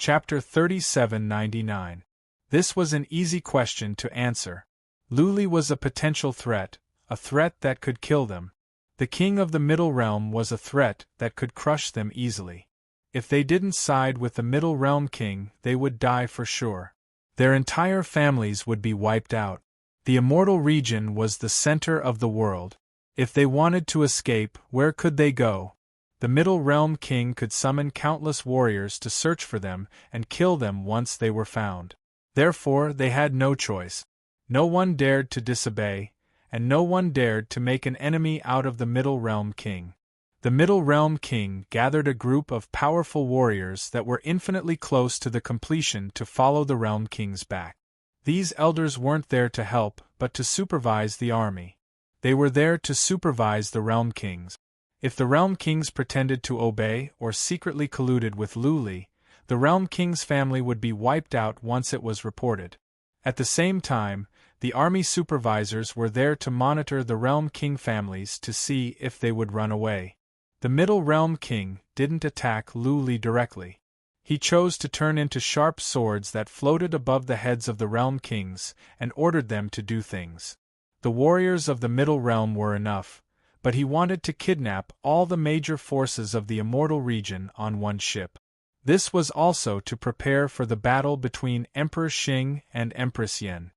Chapter 3799. This was an easy question to answer. Luli was a potential threat, a threat that could kill them. The king of the Middle Realm was a threat that could crush them easily. If they didn't side with the Middle Realm king, they would die for sure. Their entire families would be wiped out. The immortal region was the center of the world. If they wanted to escape, where could they go? The Middle Realm king could summon countless warriors to search for them and kill them once they were found. Therefore, they had no choice. No one dared to disobey, and no one dared to make an enemy out of the Middle Realm king. The Middle Realm king gathered a group of powerful warriors that were infinitely close to the completion to follow the Realm king's back. These elders weren't there to help, but to supervise the army. They were there to supervise the Realm kings. If the Realm kings pretended to obey or secretly colluded with Luli, the Realm king's family would be wiped out once it was reported. At the same time, the army supervisors were there to monitor the Realm king families to see if they would run away. The Middle Realm king didn't attack Luli directly. He chose to turn into sharp swords that floated above the heads of the Realm kings and ordered them to do things. The warriors of the Middle Realm were enough, but he wanted to kidnap all the major forces of the immortal region on one ship. This was also to prepare for the battle between Emperor Xing and Empress Yen.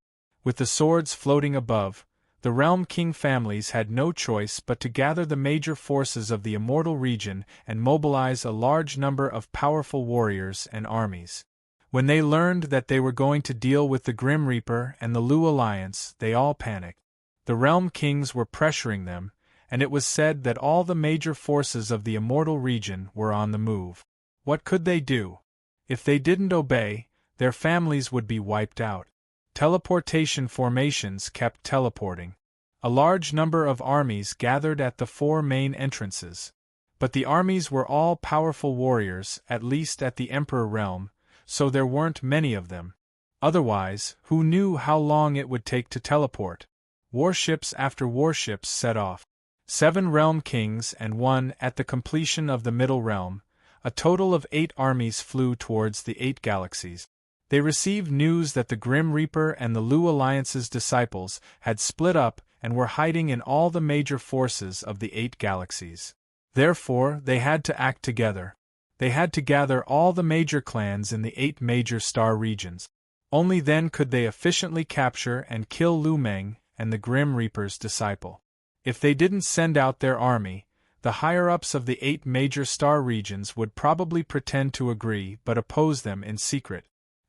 With the swords floating above, the Realm King families had no choice but to gather the major forces of the immortal region and mobilize a large number of powerful warriors and armies. When they learned that they were going to deal with the Grim Reaper and the Lu Alliance, they all panicked. The Realm Kings were pressuring them, and it was said that all the major forces of the immortal region were on the move. What could they do? If they didn't obey, their families would be wiped out. Teleportation formations kept teleporting. A large number of armies gathered at the 4 main entrances. But the armies were all powerful warriors, at least at the Emperor realm, so there weren't many of them. Otherwise, who knew how long it would take to teleport? Warships after warships set off. 7 realm kings and 1 at the completion of the Middle Realm. A total of 8 armies flew towards the 8 galaxies. They received news that the Grim Reaper and the Lu Alliance's disciples had split up and were hiding in all the major forces of the 8 galaxies. Therefore, they had to act together. They had to gather all the major clans in the 8 major star regions. Only then could they efficiently capture and kill Lu Meng and the Grim Reaper's disciple. If they didn't send out their army, the higher-ups of the 8 major star regions would probably pretend to agree but oppose them in secret.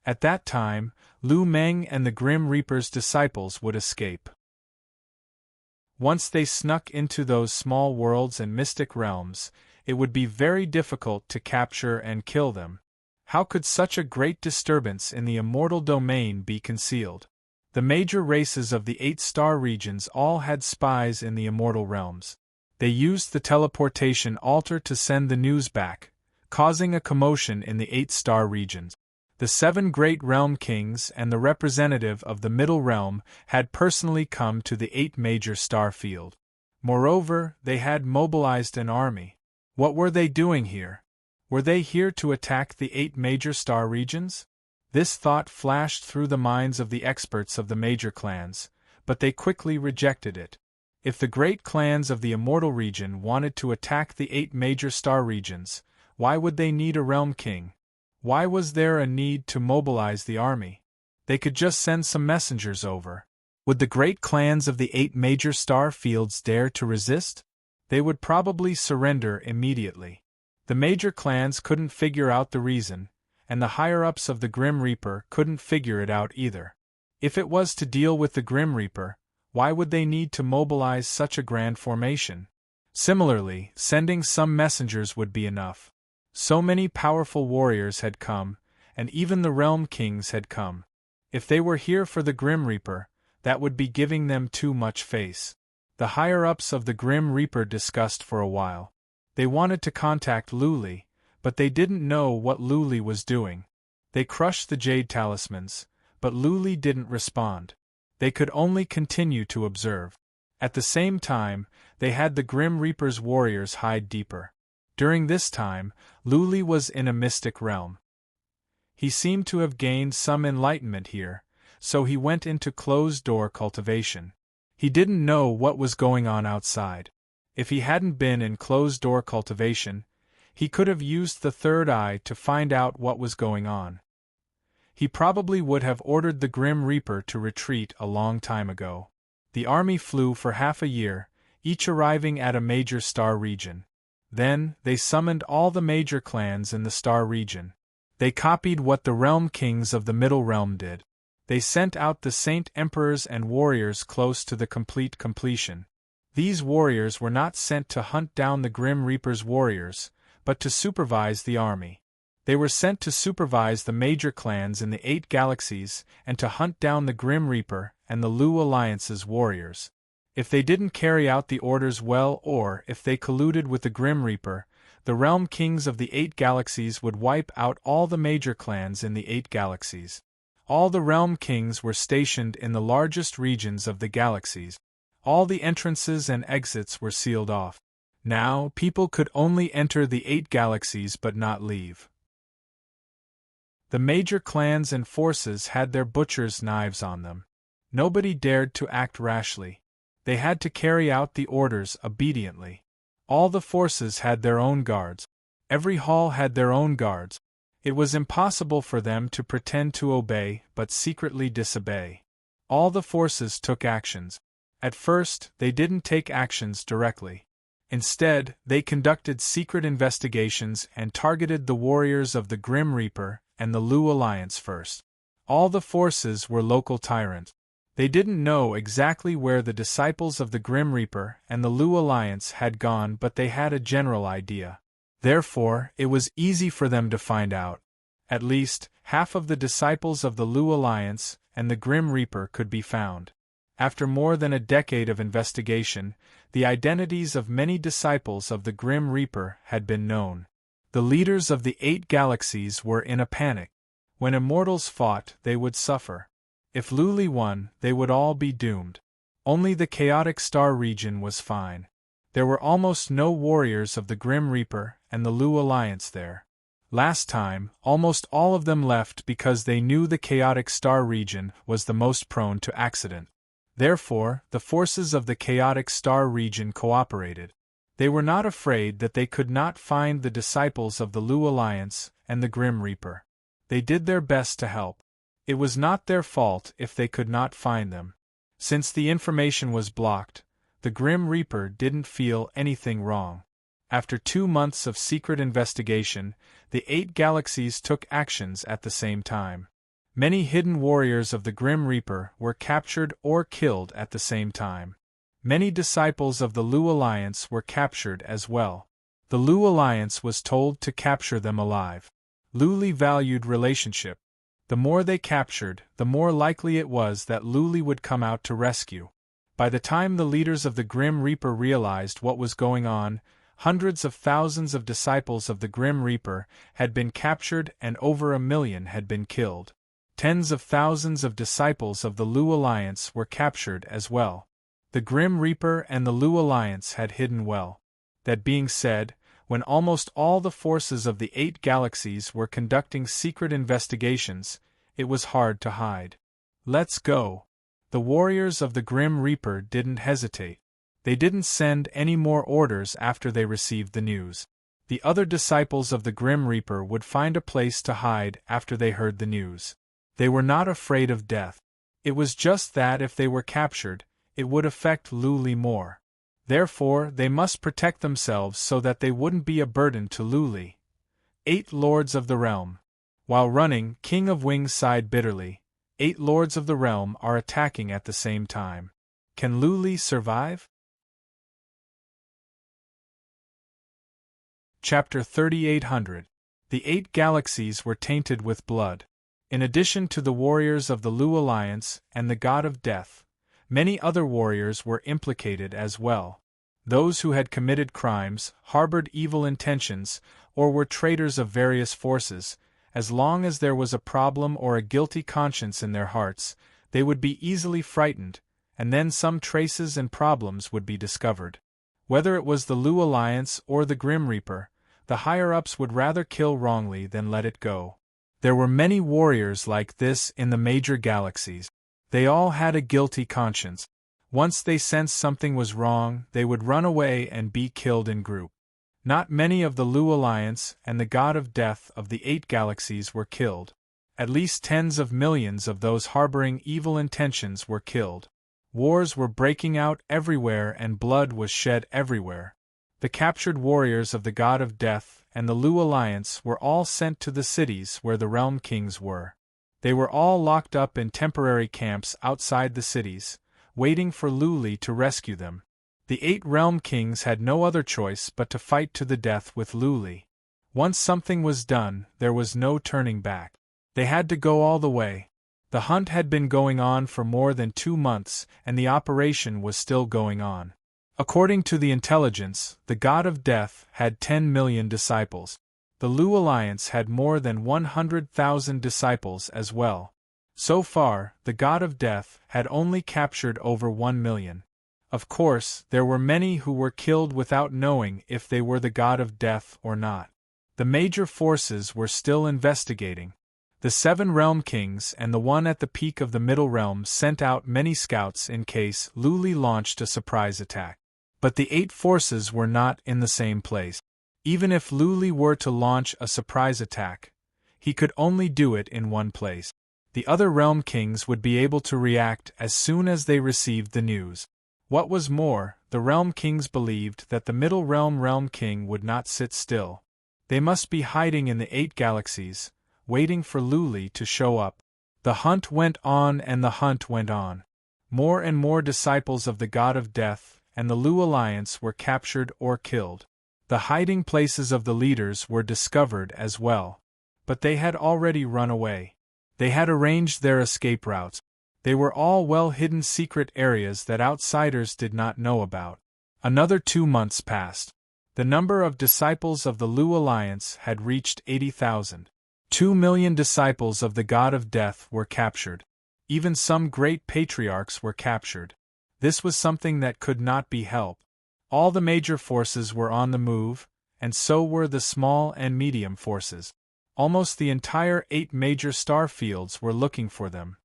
At that time, Lu Meng and the Grim Reaper's disciples would escape. Once they snuck into those small worlds and mystic realms, it would be very difficult to capture and kill them. How could such a great disturbance in the immortal domain be concealed? The major races of the 8 star regions all had spies in the immortal realms. They used the teleportation altar to send the news back, causing a commotion in the 8 star regions. The 7 great realm kings and the representative of the Middle Realm had personally come to the 8 major star field. Moreover, they had mobilized an army. What were they doing here? Were they here to attack the 8 major star regions? This thought flashed through the minds of the experts of the major clans, but they quickly rejected it. If the great clans of the immortal region wanted to attack the 8 major star regions, why would they need a realm king? Why was there a need to mobilize the army? They could just send some messengers over. Would the great clans of the 8 major star fields dare to resist? They would probably surrender immediately. The major clans couldn't figure out the reason, and the higher-ups of the Grim Reaper couldn't figure it out either. If it was to deal with the Grim Reaper, why would they need to mobilize such a grand formation? Similarly, sending some messengers would be enough. So many powerful warriors had come, and even the realm kings had come. If they were here for the Grim Reaper, that would be giving them too much face. The higher-ups of the Grim Reaper discussed for a while. They wanted to contact Luli, but they didn't know what Luli was doing. They crushed the jade talismans, but Luli didn't respond. They could only continue to observe. At the same time, they had the Grim Reaper's warriors hide deeper. During this time, Luli was in a mystic realm. He seemed to have gained some enlightenment here, so he went into closed-door cultivation. He didn't know what was going on outside. If he hadn't been in closed-door cultivation, he could have used the third eye to find out what was going on. He probably would have ordered the Grim Reaper to retreat a long time ago. The army flew for half a year, each arriving at a major star region. Then, they summoned all the major clans in the star region. They copied what the realm kings of the Middle Realm did. They sent out the saint emperors and warriors close to the completion. These warriors were not sent to hunt down the Grim Reaper's warriors, but to supervise the army. They were sent to supervise the major clans in the 8 galaxies and to hunt down the Grim Reaper and the Lu Alliance's warriors. If they didn't carry out the orders well, or if they colluded with the Grim Reaper, the realm kings of the 8 galaxies would wipe out all the major clans in the 8 galaxies. All the realm kings were stationed in the largest regions of the galaxies. All the entrances and exits were sealed off. Now, people could only enter the 8 galaxies but not leave. The major clans and forces had their butcher's knives on them. Nobody dared to act rashly. They had to carry out the orders obediently. All the forces had their own guards. Every hall had their own guards. It was impossible for them to pretend to obey but secretly disobey. All the forces took actions. At first, they didn't take actions directly. Instead, they conducted secret investigations and targeted the warriors of the Grim Reaper and the Lu Alliance first. All the forces were local tyrants. They didn't know exactly where the disciples of the Grim Reaper and the Lu Alliance had gone, but they had a general idea. Therefore, it was easy for them to find out. At least, half of the disciples of the Lu Alliance and the Grim Reaper could be found. After more than a decade of investigation, the identities of many disciples of the Grim Reaper had been known. The leaders of the 8 galaxies were in a panic. When immortals fought, they would suffer. If Luli won, they would all be doomed. Only the chaotic star region was fine. There were almost no warriors of the Grim Reaper and the Lu Alliance there. Last time, almost all of them left because they knew the chaotic star region was the most prone to accident. Therefore, the forces of the chaotic star region cooperated. They were not afraid that they could not find the disciples of the Lu Alliance and the Grim Reaper. They did their best to help. It was not their fault if they could not find them. Since the information was blocked, the Grim Reaper didn't feel anything wrong. After 2 months of secret investigation, the 8 galaxies took actions at the same time. Many hidden warriors of the Grim Reaper were captured or killed at the same time. Many disciples of the Lu Alliance were captured as well. The Lu Alliance was told to capture them alive. Luli valued relationship. The more they captured, the more likely it was that Luli would come out to rescue. By the time the leaders of the Grim Reaper realized what was going on, hundreds of thousands of disciples of the Grim Reaper had been captured and over 1 million had been killed. Tens of thousands of disciples of the Lu Alliance were captured as well. The Grim Reaper and the Lu Alliance had hidden well. That being said, when almost all the forces of the 8 galaxies were conducting secret investigations, it was hard to hide. Let's go. The warriors of the Grim Reaper didn't hesitate. They didn't send any more orders after they received the news. The other disciples of the Grim Reaper would find a place to hide after they heard the news. They were not afraid of death. It was just that if they were captured, it would affect Luli more. Therefore, they must protect themselves so that they wouldn't be a burden to Luli. 8 Lords of the Realm. While running, King of Wings sighed bitterly. 8 Lords of the Realm are attacking at the same time. Can Luli survive? Chapter 3800. The 8 galaxies were tainted with blood. In addition to the warriors of the Lu Alliance and the God of Death, many other warriors were implicated as well. Those who had committed crimes, harbored evil intentions, or were traitors of various forces, as long as there was a problem or a guilty conscience in their hearts, they would be easily frightened, and then some traces and problems would be discovered. Whether it was the Lu Alliance or the Grim Reaper, the higher-ups would rather kill wrongly than let it go. There were many warriors like this in the major galaxies. They all had a guilty conscience. Once they sensed something was wrong, they would run away and be killed in group. Not many of the Lu Alliance and the God of Death of the 8 galaxies were killed. At least tens of millions of those harboring evil intentions were killed. Wars were breaking out everywhere and blood was shed everywhere. The captured warriors of the God of Death and the Lu Alliance were all sent to the cities where the Realm Kings were. They were all locked up in temporary camps outside the cities, waiting for Luli to rescue them. The 8 Realm Kings had no other choice but to fight to the death with Luli. Once something was done, there was no turning back. They had to go all the way. The hunt had been going on for more than 2 months, and the operation was still going on. According to the intelligence, the God of Death had 10 million disciples. The Lu Alliance had more than 100,000 disciples as well. So far, the God of Death had only captured over 1 million. Of course, there were many who were killed without knowing if they were the God of Death or not. The major forces were still investigating. The 7 Realm Kings and the one at the peak of the Middle Realm sent out many scouts in case Luli launched a surprise attack. But the 8 forces were not in the same place. Even if Luli were to launch a surprise attack, he could only do it in one place. The other Realm Kings would be able to react as soon as they received the news. What was more, the Realm Kings believed that the Middle Realm King would not sit still. They must be hiding in the 8 galaxies, waiting for Luli to show up. The hunt went on and the hunt went on. More and more disciples of the God of Death and the Lu Alliance were captured or killed. The hiding places of the leaders were discovered as well. But they had already run away. They had arranged their escape routes. They were all well-hidden secret areas that outsiders did not know about. Another 2 months passed. The number of disciples of the Lu Alliance had reached 80,000. 2 million disciples of the God of Death were captured. Even some great patriarchs were captured. This was something that could not be helped. All the major forces were on the move, and so were the small and medium forces. Almost the entire 8 major star fields were looking for them.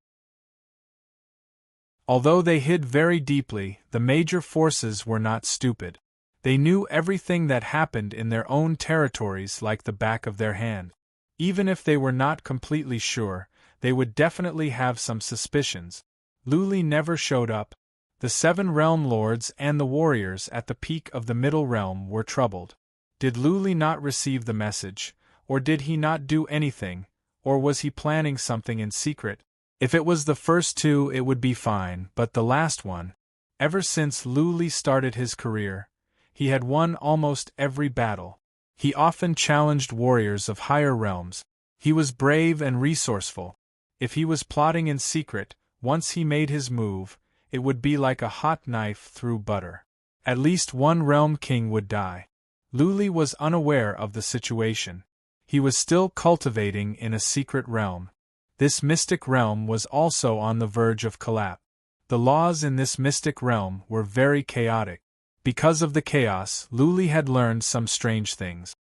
Although they hid very deeply, the major forces were not stupid. They knew everything that happened in their own territories like the back of their hand. Even if they were not completely sure, they would definitely have some suspicions. Luli never showed up. The 7 Realm Lords and the warriors at the peak of the Middle Realm were troubled. Did Luli not receive the message, or did he not do anything, or was he planning something in secret? If it was the first 2 it would be fine, but the last one. Ever since Luli started his career, he had won almost every battle. He often challenged warriors of higher realms. He was brave and resourceful. If he was plotting in secret, once he made his move, it would be like a hot knife through butter. At least one Realm King would die. Luli was unaware of the situation. He was still cultivating in a secret realm. This mystic realm was also on the verge of collapse. The laws in this mystic realm were very chaotic. Because of the chaos, Luli had learned some strange things.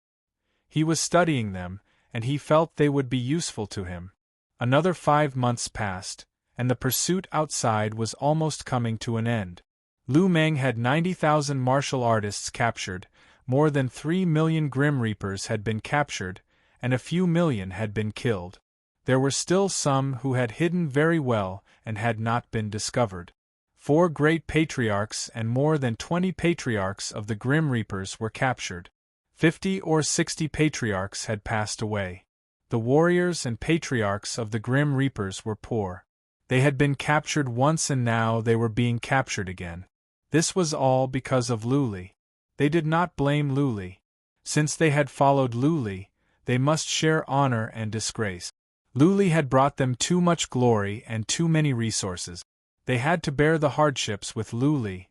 He was studying them, and he felt they would be useful to him. Another 5 months passed, and the pursuit outside was almost coming to an end. Lu Meng had 90,000 martial artists captured, more than 3 million Grim Reapers had been captured, and a few million had been killed. There were still some who had hidden very well and had not been discovered. 4 great patriarchs and more than 20 patriarchs of the Grim Reapers were captured. 50 or 60 patriarchs had passed away. The warriors and patriarchs of the Grim Reapers were poor. They had been captured once and now they were being captured again. This was all because of Luli. They did not blame Luli. Since they had followed Luli, they must share honor and disgrace. Luli had brought them too much glory and too many resources. They had to bear the hardships with Luli.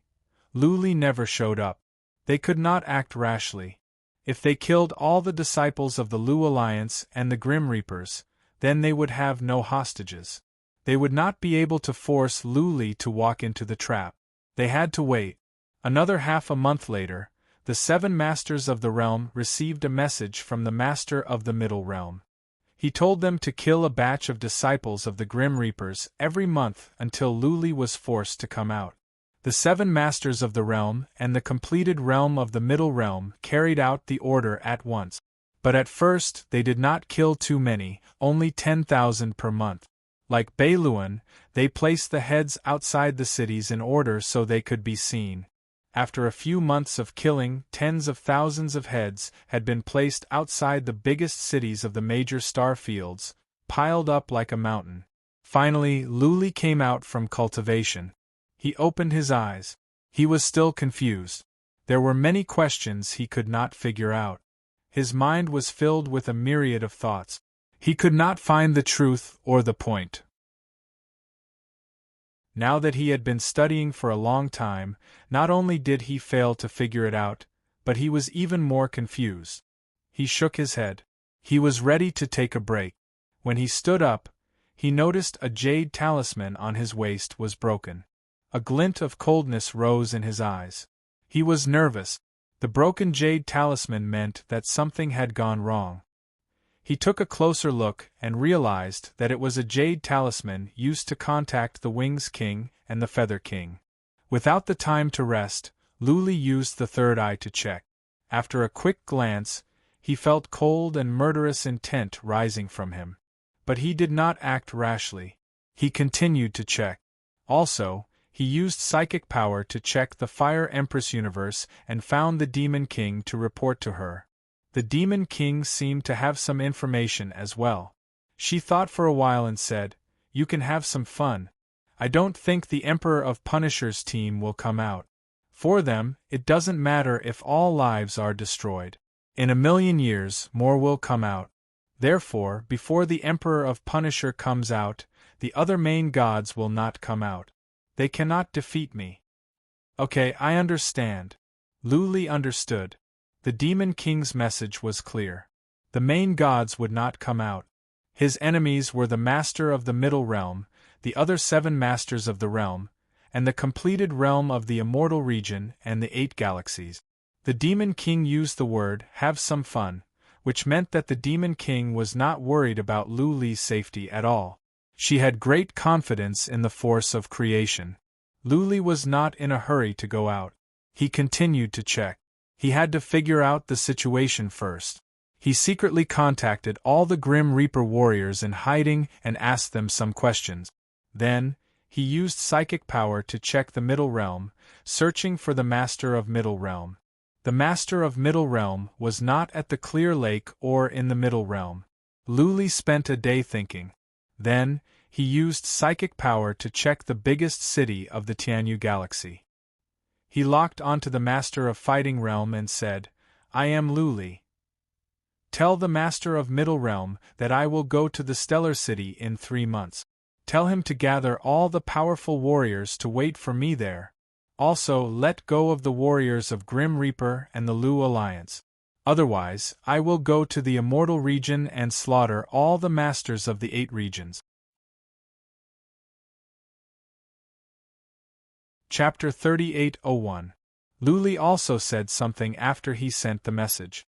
Luli never showed up. They could not act rashly. If they killed all the disciples of the Lu Alliance and the Grim Reapers, then they would have no hostages. They would not be able to force Luli to walk into the trap. They had to wait. Another half a month later, the 7 Masters of the Realm received a message from the Master of the Middle Realm. He told them to kill a batch of disciples of the Grim Reapers every month until Luli was forced to come out. The 7 masters of the realm and the completed realm of the Middle Realm carried out the order at once. But at first they did not kill too many, only 10,000 per month. Like Beiluan, they placed the heads outside the cities in order so they could be seen. After a few months of killing, tens of thousands of heads had been placed outside the biggest cities of the major star fields, piled up like a mountain. Finally, Luli came out from cultivation. He opened his eyes. He was still confused. There were many questions he could not figure out. His mind was filled with a myriad of thoughts. He could not find the truth or the point. Now that he had been studying for a long time, not only did he fail to figure it out, but he was even more confused. He shook his head. He was ready to take a break. When he stood up, he noticed a jade talisman on his waist was broken. A glint of coldness rose in his eyes. He was nervous. The broken jade talisman meant that something had gone wrong. He took a closer look and realized that it was a jade talisman used to contact the Wings King and the Feather King. Without the time to rest, Luli used the third eye to check. After a quick glance, he felt cold and murderous intent rising from him. But he did not act rashly. He continued to check. Also, he used psychic power to check the Fire Empress universe and found the Demon King to report to her. The Demon King seemed to have some information as well. She thought for a while and said, "You can have some fun. I don't think the Emperor of Punisher's team will come out. For them, it doesn't matter if all lives are destroyed. In 1,000,000 years, more will come out. Therefore, before the Emperor of Punisher comes out, the other main gods will not come out. They cannot defeat me." Okay, I understand. Luli understood. The Demon King's message was clear. The main gods would not come out. His enemies were the Master of the Middle Realm, the other 7 Masters of the Realm, and the completed realm of the Immortal Region and the 8 galaxies. The Demon King used the word, "have some fun," which meant that the Demon King was not worried about Luli's safety at all. She had great confidence in the force of creation. Luli was not in a hurry to go out. He continued to check. He had to figure out the situation first. He secretly contacted all the Grim Reaper warriors in hiding and asked them some questions. Then, he used psychic power to check the Middle Realm, searching for the Master of Middle Realm. The Master of Middle Realm was not at the Clear Lake or in the Middle Realm. Luli spent a day thinking. Then, he used psychic power to check the biggest city of the Tianyu galaxy. He locked onto the Master of Fighting Realm and said, "I am Luli. Tell the Master of Middle Realm that I will go to the Stellar City in 3 months. Tell him to gather all the powerful warriors to wait for me there. Also, let go of the warriors of Grim Reaper and the Lu Alliance. Otherwise, I will go to the Immortal Region and slaughter all the Masters of the 8 regions." Chapter 38:01. Luli also said something after he sent the message.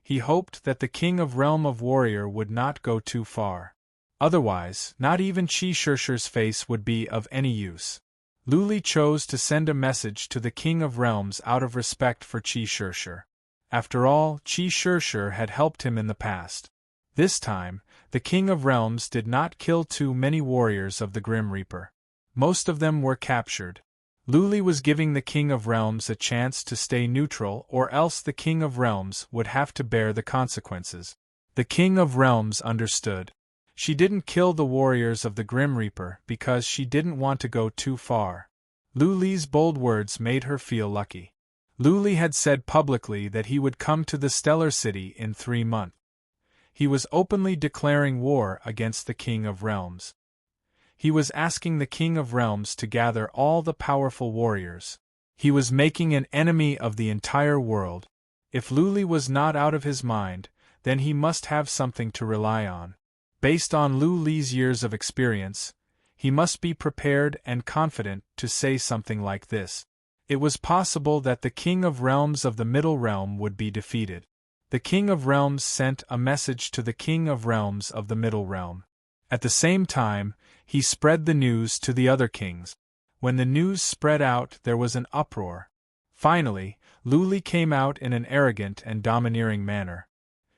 He hoped that the King of Realm of Warrior would not go too far. Otherwise, not even Qi Shirshir's face would be of any use. Luli chose to send a message to the King of Realms out of respect for Qi Shirshir. After all, Qi Shirshir had helped him in the past. This time, the King of Realms did not kill too many warriors of the Grim Reaper. Most of them were captured. Luli was giving the King of Realms a chance to stay neutral, or else the King of Realms would have to bear the consequences. The King of Realms understood. She didn't kill the warriors of the Grim Reaper because she didn't want to go too far. Luli's bold words made her feel lucky. Luli had said publicly that he would come to the Stellar City in 3 months. He was openly declaring war against the King of Realms. He was asking the King of Realms to gather all the powerful warriors. He was making an enemy of the entire world. If Luli was not out of his mind, then he must have something to rely on. Based on Luli's years of experience, he must be prepared and confident to say something like this. It was possible that the King of Realms of the Middle Realm would be defeated. The King of Realms sent a message to the King of Realms of the Middle Realm. At the same time, he spread the news to the other kings. When the news spread out, there was an uproar. Finally, Luli came out in an arrogant and domineering manner.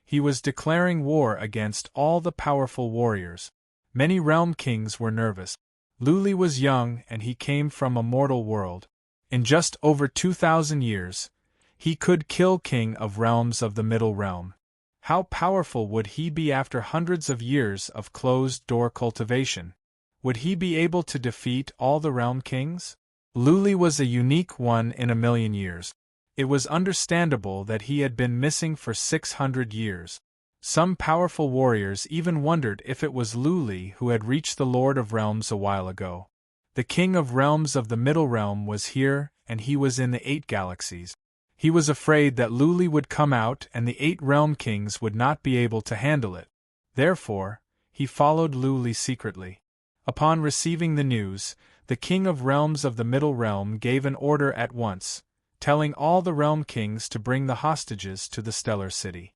He was declaring war against all the powerful warriors. Many realm kings were nervous. Luli was young and he came from a mortal world. In just over 2,000 years, he could kill King of Realms of the Middle Realm. How powerful would he be after hundreds of years of closed-door cultivation? Would he be able to defeat all the realm kings? Luli was a unique one in a million years. It was understandable that he had been missing for 600 years. Some powerful warriors even wondered if it was Luli who had reached the Lord of Realms a while ago. The King of Realms of the Middle Realm was here, and he was in the 8 galaxies. He was afraid that Luli would come out and the 8 realm kings would not be able to handle it. Therefore, he followed Luli secretly. Upon receiving the news, the King of Realms of the Middle Realm gave an order at once, telling all the realm kings to bring the hostages to the Stellar City.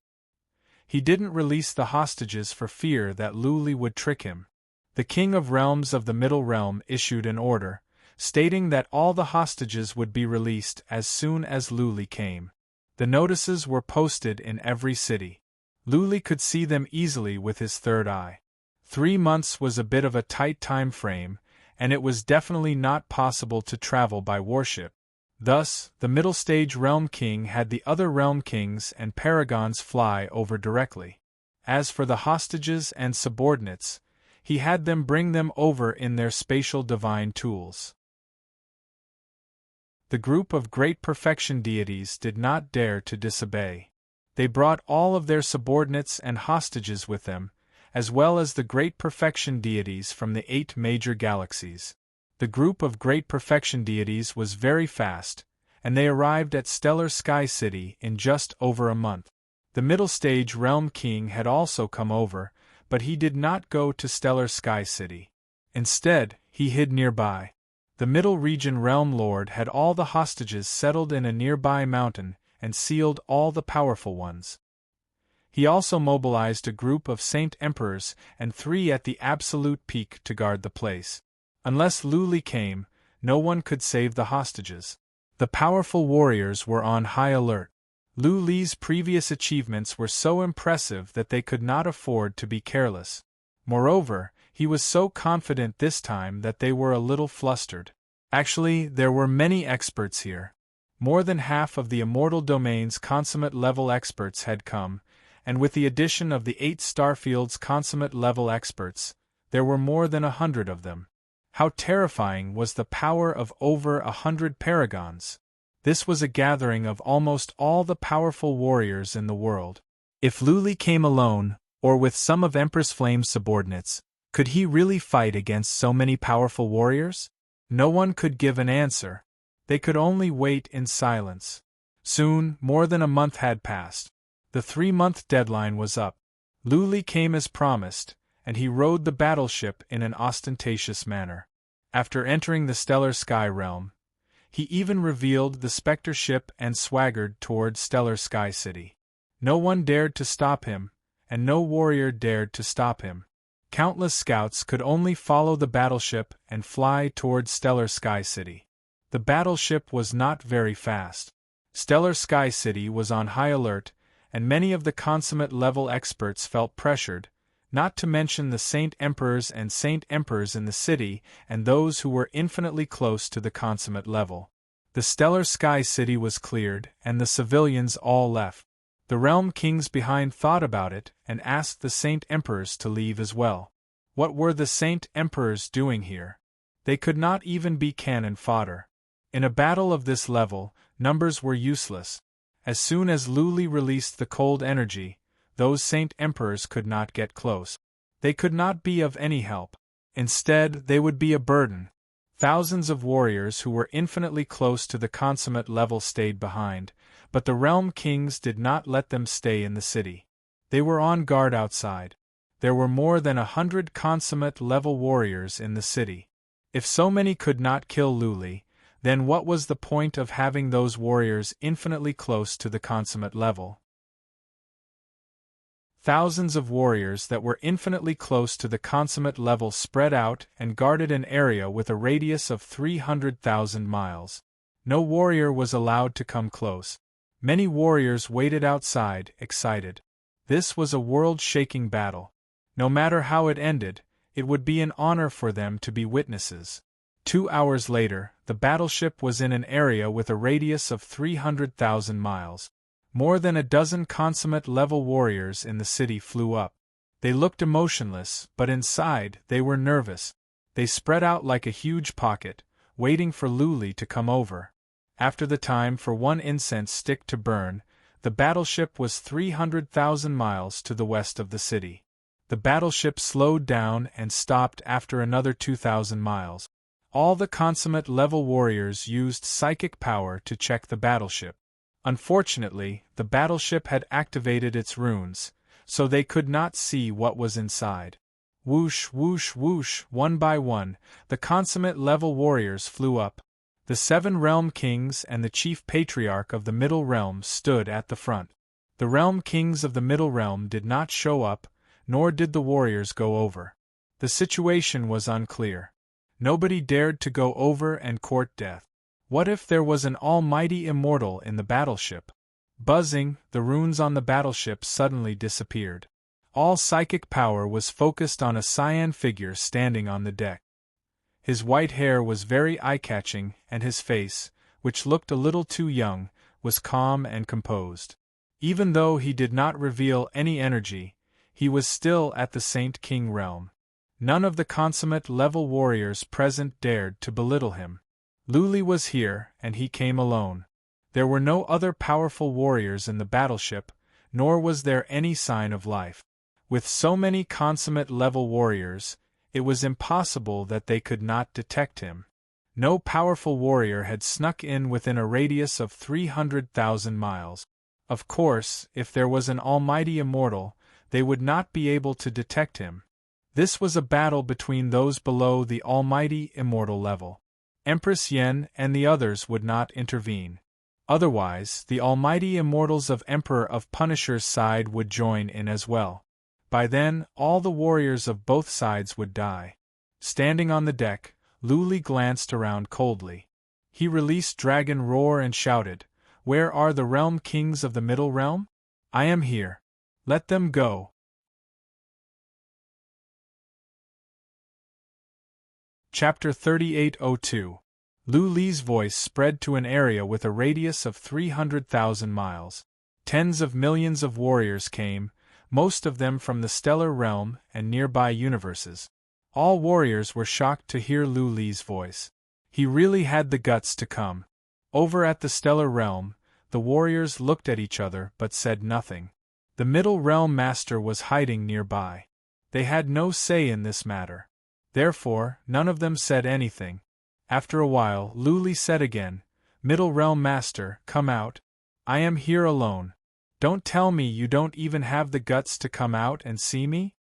He didn't release the hostages for fear that Luli would trick him. The King of Realms of the Middle Realm issued an order, stating that all the hostages would be released as soon as Luli came. The notices were posted in every city. Luli could see them easily with his third eye. 3 months was a bit of a tight time frame, and it was definitely not possible to travel by warship. Thus, the middle stage realm king had the other realm kings and paragons fly over directly. As for the hostages and subordinates, he had them bring them over in their spatial divine tools. The group of great perfection deities did not dare to disobey. They brought all of their subordinates and hostages with them, as well as the great perfection deities from the 8 major galaxies. The group of great perfection deities was very fast, and they arrived at Stellar Sky City in just over a month. The middle stage realm king had also come over, but he did not go to Stellar Sky City. Instead, he hid nearby. The middle region realm lord had all the hostages settled in a nearby mountain and sealed all the powerful ones. He also mobilized a group of Saint Emperors and 3 at the absolute peak to guard the place. Unless Luli came, no one could save the hostages. The powerful warriors were on high alert. Luli's previous achievements were so impressive that they could not afford to be careless. Moreover, he was so confident this time that they were a little flustered. Actually, there were many experts here. More than half of the Immortal Domain's consummate-level experts had come, and with the addition of the 8 Starfield's consummate-level experts, there were more than 100 of them. How terrifying was the power of over 100 paragons! This was a gathering of almost all the powerful warriors in the world. If Luli came alone, or with some of Empress Flame's subordinates, could he really fight against so many powerful warriors? No one could give an answer. They could only wait in silence. Soon, more than a month had passed. The 3-month deadline was up. Luli came as promised, and he rode the battleship in an ostentatious manner. After entering the Stellar Sky Realm, he even revealed the Spectre ship and swaggered toward Stellar Sky City. No one dared to stop him, and no warrior dared to stop him. Countless scouts could only follow the battleship and fly toward Stellar Sky City. The battleship was not very fast. Stellar Sky City was on high alert, and many of the consummate-level experts felt pressured, not to mention the Saint Emperors and Saint Emperors in the city and those who were infinitely close to the consummate level. The Stellar Sky City was cleared, and the civilians all left. The realm kings behind thought about it and asked the Saint Emperors to leave as well. What were the Saint Emperors doing here? They could not even be cannon fodder. In a battle of this level, numbers were useless. As soon as Luli released the cold energy, those Saint Emperors could not get close. They could not be of any help. Instead, they would be a burden. Thousands of warriors who were infinitely close to the consummate level stayed behind, but the realm kings did not let them stay in the city. They were on guard outside. There were more than 100 consummate level warriors in the city. If so many could not kill Luli, then what was the point of having those warriors infinitely close to the consummate level? Thousands of warriors that were infinitely close to the consummate level spread out and guarded an area with a radius of 300,000 miles. No warrior was allowed to come close. Many warriors waited outside, excited. This was a world-shaking battle. No matter how it ended, it would be an honor for them to be witnesses. 2 hours later, the battleship was in an area with a radius of 300,000 miles. More than a dozen consummate-level warriors in the city flew up. They looked emotionless, but inside, they were nervous. They spread out like a huge pocket, waiting for Luli to come over. After the time for one incense stick to burn, the battleship was 300,000 miles to the west of the city. The battleship slowed down and stopped after another 2,000 miles. All the consummate-level warriors used psychic power to check the battleship. Unfortunately, the battleship had activated its runes, so they could not see what was inside. Whoosh, whoosh, whoosh, one by one, the consummate-level warriors flew up. The 7 realm kings and the chief patriarch of the Middle Realm stood at the front. The realm kings of the Middle Realm did not show up, nor did the warriors go over. The situation was unclear. Nobody dared to go over and court death. What if there was an almighty immortal in the battleship? Buzzing, the runes on the battleship suddenly disappeared. All psychic power was focused on a cyan figure standing on the deck. His white hair was very eye-catching, and his face, which looked a little too young, was calm and composed. Even though he did not reveal any energy, he was still at the Saint King realm. None of the consummate-level warriors present dared to belittle him. Luli was here, and he came alone. There were no other powerful warriors in the battleship, nor was there any sign of life. With so many consummate-level warriors, it was impossible that they could not detect him. No powerful warrior had snuck in within a radius of 300,000 miles. Of course, if there was an almighty immortal, they would not be able to detect him. This was a battle between those below the almighty immortal level. Empress Yen and the others would not intervene. Otherwise, the almighty immortals of Emperor of Punisher's side would join in as well. By then, all the warriors of both sides would die. Standing on the deck, Luli glanced around coldly. He released Dragon Roar and shouted, "Where are the realm kings of the Middle Realm? I am here. Let them go." Chapter 3802. Luli's voice spread to an area with a radius of 300,000 miles. Tens of millions of warriors came, most of them from the stellar realm and nearby universes. All warriors were shocked to hear Luli's voice. He really had the guts to come. Over at the stellar realm, the warriors looked at each other but said nothing. The Middle Realm Master was hiding nearby. They had no say in this matter. Therefore, none of them said anything. After a while, Luli said again, "Middle Realm Master, come out. I am here alone. Don't tell me you don't even have the guts to come out and see me?"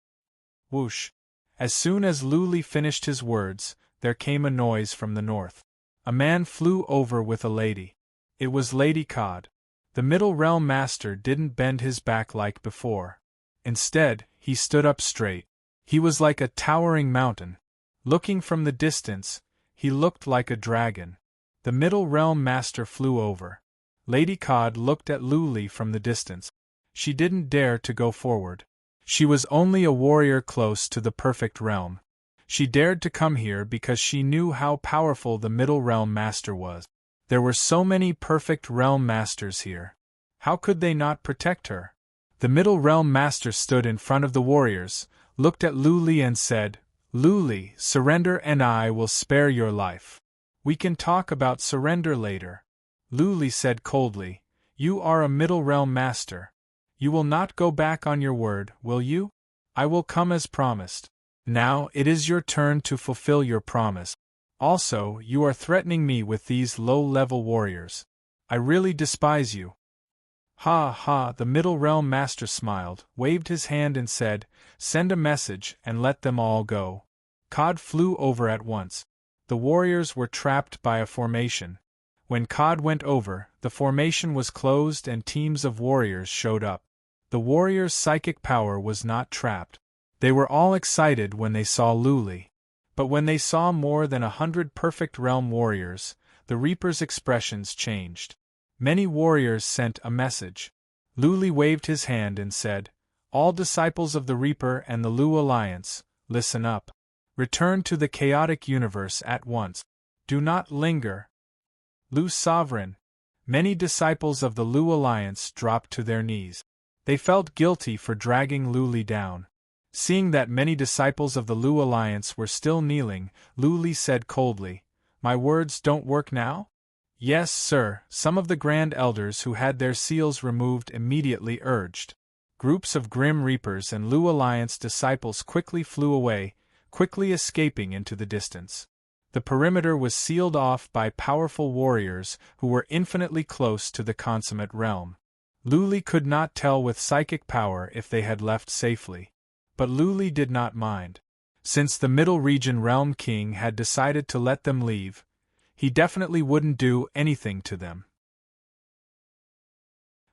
Whoosh. As soon as Luli finished his words, there came a noise from the north. A man flew over with a lady. It was Lady Cod. The Middle Realm Master didn't bend his back like before. Instead, he stood up straight. He was like a towering mountain. Looking from the distance, he looked like a dragon. The Middle Realm Master flew over. Lady Cod looked at Luli from the distance. She didn't dare to go forward. She was only a warrior close to the perfect realm. She dared to come here because she knew how powerful the Middle Realm Master was. There were so many perfect realm masters here. How could they not protect her? The Middle Realm Master stood in front of the warriors, looked at Luli and said, "Luli, surrender and I will spare your life. We can talk about surrender later." Luli said coldly, "You are a Middle Realm Master. You will not go back on your word, will you? I will come as promised. Now it is your turn to fulfill your promise. Also, you are threatening me with these low-level warriors. I really despise you." "Ha ha," the Middle Realm Master smiled, waved his hand and said, "Send a message and let them all go." Cod flew over at once. The warriors were trapped by a formation. When Cod went over, the formation was closed and teams of warriors showed up. The warriors' psychic power was not trapped. They were all excited when they saw Luli. But when they saw more than 100 perfect realm warriors, the Reaper's expressions changed. Many warriors sent a message. Luli waved his hand and said, "All disciples of the Reaper and the Lu Alliance, listen up. Return to the chaotic universe at once. Do not linger." Lu Sovereign. Many disciples of the Lu Alliance dropped to their knees. They felt guilty for dragging Luli down. Seeing that many disciples of the Lu Alliance were still kneeling, Luli said coldly, "My words don't work now?" "Yes, sir," some of the Grand Elders who had their seals removed immediately urged. Groups of Grim Reapers and Lu Alliance disciples quickly flew away, quickly escaping into the distance. The perimeter was sealed off by powerful warriors who were infinitely close to the consummate realm. Luli could not tell with psychic power if they had left safely. But Luli did not mind. Since the Middle Region Realm King had decided to let them leave, he definitely wouldn't do anything to them.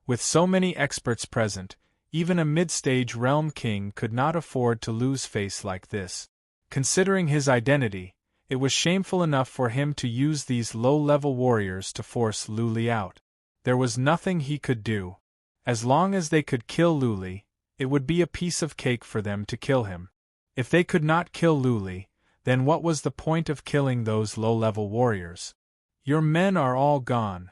With so many experts present, even a mid-stage Realm King could not afford to lose face like this. Considering his identity, it was shameful enough for him to use these low-level warriors to force Luli out. There was nothing he could do. As long as they could kill Luli, it would be a piece of cake for them to kill him. If they could not kill Luli, then what was the point of killing those low-level warriors? "Your men are all gone."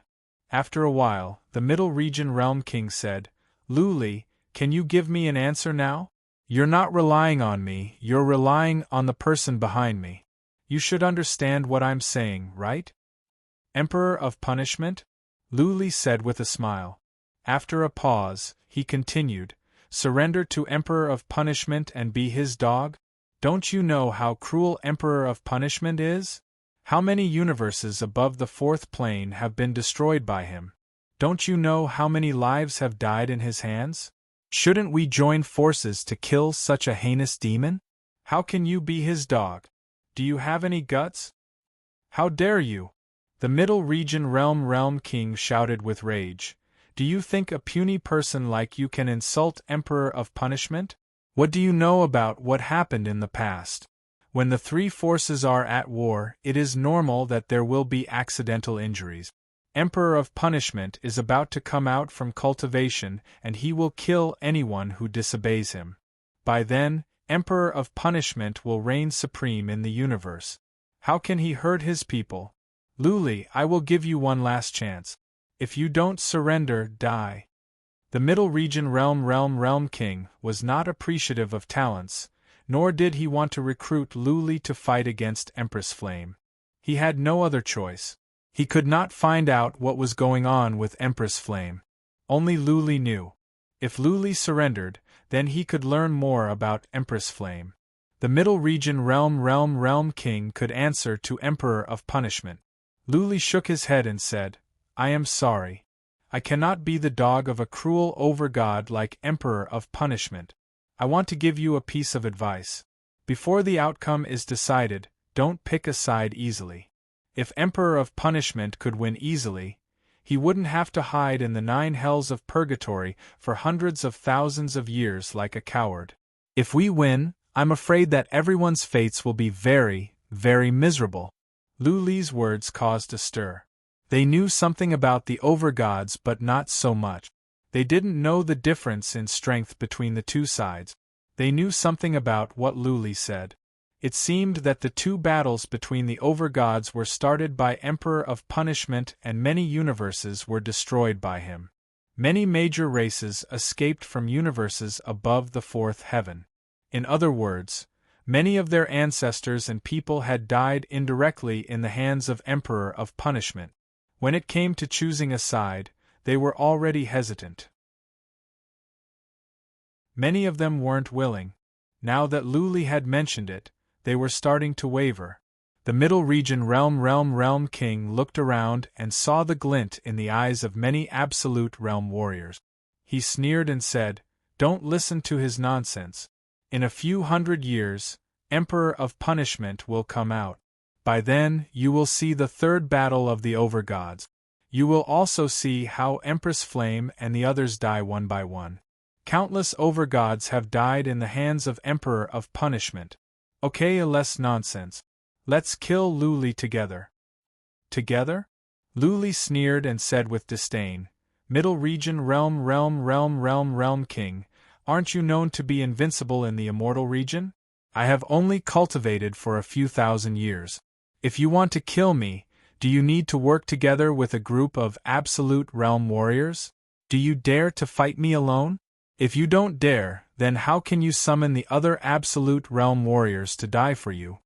After a while, the Middle Region Realm King said, "Luli, can you give me an answer now? You're not relying on me, you're relying on the person behind me. You should understand what I'm saying, right?" "Emperor of Punishment?" Luli said with a smile. After a pause, he continued, "Surrender to Emperor of Punishment and be his dog? Don't you know how cruel Emperor of Punishment is? How many universes above the fourth plane have been destroyed by him? Don't you know how many lives have died in his hands? Shouldn't we join forces to kill such a heinous demon? How can you be his dog? Do you have any guts? How dare you?" The Middle Region Realm King shouted with rage. "Do you think a puny person like you can insult Emperor of Punishment? What do you know about what happened in the past? When the three forces are at war, it is normal that there will be accidental injuries. Emperor of Punishment is about to come out from cultivation and he will kill anyone who disobeys him. By then, Emperor of Punishment will reign supreme in the universe. How can he hurt his people? Luli, I will give you one last chance. If you don't surrender, die." The Middle Region Realm King was not appreciative of talents, nor did he want to recruit Luli to fight against Empress Flame. He had no other choice. He could not find out what was going on with Empress Flame. Only Luli knew. If Luli surrendered, then he could learn more about Empress Flame. The Middle Region Realm King could answer to Emperor of Punishment. Luli shook his head and said, "I am sorry. I cannot be the dog of a cruel overgod like Emperor of Punishment. I want to give you a piece of advice. Before the outcome is decided, don't pick a side easily. If Emperor of Punishment could win easily, he wouldn't have to hide in the 9 hells of purgatory for hundreds of thousands of years like a coward. If we win, I'm afraid that everyone's fates will be very, very miserable." Luli's words caused a stir. They knew something about the overgods but not so much. They didn't know the difference in strength between the two sides. They knew something about what Luli said. It seemed that the two battles between the overgods were started by Emperor of Punishment and many universes were destroyed by him. Many major races escaped from universes above the fourth heaven. In other words, many of their ancestors and people had died indirectly in the hands of Emperor of Punishment. When it came to choosing a side, they were already hesitant. Many of them weren't willing. Now that Luli had mentioned it, they were starting to waver. The Middle Region Realm King looked around and saw the glint in the eyes of many absolute realm warriors. He sneered and said, "Don't listen to his nonsense. In a few hundred years, Emperor of Punishment will come out. By then, you will see the third battle of the overgods. You will also see how Empress Flame and the others die one by one. Countless overgods have died in the hands of Emperor of Punishment. Okay, less nonsense. Let's kill Luli together. Together? Luli sneered and said with disdain, Middle Region realm king, aren't you known to be invincible in the immortal region? I have only cultivated for a few thousand years. If you want to kill me, do you need to work together with a group of absolute realm warriors? Do you dare to fight me alone? If you don't dare, then how can you summon the other absolute realm warriors to die for you?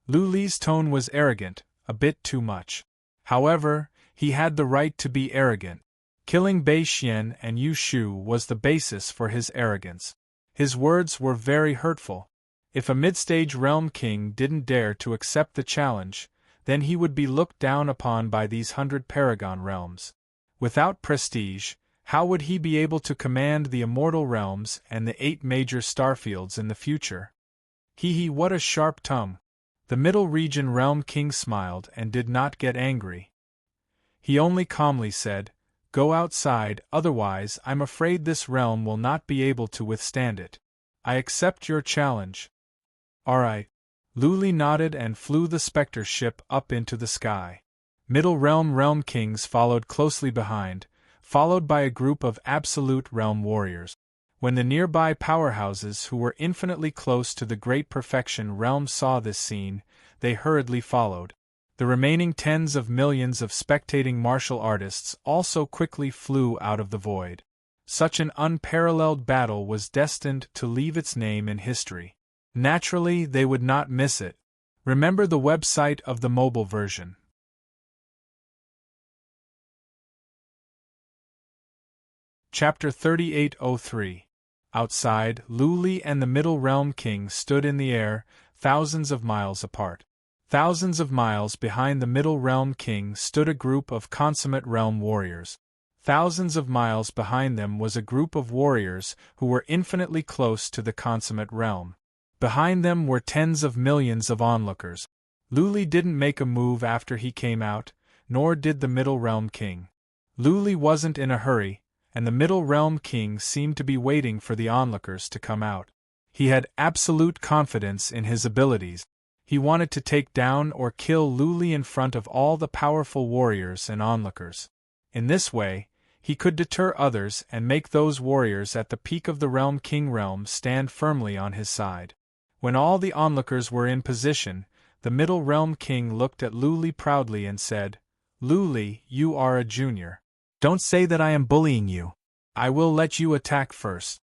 Luli's tone was arrogant, a bit too much. However, he had the right to be arrogant. Killing Bei Xian and Yu Shu was the basis for his arrogance. His words were very hurtful. If a mid-stage realm king didn't dare to accept the challenge, then he would be looked down upon by these 100 paragon realms. Without prestige, how would he be able to command the immortal realms and the 8 major starfields in the future? What a sharp tongue. The Middle Region Realm King smiled and did not get angry. He only calmly said, Go outside, otherwise I'm afraid this realm will not be able to withstand it. I accept your challenge. Alright. Luli nodded and flew the specter ship up into the sky. Middle Realm Kings followed closely behind, followed by a group of absolute realm warriors. When the nearby powerhouses who were infinitely close to the Great Perfection realm saw this scene, they hurriedly followed. The remaining tens of millions of spectating martial artists also quickly flew out of the void. Such an unparalleled battle was destined to leave its name in history. Naturally, they would not miss it. Remember the website of the mobile version. Chapter 3803. Outside, Luli and the Middle Realm King stood in the air, thousands of miles apart. Thousands of miles behind the Middle Realm King stood a group of consummate realm warriors. Thousands of miles behind them was a group of warriors who were infinitely close to the consummate realm. Behind them were tens of millions of onlookers. Luli didn't make a move after he came out, nor did the Middle Realm King. Luli wasn't in a hurry, and the Middle Realm King seemed to be waiting for the onlookers to come out. He had absolute confidence in his abilities. He wanted to take down or kill Luli in front of all the powerful warriors and onlookers. In this way, he could deter others and make those warriors at the peak of the Realm King realm stand firmly on his side. When all the onlookers were in position, the Middle Realm King looked at Luli proudly and said, Luli, you are a junior. Don't say that I am bullying you. I will let you attack first.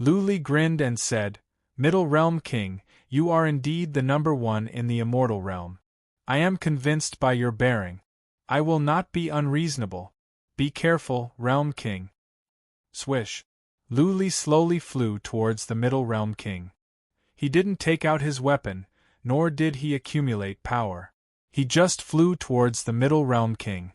Luli grinned and said, Middle Realm King, you are indeed the number one in the immortal realm. I am convinced by your bearing. I will not be unreasonable. Be careful, Realm King. Swish. Luli slowly flew towards the Middle Realm King. He didn't take out his weapon, nor did he accumulate power. He just flew towards the Middle Realm King.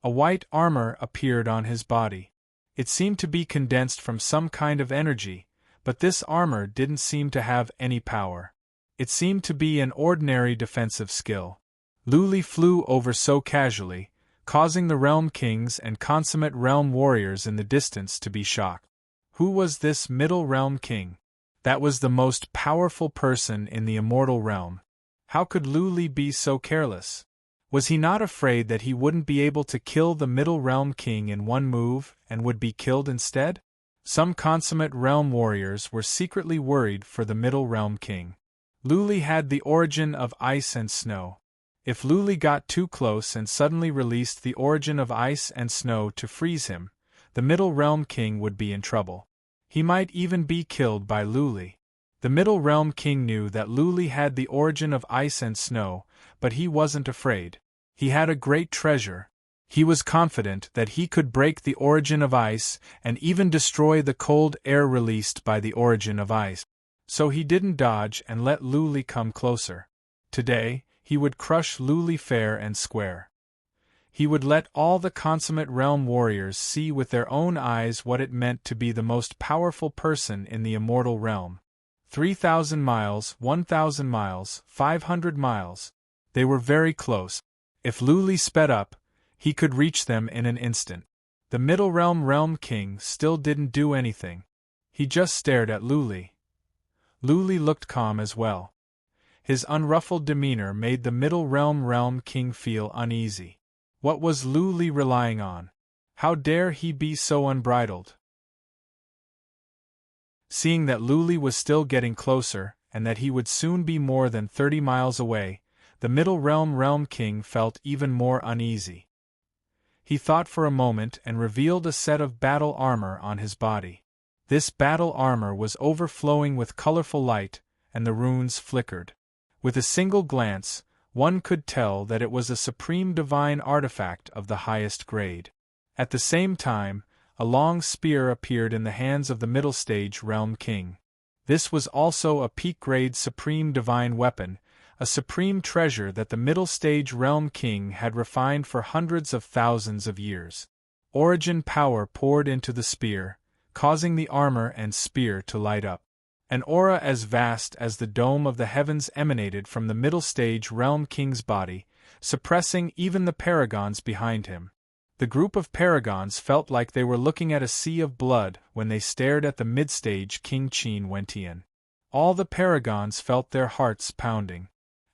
A white armor appeared on his body. It seemed to be condensed from some kind of energy, but this armor didn't seem to have any power. It seemed to be an ordinary defensive skill. Luli flew over so casually, causing the Realm Kings and consummate realm warriors in the distance to be shocked. Who was this Middle Realm King? That was the most powerful person in the immortal realm. How could Luli be so careless? Was he not afraid that he wouldn't be able to kill the Middle Realm King in one move and would be killed instead? Some consummate realm warriors were secretly worried for the Middle Realm King. Luli had the origin of ice and snow. If Luli got too close and suddenly released the origin of ice and snow to freeze him, the Middle Realm King would be in trouble. He might even be killed by Luli. The Middle Realm King knew that Luli had the origin of ice and snow, but he wasn't afraid. He had a great treasure. He was confident that he could break the origin of ice and even destroy the cold air released by the origin of ice. So he didn't dodge and let Luli come closer. Today, he would crush Luli fair and square. He would let all the consummate realm warriors see with their own eyes what it meant to be the most powerful person in the immortal realm. 3,000 miles, 1,000 miles, 500 miles. They were very close. If Luli sped up, he could reach them in an instant. The Middle Realm King still didn't do anything. He just stared at Luli. Luli looked calm as well. His unruffled demeanor made the Middle Realm King feel uneasy. What was Luli relying on? How dare he be so unbridled? Seeing that Luli was still getting closer, and that he would soon be more than 30 miles away, the Middle Realm King felt even more uneasy. He thought for a moment and revealed a set of battle armor on his body. This battle armor was overflowing with colorful light, and the runes flickered. With a single glance, one could tell that it was a supreme divine artifact of the highest grade. At the same time, a long spear appeared in the hands of the Middle Stage Realm King. This was also a peak-grade supreme divine weapon, a supreme treasure that the Middle Stage Realm King had refined for hundreds of thousands of years. Origin power poured into the spear, causing the armor and spear to light up. An aura as vast as the dome of the heavens emanated from the Middle Stage Realm King's body, suppressing even the paragons behind him. The group of paragons felt like they were looking at a sea of blood when they stared at the mid-stage King Qin Wentian. All the paragons felt their hearts pounding.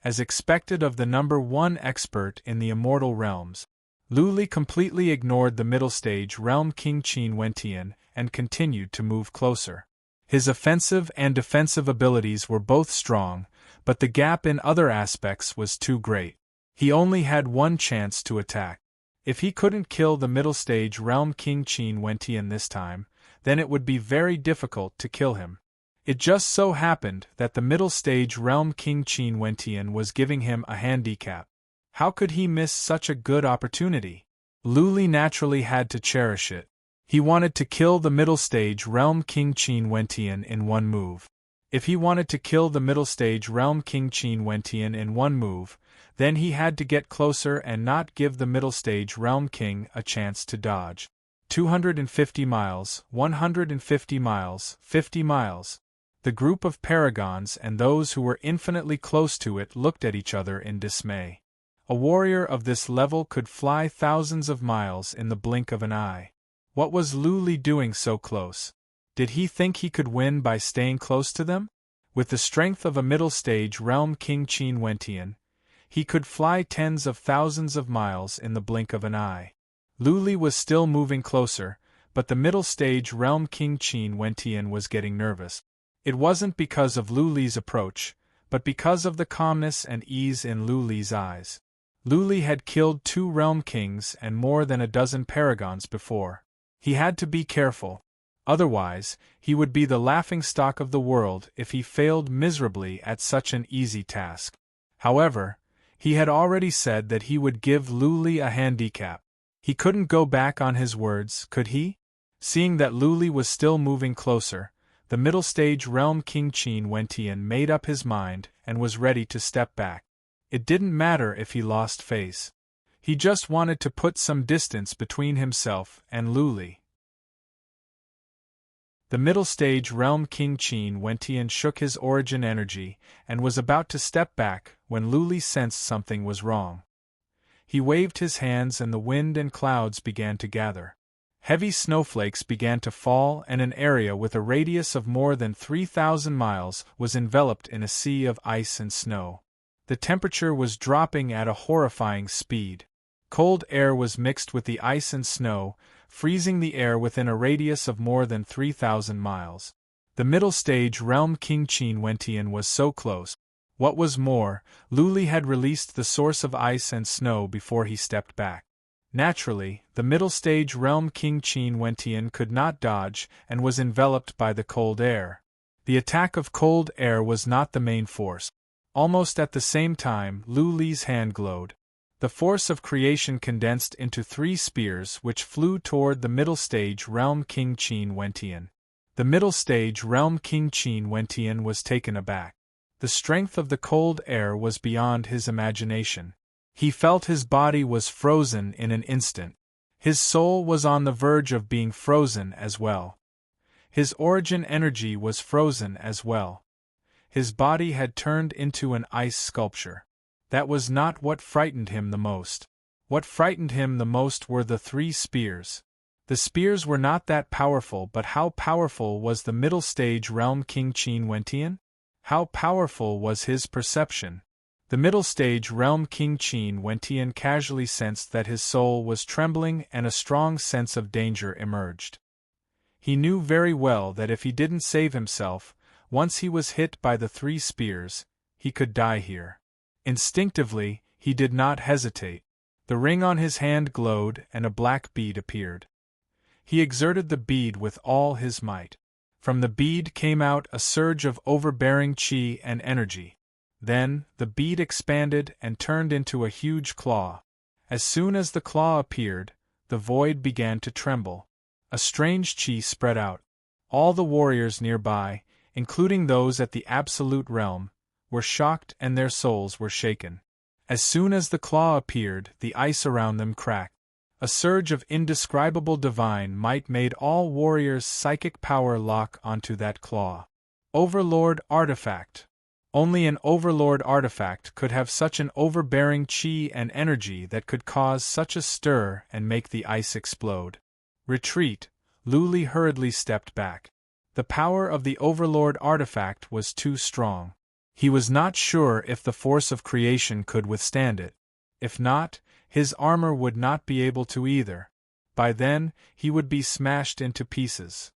As expected of the number one expert in the immortal realms, Luli completely ignored the Middle Stage Realm King Qin Wentian and continued to move closer. His offensive and defensive abilities were both strong, but the gap in other aspects was too great. He only had one chance to attack. If he couldn't kill the Middle Stage Realm King Qin Wentian this time, then it would be very difficult to kill him. It just so happened that the Middle Stage Realm King Qin Wentian was giving him a handicap. How could he miss such a good opportunity? Luli naturally had to cherish it. He wanted to kill the Middle Stage Realm King Qin Wentian in one move. If he wanted to kill the Middle Stage Realm King Qin Wentian in one move, then he had to get closer and not give the Middle Stage Realm King a chance to dodge. 250 miles, 150 miles, 50 miles. The group of paragons and those who were infinitely close to it looked at each other in dismay. A warrior of this level could fly thousands of miles in the blink of an eye. What was Luli doing so close? Did he think he could win by staying close to them? With the strength of a Middle Stage Realm King Qin Wentian, he could fly tens of thousands of miles in the blink of an eye. Luli was still moving closer, but the Middle Stage Realm King Qin Wentian was getting nervous. It wasn't because of Luli's approach, but because of the calmness and ease in Luli's eyes. Luli had killed 2 Realm Kings and more than a dozen paragons before. He had to be careful. Otherwise, he would be the laughingstock of the world if he failed miserably at such an easy task. However, he had already said that he would give Luli a handicap. He couldn't go back on his words, could he? Seeing that Luli was still moving closer, the Middle Stage Realm King Qin Wentian made up his mind and was ready to step back. It didn't matter if he lost face. He just wanted to put some distance between himself and Luli. The Middle Stage Realm King Qin Wentian shook his origin energy and was about to step back when Luli sensed something was wrong. He waved his hands and the wind and clouds began to gather. Heavy snowflakes began to fall and an area with a radius of more than 3,000 miles was enveloped in a sea of ice and snow. The temperature was dropping at a horrifying speed. Cold air was mixed with the ice and snow, freezing the air within a radius of more than 3,000 miles. The Middle Stage Realm King Qin Wentian was so close. What was more, Luli had released the source of ice and snow before he stepped back. Naturally, the Middle Stage Realm King Qin Wentian could not dodge and was enveloped by the cold air. The attack of cold air was not the main force. Almost at the same time, Luli's hand glowed. The force of creation condensed into 3 spears which flew toward the Middle Stage Realm King Qin Wentian. The Middle Stage Realm King Qin Wentian was taken aback. The strength of the cold air was beyond his imagination. He felt his body was frozen in an instant. His soul was on the verge of being frozen as well. His origin energy was frozen as well. His body had turned into an ice sculpture. That was not what frightened him the most. What frightened him the most were the 3 spears. The spears were not that powerful, but how powerful was the middle stage realm King Qin Wentian? How powerful was his perception? The middle stage realm King Qin Wentian casually sensed that his soul was trembling and a strong sense of danger emerged. He knew very well that if he didn't save himself, once he was hit by the 3 spears, he could die here. Instinctively, he did not hesitate. The ring on his hand glowed and a black bead appeared. He exerted the bead with all his might. From the bead came out a surge of overbearing qi and energy. Then, the bead expanded and turned into a huge claw. As soon as the claw appeared, the void began to tremble. A strange qi spread out. All the warriors nearby, including those at the Absolute Realm, were shocked and their souls were shaken. As soon as the claw appeared, the ice around them cracked. A surge of indescribable divine might made all warriors' psychic power lock onto that claw. Overlord Artifact. Only an Overlord Artifact could have such an overbearing qi and energy that could cause such a stir and make the ice explode. Retreat. Lu Li hurriedly stepped back. The power of the Overlord Artifact was too strong. He was not sure if the force of creation could withstand it. If not, his armor would not be able to either. By then, he would be smashed into pieces.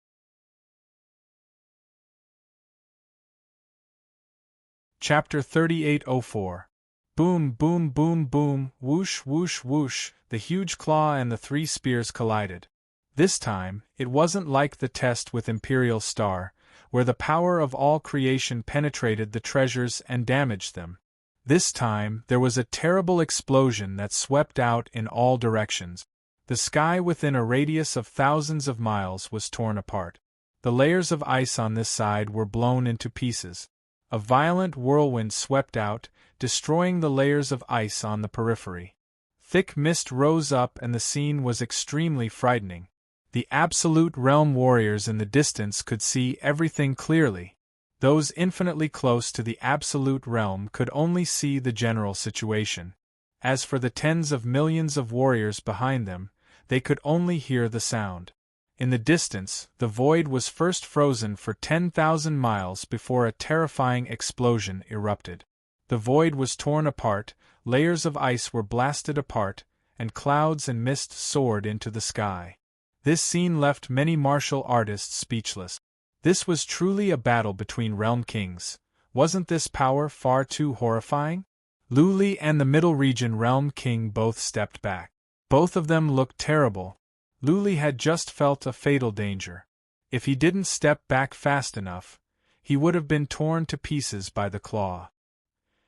Chapter 3804. Boom, boom, boom, boom, whoosh, whoosh, whoosh, the huge claw and the 3 spears collided. This time, it wasn't like the test with Imperial Star, where the power of all creation penetrated the treasures and damaged them. This time, there was a terrible explosion that swept out in all directions. The sky within a radius of thousands of miles was torn apart. The layers of ice on this side were blown into pieces. A violent whirlwind swept out, destroying the layers of ice on the periphery. Thick mist rose up and the scene was extremely frightening. The Absolute Realm warriors in the distance could see everything clearly. Those infinitely close to the Absolute Realm could only see the general situation. As for the tens of millions of warriors behind them, they could only hear the sound. In the distance, the void was first frozen for 10,000 miles before a terrifying explosion erupted. The void was torn apart, layers of ice were blasted apart, and clouds and mist soared into the sky. This scene left many martial artists speechless. This was truly a battle between realm kings. Wasn't this power far too horrifying? Lu Li and the Middle Region Realm King both stepped back. Both of them looked terrible. Lu Li had just felt a fatal danger. If he didn't step back fast enough, he would have been torn to pieces by the claw.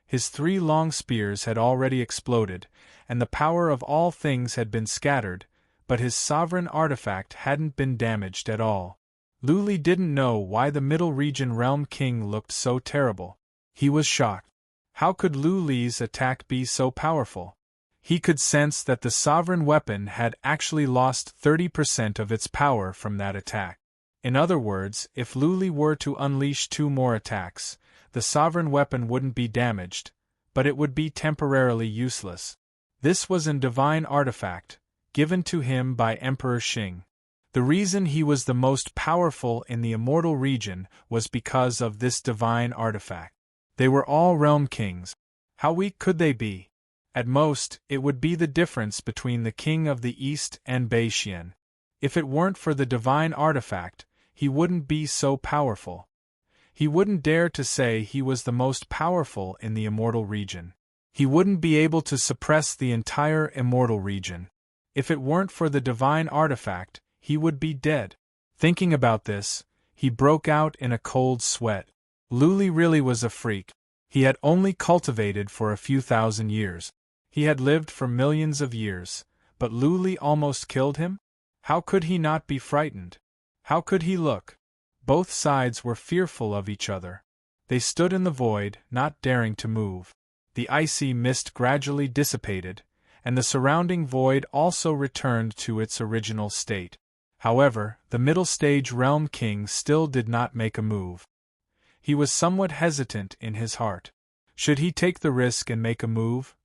His 3 long spears had already exploded, and the power of all things had been scattered, but his sovereign artifact hadn't been damaged at all. Lu Li didn't know why the Middle Region Realm King looked so terrible. He was shocked. How could Lu Li's attack be so powerful? He could sense that the sovereign weapon had actually lost 30% of its power from that attack. In other words, if Lu Li were to unleash 2 more attacks, the sovereign weapon wouldn't be damaged, but it would be temporarily useless. This was an divine artifact, given to him by Emperor Xing. The reason he was the most powerful in the immortal region was because of this divine artifact. They were all realm kings. How weak could they be? At most, it would be the difference between the king of the East and Bei Xian. If it weren't for the divine artifact, he wouldn't be so powerful. He wouldn't dare to say he was the most powerful in the immortal region. He wouldn't be able to suppress the entire immortal region. If it weren't for the divine artifact, he would be dead. Thinking about this, he broke out in a cold sweat. Lu Li really was a freak. He had only cultivated for a few thousand years. He had lived for millions of years, but Lu Li almost killed him? How could he not be frightened? How could he look? Both sides were fearful of each other. They stood in the void, not daring to move. The icy mist gradually dissipated, and the surrounding void also returned to its original state. However, the middle stage realm king still did not make a move. He was somewhat hesitant in his heart. Should he take the risk and make a move?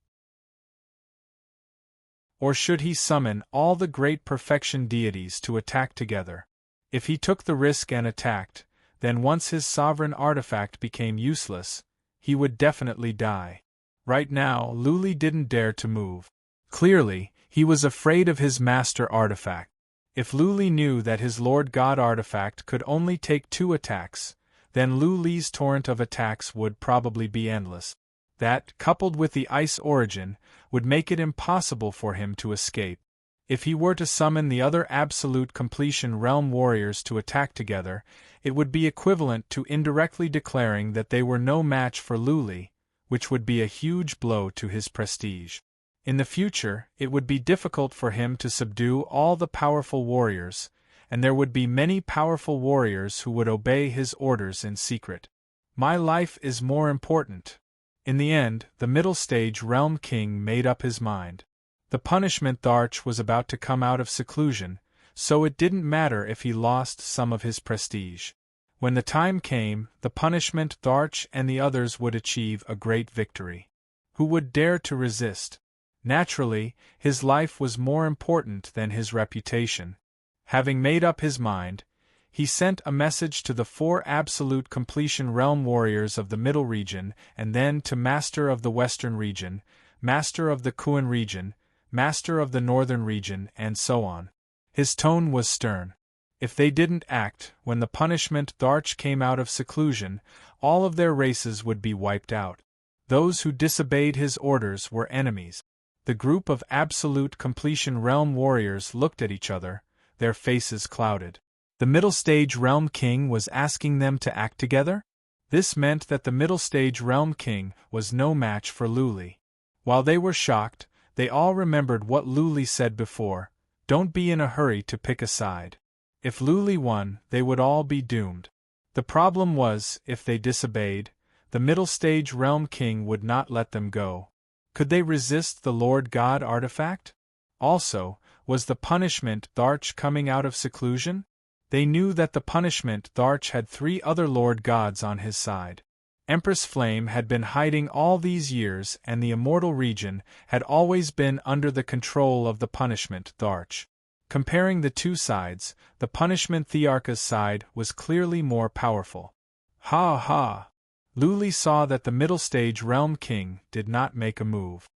Or should he summon all the great perfection deities to attack together? If he took the risk and attacked, then once his sovereign artifact became useless, he would definitely die. Right now, Luli didn't dare to move. Clearly, he was afraid of his master artifact. If Luli knew that his Lord God artifact could only take 2 attacks, then Luli's torrent of attacks would probably be endless. That, coupled with the ice origin, would make it impossible for him to escape. If he were to summon the other absolute completion realm warriors to attack together, it would be equivalent to indirectly declaring that they were no match for Luli, which would be a huge blow to his prestige. In the future, it would be difficult for him to subdue all the powerful warriors, and there would be many powerful warriors who would obey his orders in secret. My life is more important. In the end, the middle stage realm king made up his mind. The punishment Tharch was about to come out of seclusion, so it didn't matter if he lost some of his prestige. When the time came, the punishment Tharch and the others would achieve a great victory. Who would dare to resist? Naturally, his life was more important than his reputation. Having made up his mind, he sent a message to the 4 absolute completion realm warriors of the middle region and then to Master of the Western region, Master of the Kuan region, Master of the Northern region, and so on. His tone was stern. If they didn't act when the punishment Tharch came out of seclusion, all of their races would be wiped out. Those who disobeyed his orders were enemies. The group of absolute completion realm warriors looked at each other, their faces clouded. The middle stage realm king was asking them to act together? This meant that the middle stage realm king was no match for Luli. While they were shocked, they all remembered what Luli said before: don't be in a hurry to pick a side. If Luli won, they would all be doomed. The problem was, if they disobeyed, the middle stage realm king would not let them go. Could they resist the Lord God artifact? Also, was the punishment Tharch coming out of seclusion? They knew that the punishment Tharch had 3 other Lord Gods on his side. Empress Flame had been hiding all these years, and the immortal region had always been under the control of the punishment Tharch. Comparing the 2 sides, the punishment Thearka's side was clearly more powerful. Ha ha! Luli saw that the middle stage realm king did not make a move.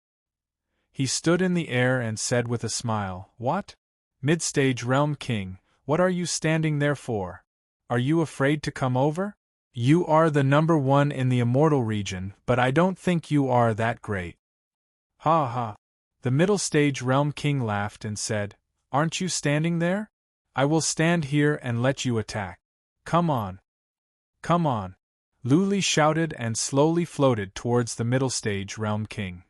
He stood in the air and said with a smile, "What? Mid-stage realm king, what are you standing there for? Are you afraid to come over? You are the number 1 in the immortal region, but I don't think you are that great." Ha ha! The middle stage realm king laughed and said, "Aren't you standing there? I will stand here and let you attack. Come on. Come on." Luli shouted and slowly floated towards the middle stage realm king.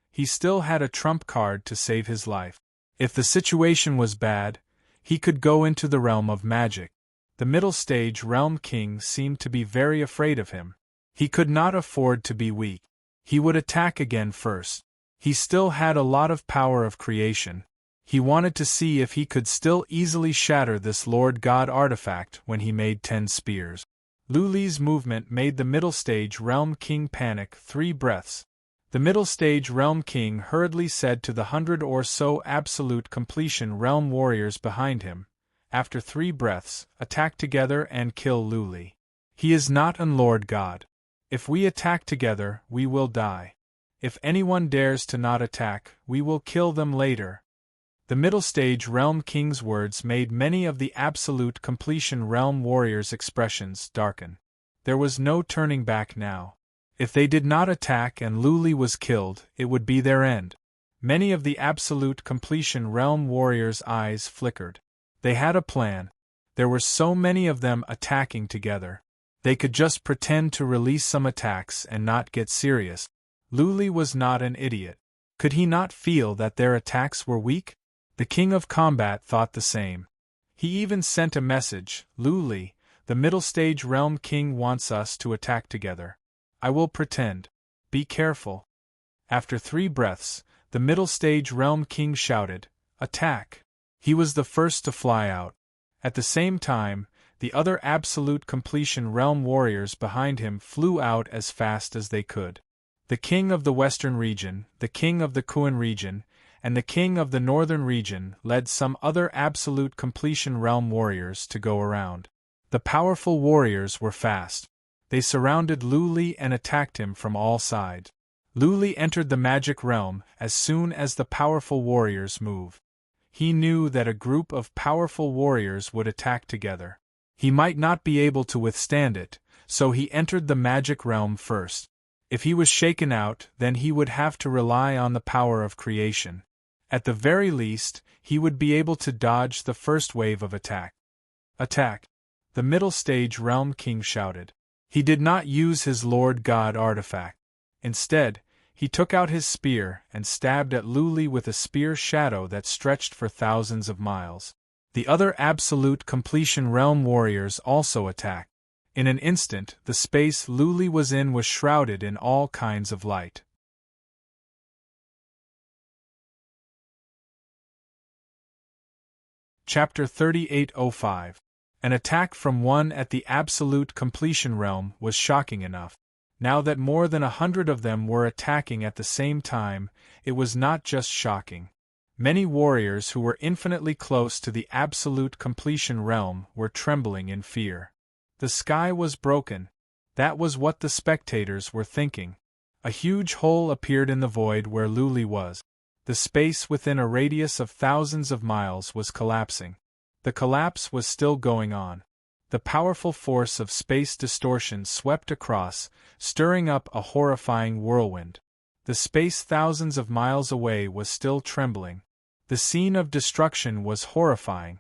He still had a trump card to save his life. If the situation was bad, he could go into the realm of magic. The middle stage realm king seemed to be very afraid of him. He could not afford to be weak. He would attack again first. He still had a lot of power of creation. He wanted to see if he could still easily shatter this Lord God artifact when he made 10 spears. Luli's movement made the middle stage realm king panic 3 breaths. The middle stage realm king hurriedly said to the 100 or so absolute completion realm warriors behind him, after 3 breaths, attack together and kill Luli. He is not an Lord God. If we attack together, we will die. If anyone dares to not attack, we will kill them later. The middle stage realm king's words made many of the absolute completion realm warriors' expressions darken. There was no turning back now. If they did not attack and Luli was killed, it would be their end. Many of the absolute completion realm warriors' eyes flickered. They had a plan. There were so many of them attacking together. They could just pretend to release some attacks and not get serious. Luli was not an idiot. Could he not feel that their attacks were weak? The king of combat thought the same. He even sent a message, "Luli, the middle stage realm king wants us to attack together. I will pretend. Be careful." After 3 breaths, the middle stage realm king shouted, "Attack!" He was the first to fly out. At the same time, the other absolute completion realm warriors behind him flew out as fast as they could. The king of the western region, the king of the Kuan region, and the king of the northern region led some other absolute completion realm warriors to go around. The powerful warriors were fast. They surrounded Lu Li and attacked him from all sides. Lu Li entered the magic realm as soon as the powerful warriors moved. He knew that a group of powerful warriors would attack together. He might not be able to withstand it, so he entered the magic realm first. If he was shaken out, then he would have to rely on the power of creation. At the very least, he would be able to dodge the first wave of attack. Attack! The middle stage realm king shouted. He did not use his Lord God artifact. Instead, he took out his spear and stabbed at Lu Li with a spear shadow that stretched for thousands of miles. The other absolute completion realm warriors also attacked. In an instant, the space Lu Li was in was shrouded in all kinds of light. Chapter 3805. An attack from one at the absolute completion realm was shocking enough. Now that more than 100 of them were attacking at the same time, it was not just shocking. Many warriors who were infinitely close to the absolute completion realm were trembling in fear. The sky was broken. That was what the spectators were thinking. A huge hole appeared in the void where Lu Li was. The space within a radius of thousands of miles was collapsing. The collapse was still going on. The powerful force of space distortion swept across, stirring up a horrifying whirlwind. The space thousands of miles away was still trembling. The scene of destruction was horrifying.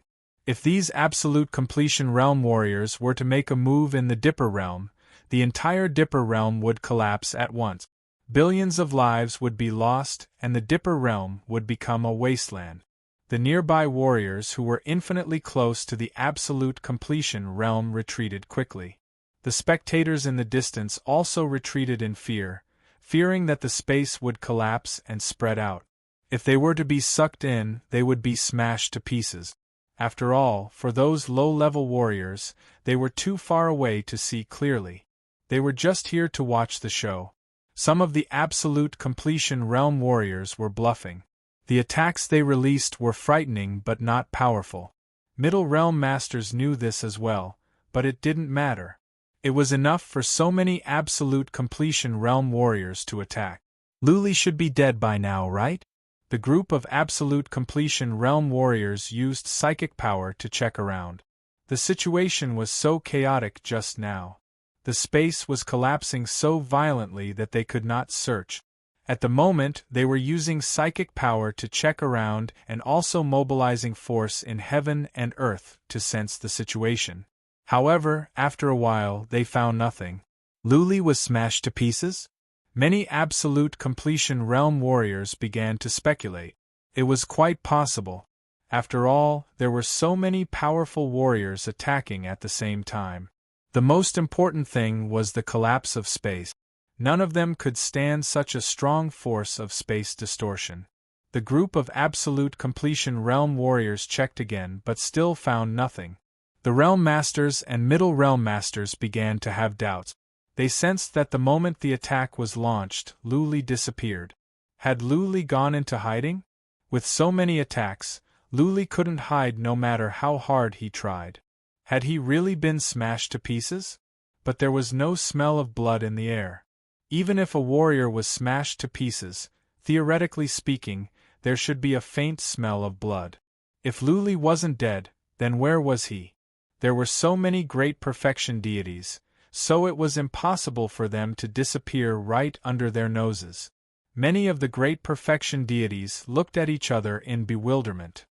If these absolute completion realm warriors were to make a move in the Dipper realm, the entire Dipper realm would collapse at once. Billions of lives would be lost, and the Dipper realm would become a wasteland. The nearby warriors who were infinitely close to the absolute completion realm retreated quickly. The spectators in the distance also retreated in fear, fearing that the space would collapse and spread out. If they were to be sucked in, they would be smashed to pieces. After all, for those low-level warriors, they were too far away to see clearly. They were just here to watch the show. Some of the absolute completion realm warriors were bluffing. The attacks they released were frightening but not powerful. Middle realm masters knew this as well, but it didn't matter. It was enough for so many absolute completion realm warriors to attack. Lu Li should be dead by now, right? The group of absolute completion realm warriors used psychic power to check around. The situation was so chaotic just now. The space was collapsing so violently that they could not search. At the moment, they were using psychic power to check around and also mobilizing force in heaven and earth to sense the situation. However, after a while, they found nothing. Lu Li was smashed to pieces? Many absolute completion realm warriors began to speculate. It was quite possible. After all, there were so many powerful warriors attacking at the same time. The most important thing was the collapse of space. None of them could stand such a strong force of space distortion. The group of absolute completion realm warriors checked again but still found nothing. The realm masters and middle realm masters began to have doubts. They sensed that the moment the attack was launched, Lu Li disappeared. Had Lu Li gone into hiding? With so many attacks, Lu Li couldn't hide no matter how hard he tried. Had he really been smashed to pieces? But there was no smell of blood in the air. Even if a warrior was smashed to pieces, theoretically speaking, there should be a faint smell of blood. If Lu Li wasn't dead, then where was he? There were so many great perfection deities, so it was impossible for them to disappear right under their noses. Many of the great perfection deities looked at each other in bewilderment.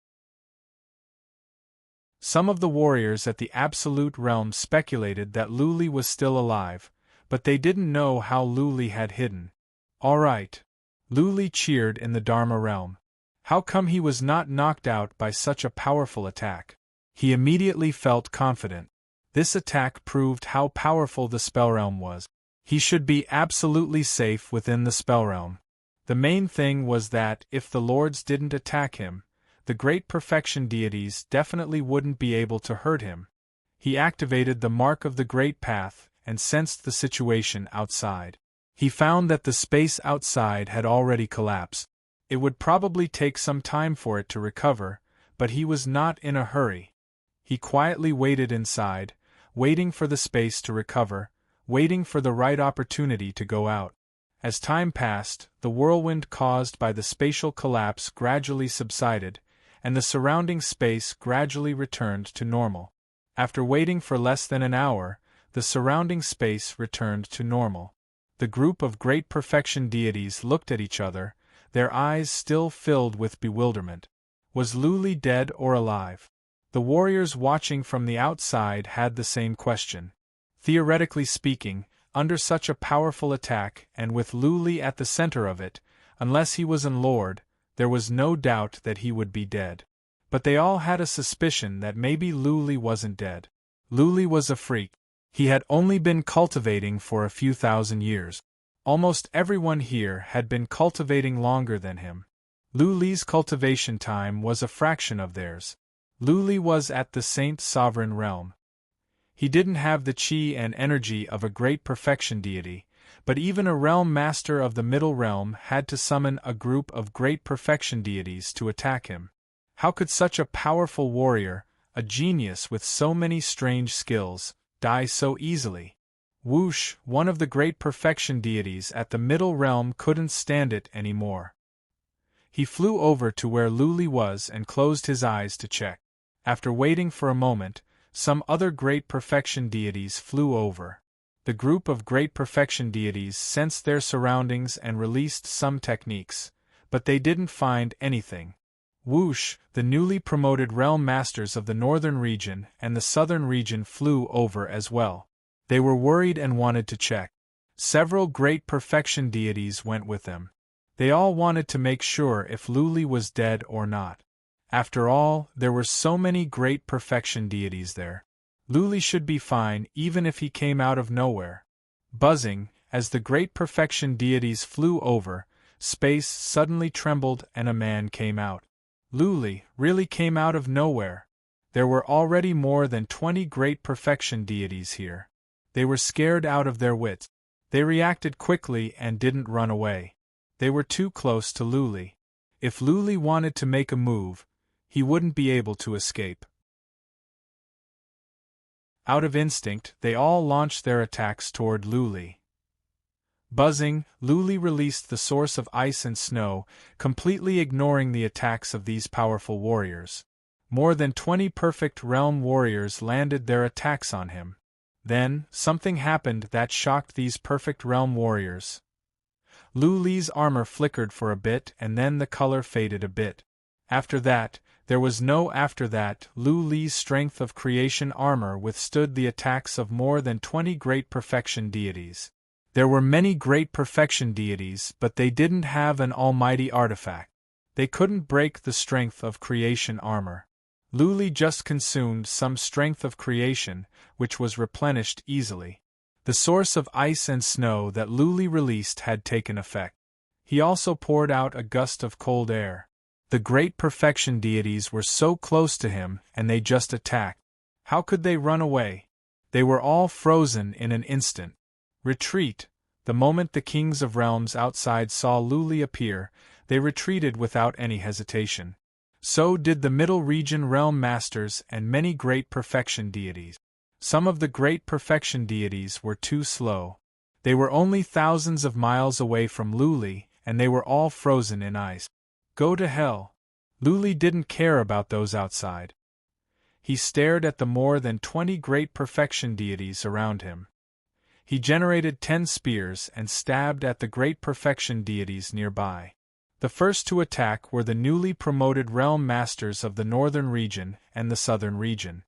Some of the warriors at the Absolute Realm speculated that Lu Li was still alive, but they didn't know how Lu Li had hidden. All right. Lu Li cheered in the Dharma realm. How come he was not knocked out by such a powerful attack? He immediately felt confident. This attack proved how powerful the spell realm was. He should be absolutely safe within the spell realm. The main thing was that, if the lords didn't attack him, the great perfection deities definitely wouldn't be able to hurt him. He activated the mark of the Great Path and sensed the situation outside. He found that the space outside had already collapsed. It would probably take some time for it to recover, but he was not in a hurry. He quietly waited inside, waiting for the space to recover, waiting for the right opportunity to go out. As time passed, the whirlwind caused by the spatial collapse gradually subsided, and the surrounding space gradually returned to normal. After waiting for less than an hour, the surrounding space returned to normal. The group of great perfection deities looked at each other, their eyes still filled with bewilderment. Was Luli dead or alive? The warriors watching from the outside had the same question. Theoretically speaking, under such a powerful attack and with Luli at the center of it, unless he was unlord, there was no doubt that he would be dead. But they all had a suspicion that maybe Luli wasn't dead. Luli was a freak. He had only been cultivating for a few thousand years. Almost everyone here had been cultivating longer than him. Luli's cultivation time was a fraction of theirs. Luli was at the Saint Sovereign realm. He didn't have the chi and energy of a great perfection deity, but even a realm master of the middle realm had to summon a group of great perfection deities to attack him. How could such a powerful warrior, a genius with so many strange skills, die so easily? Whoosh, one of the great perfection deities at the middle realm couldn't stand it anymore. He flew over to where Luli was and closed his eyes to check. After waiting for a moment, some other great perfection deities flew over. The group of great perfection deities sensed their surroundings and released some techniques, but they didn't find anything. Whoosh, the newly promoted realm masters of the northern region and the southern region flew over as well. They were worried and wanted to check. Several great perfection deities went with them. They all wanted to make sure if Luli was dead or not. After all, there were so many great perfection deities there. Luli should be fine even if he came out of nowhere. Buzzing, as the great perfection deities flew over, space suddenly trembled and a man came out. Luli really came out of nowhere. There were already more than 20 great perfection deities here. They were scared out of their wits. They reacted quickly and didn't run away. They were too close to Luli. If Luli wanted to make a move, he wouldn't be able to escape. Out of instinct, they all launched their attacks toward Luli. Buzzing, Luli released the source of ice and snow, completely ignoring the attacks of these powerful warriors. More than 20 perfect realm warriors landed their attacks on him. Then, something happened that shocked these perfect realm warriors. Luli's armor flickered for a bit and then the color faded a bit. After that, there was no after that. Luli's strength of creation armor withstood the attacks of more than 20 great perfection deities. There were many great perfection deities, but they didn't have an almighty artifact. They couldn't break the strength of creation armor. Luli just consumed some strength of creation, which was replenished easily. The source of ice and snow that Luli released had taken effect. He also poured out a gust of cold air. The great perfection deities were so close to him, and they just attacked. How could they run away? They were all frozen in an instant. Retreat! The moment the kings of realms outside saw Luli appear, they retreated without any hesitation. So did the middle region realm masters and many great perfection deities. Some of the great perfection deities were too slow. They were only thousands of miles away from Luli, and they were all frozen in ice. Go to hell. Luli didn't care about those outside. He stared at the more than 20 great perfection deities around him. He generated 10 spears and stabbed at the great perfection deities nearby. The first to attack were the newly promoted realm masters of the northern region and the southern region.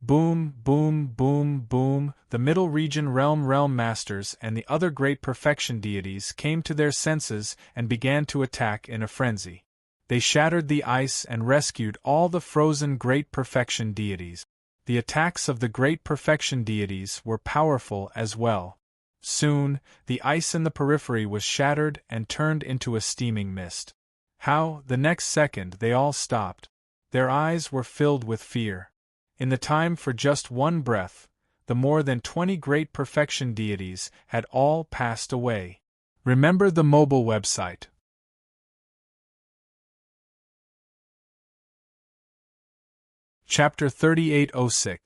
Boom, boom, boom, boom, the middle region realm masters and the other great perfection deities came to their senses and began to attack in a frenzy. They shattered the ice and rescued all the frozen great perfection deities. The attacks of the great perfection deities were powerful as well. Soon, the ice in the periphery was shattered and turned into a steaming mist. How, the next second, they all stopped. Their eyes were filled with fear. In the time for just one breath, the more than 20 great perfection deities had all passed away. Remember the mobile website. Chapter 3806.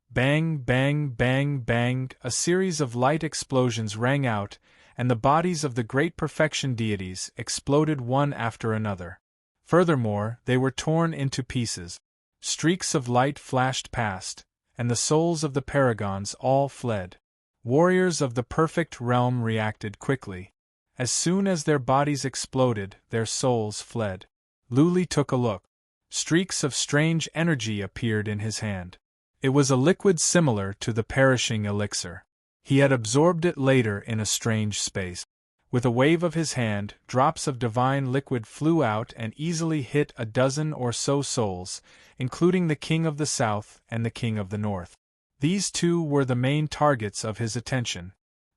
Bang, bang, bang, bang, a series of light explosions rang out, and the bodies of the great perfection deities exploded one after another. Furthermore, they were torn into pieces. Streaks of light flashed past, and the souls of the paragons all fled. Warriors of the perfect realm reacted quickly. As soon as their bodies exploded, their souls fled. Luli took a look. Streaks of strange energy appeared in his hand. It was a liquid similar to the perishing elixir. He had absorbed it later in a strange space. With a wave of his hand, drops of divine liquid flew out and easily hit a dozen or so souls, including the King of the South and the King of the North. These two were the main targets of his attention.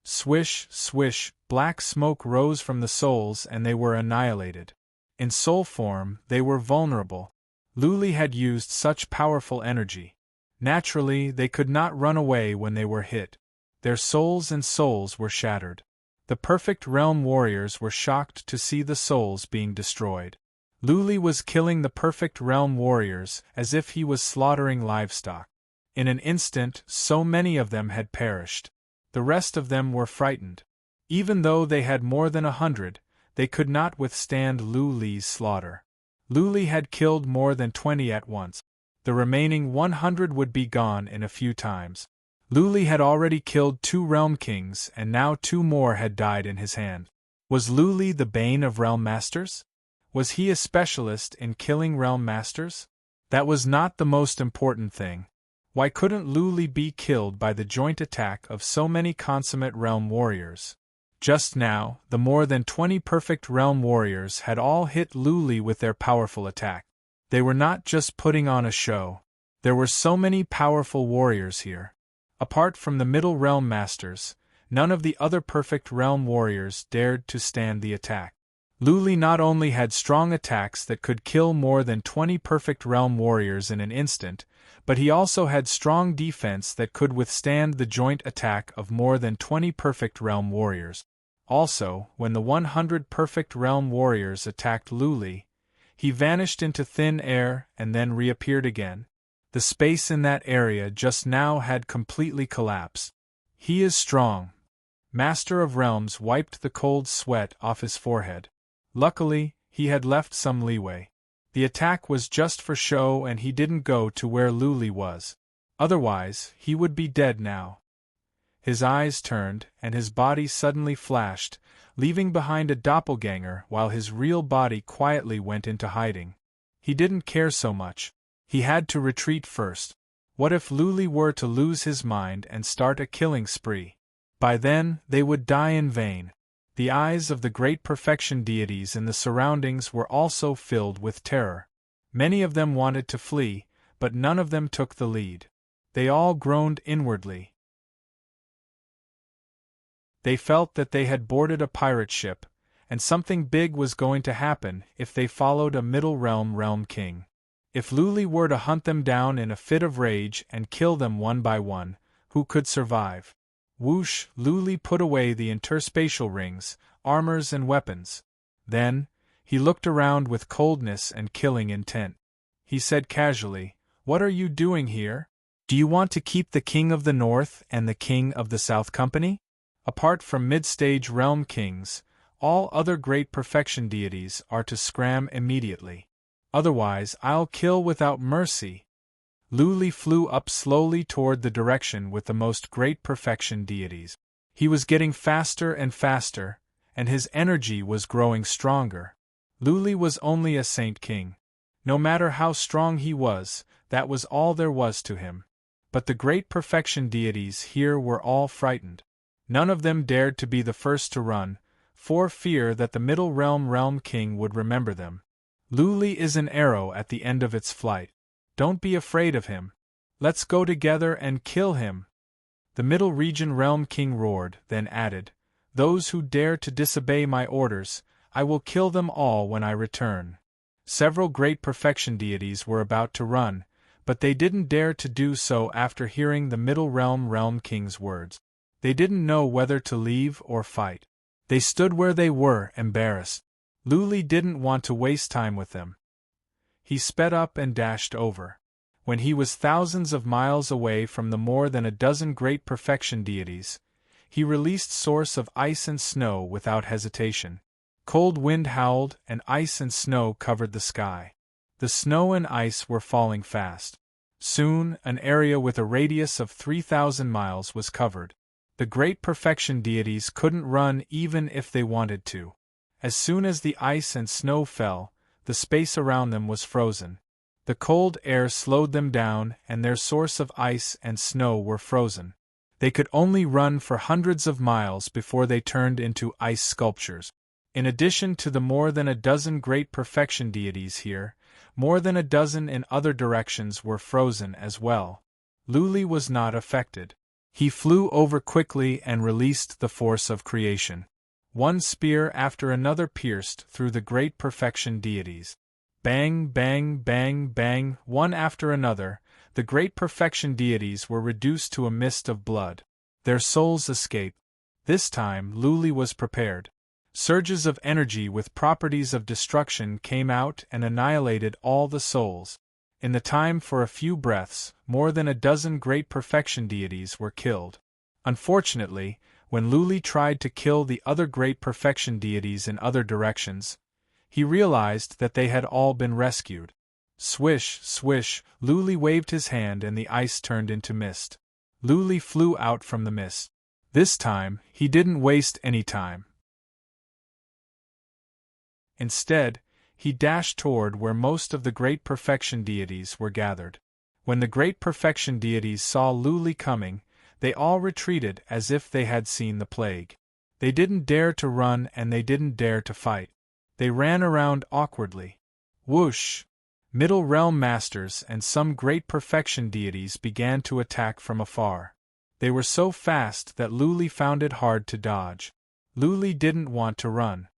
Swish, swish, black smoke rose from the souls and they were annihilated. In soul form, they were vulnerable. Luli had used such powerful energy. Naturally, they could not run away when they were hit. Their souls and souls were shattered. The perfect realm warriors were shocked to see the souls being destroyed. Luli was killing the perfect realm warriors as if he was slaughtering livestock. In an instant, so many of them had perished. The rest of them were frightened. Even though they had more than 100, they could not withstand Luli's slaughter. Luli had killed more than 20 at once. The remaining 100 would be gone in a few times. Luli had already killed 2 realm kings and now 2 more had died in his hand. Was Luli the bane of realm masters? Was he a specialist in killing realm masters? That was not the most important thing. Why couldn't Luli be killed by the joint attack of so many consummate realm warriors? Just now, the more than 20 perfect realm warriors had all hit Luli with their powerful attack. They were not just putting on a show. There were so many powerful warriors here. Apart from the middle realm masters, none of the other perfect realm warriors dared to stand the attack. Luli not only had strong attacks that could kill more than 20 perfect realm warriors in an instant, but he also had strong defense that could withstand the joint attack of more than 20 perfect realm warriors. Also, when the 100 perfect realm warriors attacked Luli, he vanished into thin air and then reappeared again. The space in that area just now had completely collapsed. He is strong. Master of Realms wiped the cold sweat off his forehead. Luckily, he had left some leeway. The attack was just for show and he didn't go to where Luli was. Otherwise, he would be dead now. His eyes turned, and his body suddenly flashed, leaving behind a doppelganger while his real body quietly went into hiding. He didn't care so much. He had to retreat first. What if Luli were to lose his mind and start a killing spree? By then, they would die in vain. The eyes of the great perfection deities in the surroundings were also filled with terror. Many of them wanted to flee, but none of them took the lead. They all groaned inwardly. They felt that they had boarded a pirate ship, and something big was going to happen if they followed a middle realm king. If Luli were to hunt them down in a fit of rage and kill them one by one, who could survive? Whoosh, Luli put away the interspatial rings, armors and weapons. Then, he looked around with coldness and killing intent. He said casually, "What are you doing here? Do you want to keep the King of the North and the King of the South company? Apart from mid-stage realm kings, all other great perfection deities are to scram immediately. Otherwise I'll kill without mercy." Luli flew up slowly toward the direction with the most great perfection deities. He was getting faster and faster, and his energy was growing stronger. Luli was only a saint king. No matter how strong he was, that was all there was to him. But the great perfection deities here were all frightened. None of them dared to be the first to run, for fear that the middle realm king would remember them. Luli is an arrow at the end of its flight. Don't be afraid of him. Let's go together and kill him. The middle region realm king roared, then added, "Those who dare to disobey my orders, I will kill them all when I return." Several great perfection deities were about to run, but they didn't dare to do so after hearing the middle realm king's words. They didn't know whether to leave or fight. They stood where they were, embarrassed. Luli didn't want to waste time with them. He sped up and dashed over. When he was thousands of miles away from the more than a dozen great perfection deities, he released source of ice and snow without hesitation. Cold wind howled, and ice and snow covered the sky. The snow and ice were falling fast. Soon, an area with a radius of 3,000 miles was covered. The great perfection deities couldn't run even if they wanted to. As soon as the ice and snow fell, the space around them was frozen. The cold air slowed them down, and their source of ice and snow were frozen. They could only run for hundreds of miles before they turned into ice sculptures. In addition to the more than a dozen great perfection deities here, more than a dozen in other directions were frozen as well. Luli was not affected. He flew over quickly and released the force of creation. One spear after another pierced through the great perfection deities. Bang, bang, bang, bang, one after another, the great perfection deities were reduced to a mist of blood. Their souls escaped. This time Luli was prepared. Surges of energy with properties of destruction came out and annihilated all the souls. In the time for a few breaths, more than a dozen great perfection deities were killed. Unfortunately, when Luli tried to kill the other great perfection deities in other directions, he realized that they had all been rescued. Swish, swish, Luli waved his hand and the ice turned into mist. Luli flew out from the mist. This time, he didn't waste any time. Instead, he dashed toward where most of the great perfection deities were gathered. When the great perfection deities saw Luli coming, they all retreated as if they had seen the plague. They didn't dare to run and they didn't dare to fight. They ran around awkwardly. Whoosh! Middle Realm Masters and some great perfection deities began to attack from afar. They were so fast that Luli found it hard to dodge. Luli didn't want to run.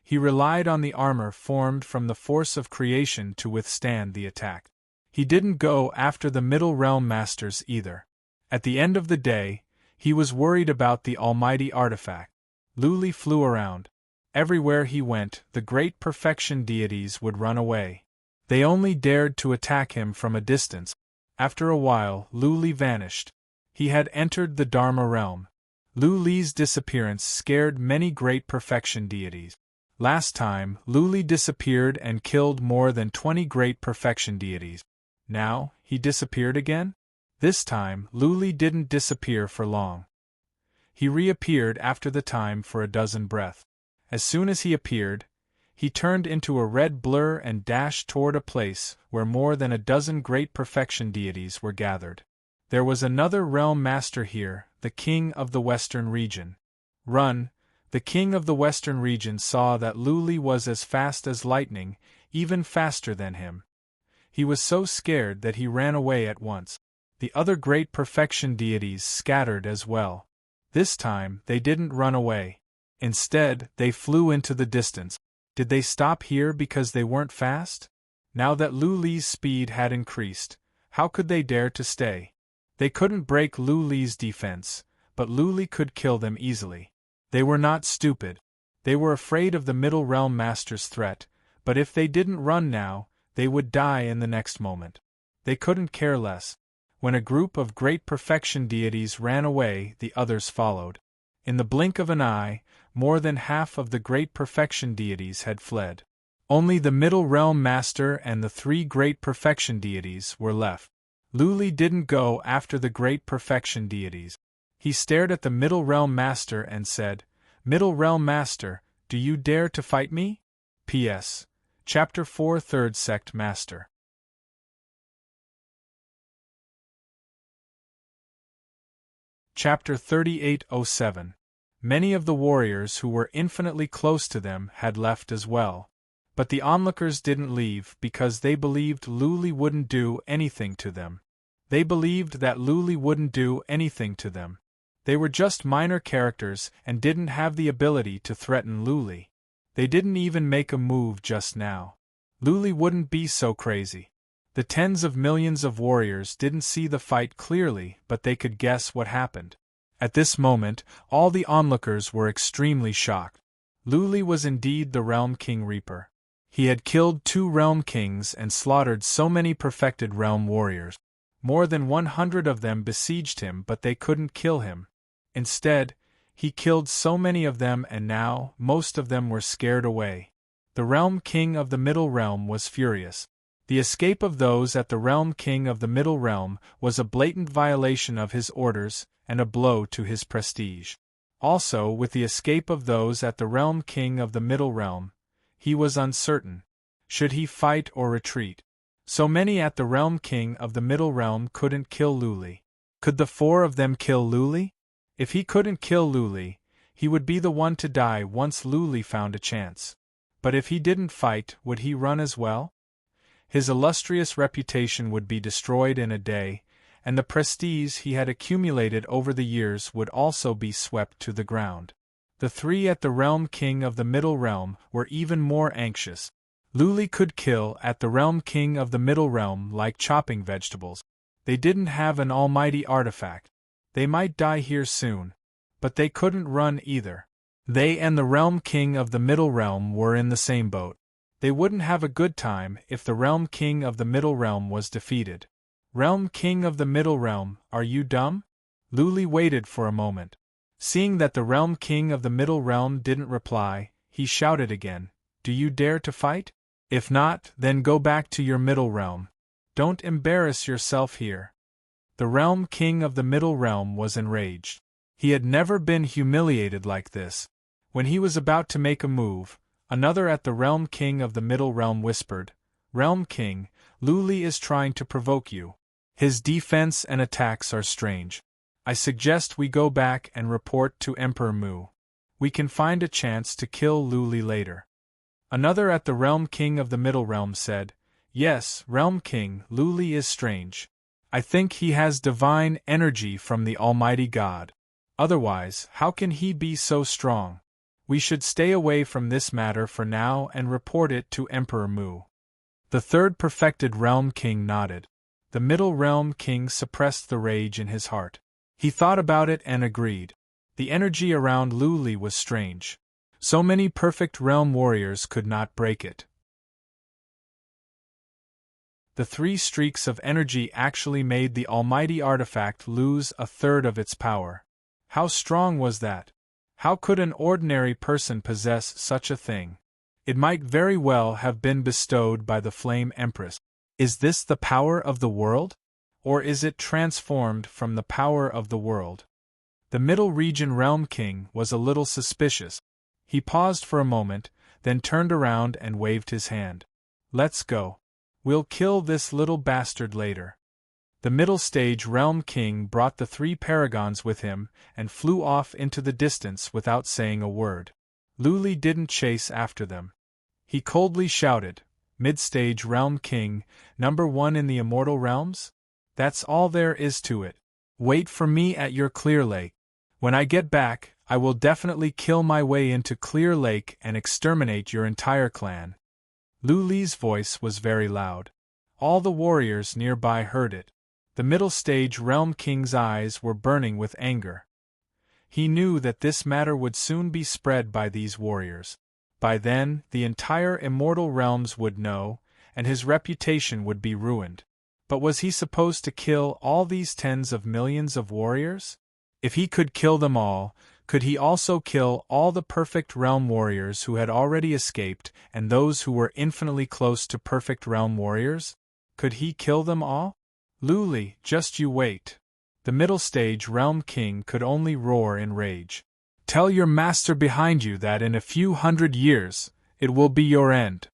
He relied on the armor formed from the force of creation to withstand the attack. He didn't go after the Middle Realm Masters either. At the end of the day, he was worried about the almighty artifact. Luli flew around. Everywhere he went, the great perfection deities would run away. They only dared to attack him from a distance. After a while, Luli vanished. He had entered the Dharma realm. Luli's disappearance scared many great perfection deities. Last time, Luli disappeared and killed more than 20 great perfection deities. Now, he disappeared again? This time, Luli didn't disappear for long. He reappeared after the time for a dozen breaths. As soon as he appeared, he turned into a red blur and dashed toward a place where more than a dozen great perfection deities were gathered. There was another realm master here, the king of the western region. Run! The king of the western region saw that Luli was as fast as lightning, even faster than him. He was so scared that he ran away at once. The other great perfection deities scattered as well. This time, they didn't run away. Instead, they flew into the distance. Did they stop here because they weren't fast? Now that Luli's speed had increased, how could they dare to stay? They couldn't break Luli's defense, but Luli could kill them easily. They were not stupid. They were afraid of the Middle Realm Master's threat, but if they didn't run now, they would die in the next moment. They couldn't care less. When a group of great perfection deities ran away, the others followed. In the blink of an eye, more than half of the great perfection deities had fled. Only the Middle Realm Master and the 3 great perfection deities were left. Luli didn't go after the great perfection deities. He stared at the Middle Realm Master and said, "Middle Realm Master, do you dare to fight me?" P.S. Chapter 4 Third Sect Master. Chapter 3807. Many of the warriors who were infinitely close to them had left as well. But the onlookers didn't leave because they believed Luli wouldn't do anything to them. They believed that Luli wouldn't do anything to them. They were just minor characters and didn't have the ability to threaten Luli. They didn't even make a move just now. Luli wouldn't be so crazy. The tens of millions of warriors didn't see the fight clearly, but they could guess what happened. At this moment, all the onlookers were extremely shocked. Luli was indeed the Realm King Reaper. He had killed 2 Realm Kings and slaughtered so many perfected Realm Warriors. More than 100 of them besieged him, but they couldn't kill him. Instead, he killed so many of them, and now, most of them were scared away. The Realm King of the Middle Realm was furious. The escape of those at the Realm King of the Middle Realm was a blatant violation of his orders, and a blow to his prestige. Also, with the escape of those at the Realm King of the Middle Realm, he was uncertain. Should he fight or retreat? So many at the Realm King of the Middle Realm couldn't kill Luli. Could the 4 of them kill Luli? If he couldn't kill Luli, he would be the one to die once Luli found a chance. But if he didn't fight, would he run as well? His illustrious reputation would be destroyed in a day, and the prestige he had accumulated over the years would also be swept to the ground. The 3 at the Realm King of the Middle Realm were even more anxious. Luli could kill at the Realm King of the Middle Realm like chopping vegetables. They didn't have an almighty artifact. They might die here soon. But they couldn't run either. They and the Realm King of the Middle Realm were in the same boat. They wouldn't have a good time if the Realm King of the Middle Realm was defeated. Realm King of the Middle Realm, are you dumb? Luli waited for a moment. Seeing that the Realm King of the Middle Realm didn't reply, he shouted again, "Do you dare to fight? If not, then go back to your Middle Realm. Don't embarrass yourself here." The Realm King of the Middle Realm was enraged. He had never been humiliated like this. When he was about to make a move, another at the Realm King of the Middle Realm whispered, "Realm King, Luli is trying to provoke you. His defense and attacks are strange. I suggest we go back and report to Emperor Mu. We can find a chance to kill Luli later." Another at the Realm King of the Middle Realm said, "Yes, Realm King, Luli is strange. I think he has divine energy from the Almighty God. Otherwise, how can he be so strong? We should stay away from this matter for now and report it to Emperor Mu." The 3rd perfected Realm King nodded. The Middle Realm King suppressed the rage in his heart. He thought about it and agreed. The energy around Luli was strange. So many perfect realm warriors could not break it. The 3 streaks of energy actually made the almighty artifact lose a third of its power. How strong was that? How could an ordinary person possess such a thing? It might very well have been bestowed by the Flame Empress. Is this the power of the world? Or is it transformed from the power of the world? The Middle Region Realm King was a little suspicious. He paused for a moment, then turned around and waved his hand. "Let's go. We'll kill this little bastard later." The Middle Stage Realm King brought the 3 paragons with him and flew off into the distance without saying a word. Luli didn't chase after them. He coldly shouted, "Mid-Stage Realm King, number 1 in the Immortal Realms? That's all there is to it. Wait for me at your Clear Lake. When I get back, I will definitely kill my way into Clear Lake and exterminate your entire clan." Luli's voice was very loud. All the warriors nearby heard it. The Middle Stage Realm King's eyes were burning with anger. He knew that this matter would soon be spread by these warriors. By then, the entire Immortal Realms would know, and his reputation would be ruined. But was he supposed to kill all these tens of millions of warriors? If he could kill them all, could he also kill all the perfect realm warriors who had already escaped and those who were infinitely close to perfect realm warriors? Could he kill them all? Luli, just you wait. The Middle Stage Realm King could only roar in rage. "Tell your master behind you that in a few hundred years, it will be your end."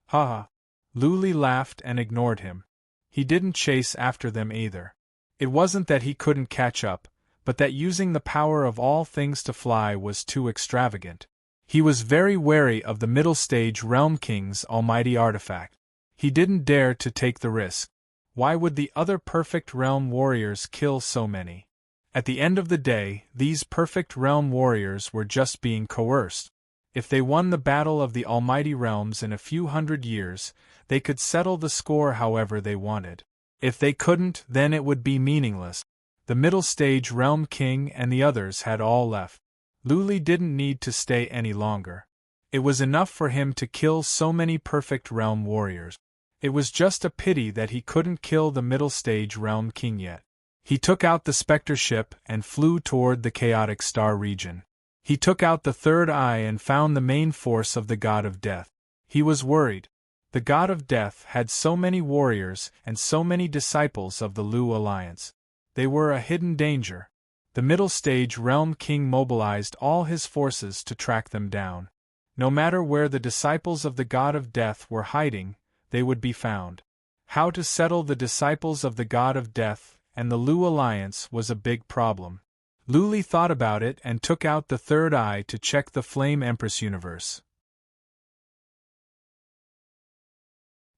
"Ha ha." Luli laughed and ignored him. He didn't chase after them either. It wasn't that he couldn't catch up, but that using the power of all things to fly was too extravagant. He was very wary of the Middle Stage Realm King's almighty artifact. He didn't dare to take the risk. Why would the other perfect realm warriors kill so many? At the end of the day, these perfect realm warriors were just being coerced. If they won the battle of the almighty realms in a few hundred years, they could settle the score however they wanted. If they couldn't, then it would be meaningless. The middle stage realm king and the others had all left. Luli didn't need to stay any longer. It was enough for him to kill so many perfect realm warriors. It was just a pity that he couldn't kill the middle stage realm king yet. He took out the specter ship and flew toward the chaotic star region. He took out the third eye and found the main force of the god of death. He was worried. The god of death had so many warriors and so many disciples of the Lu Alliance. They were a hidden danger. The middle stage realm king mobilized all his forces to track them down. No matter where the disciples of the god of death were hiding, they would be found. How to settle the disciples of the god of death and the Lu Alliance was a big problem. Luli thought about it and took out the third eye to check the Flame Empress universe.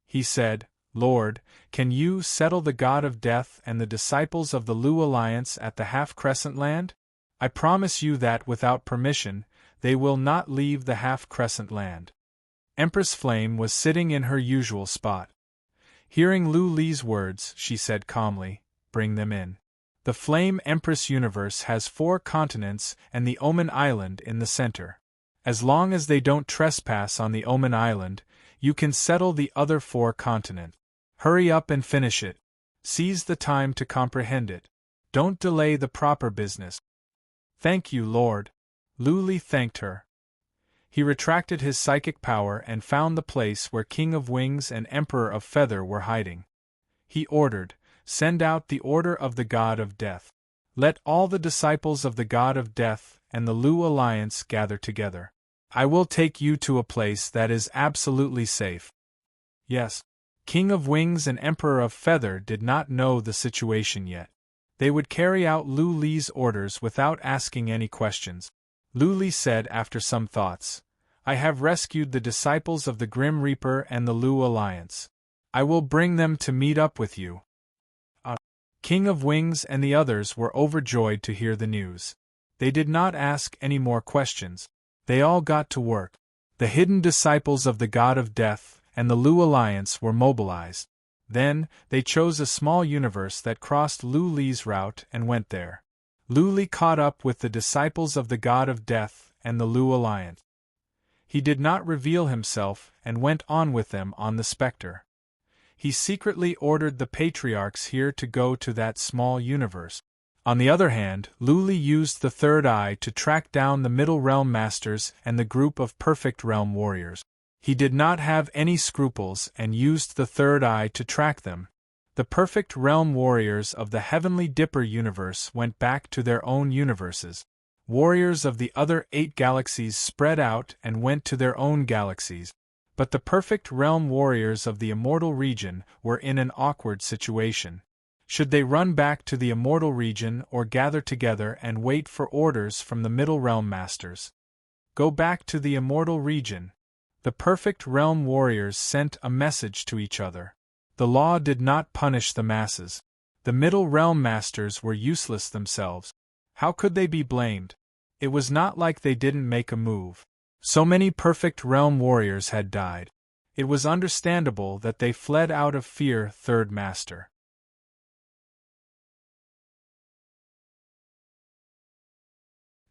He said, "Lord, can you settle the god of death and the disciples of the Lu Alliance at the Half-Crescent Land? I promise you that without permission, they will not leave the Half-Crescent Land." Empress Flame was sitting in her usual spot. Hearing Lu Li's words, she said calmly, "Bring them in. The Flame Empress universe has 4 continents and the Omen Island in the center. As long as they don't trespass on the Omen Island, you can settle the other 4 continents. Hurry up and finish it. Seize the time to comprehend it. Don't delay the proper business." "Thank you, Lord." Lu Li thanked her. He retracted his psychic power and found the place where King of Wings and Emperor of Feather were hiding. He ordered, "Send out the order of the god of death. Let all the disciples of the god of death and the Lu Alliance gather together. I will take you to a place that is absolutely safe." Yes. King of Wings and Emperor of Feather did not know the situation yet. They would carry out Lu Li's orders without asking any questions. Lu Li said after some thoughts, "I have rescued the disciples of the Grim Reaper and the Lu Alliance. I will bring them to meet up with you." King of Wings and the others were overjoyed to hear the news. They did not ask any more questions. They all got to work. The hidden disciples of the god of death and the Lu Alliance were mobilized. Then, they chose a small universe that crossed Lu Li's route and went there. Lu Li caught up with the disciples of the god of death and the Lu Alliance. He did not reveal himself and went on with them on the Spectre. He secretly ordered the patriarchs here to go to that small universe. On the other hand, Lu Li used the third eye to track down the Middle Realm Masters and the group of Perfect Realm Warriors. He did not have any scruples and used the third eye to track them. The Perfect Realm Warriors of the Heavenly Dipper universe went back to their own universes. Warriors of the other 8 galaxies spread out and went to their own galaxies. But the Perfect Realm Warriors of the Immortal region were in an awkward situation. Should they run back to the Immortal region or gather together and wait for orders from the Middle Realm Masters? Go back to the Immortal region. The Perfect Realm Warriors sent a message to each other. The law did not punish the masses. The Middle Realm Masters were useless themselves. How could they be blamed? It was not like they didn't make a move. So many Perfect Realm Warriors had died. It was understandable that they fled out of fear. Third Master.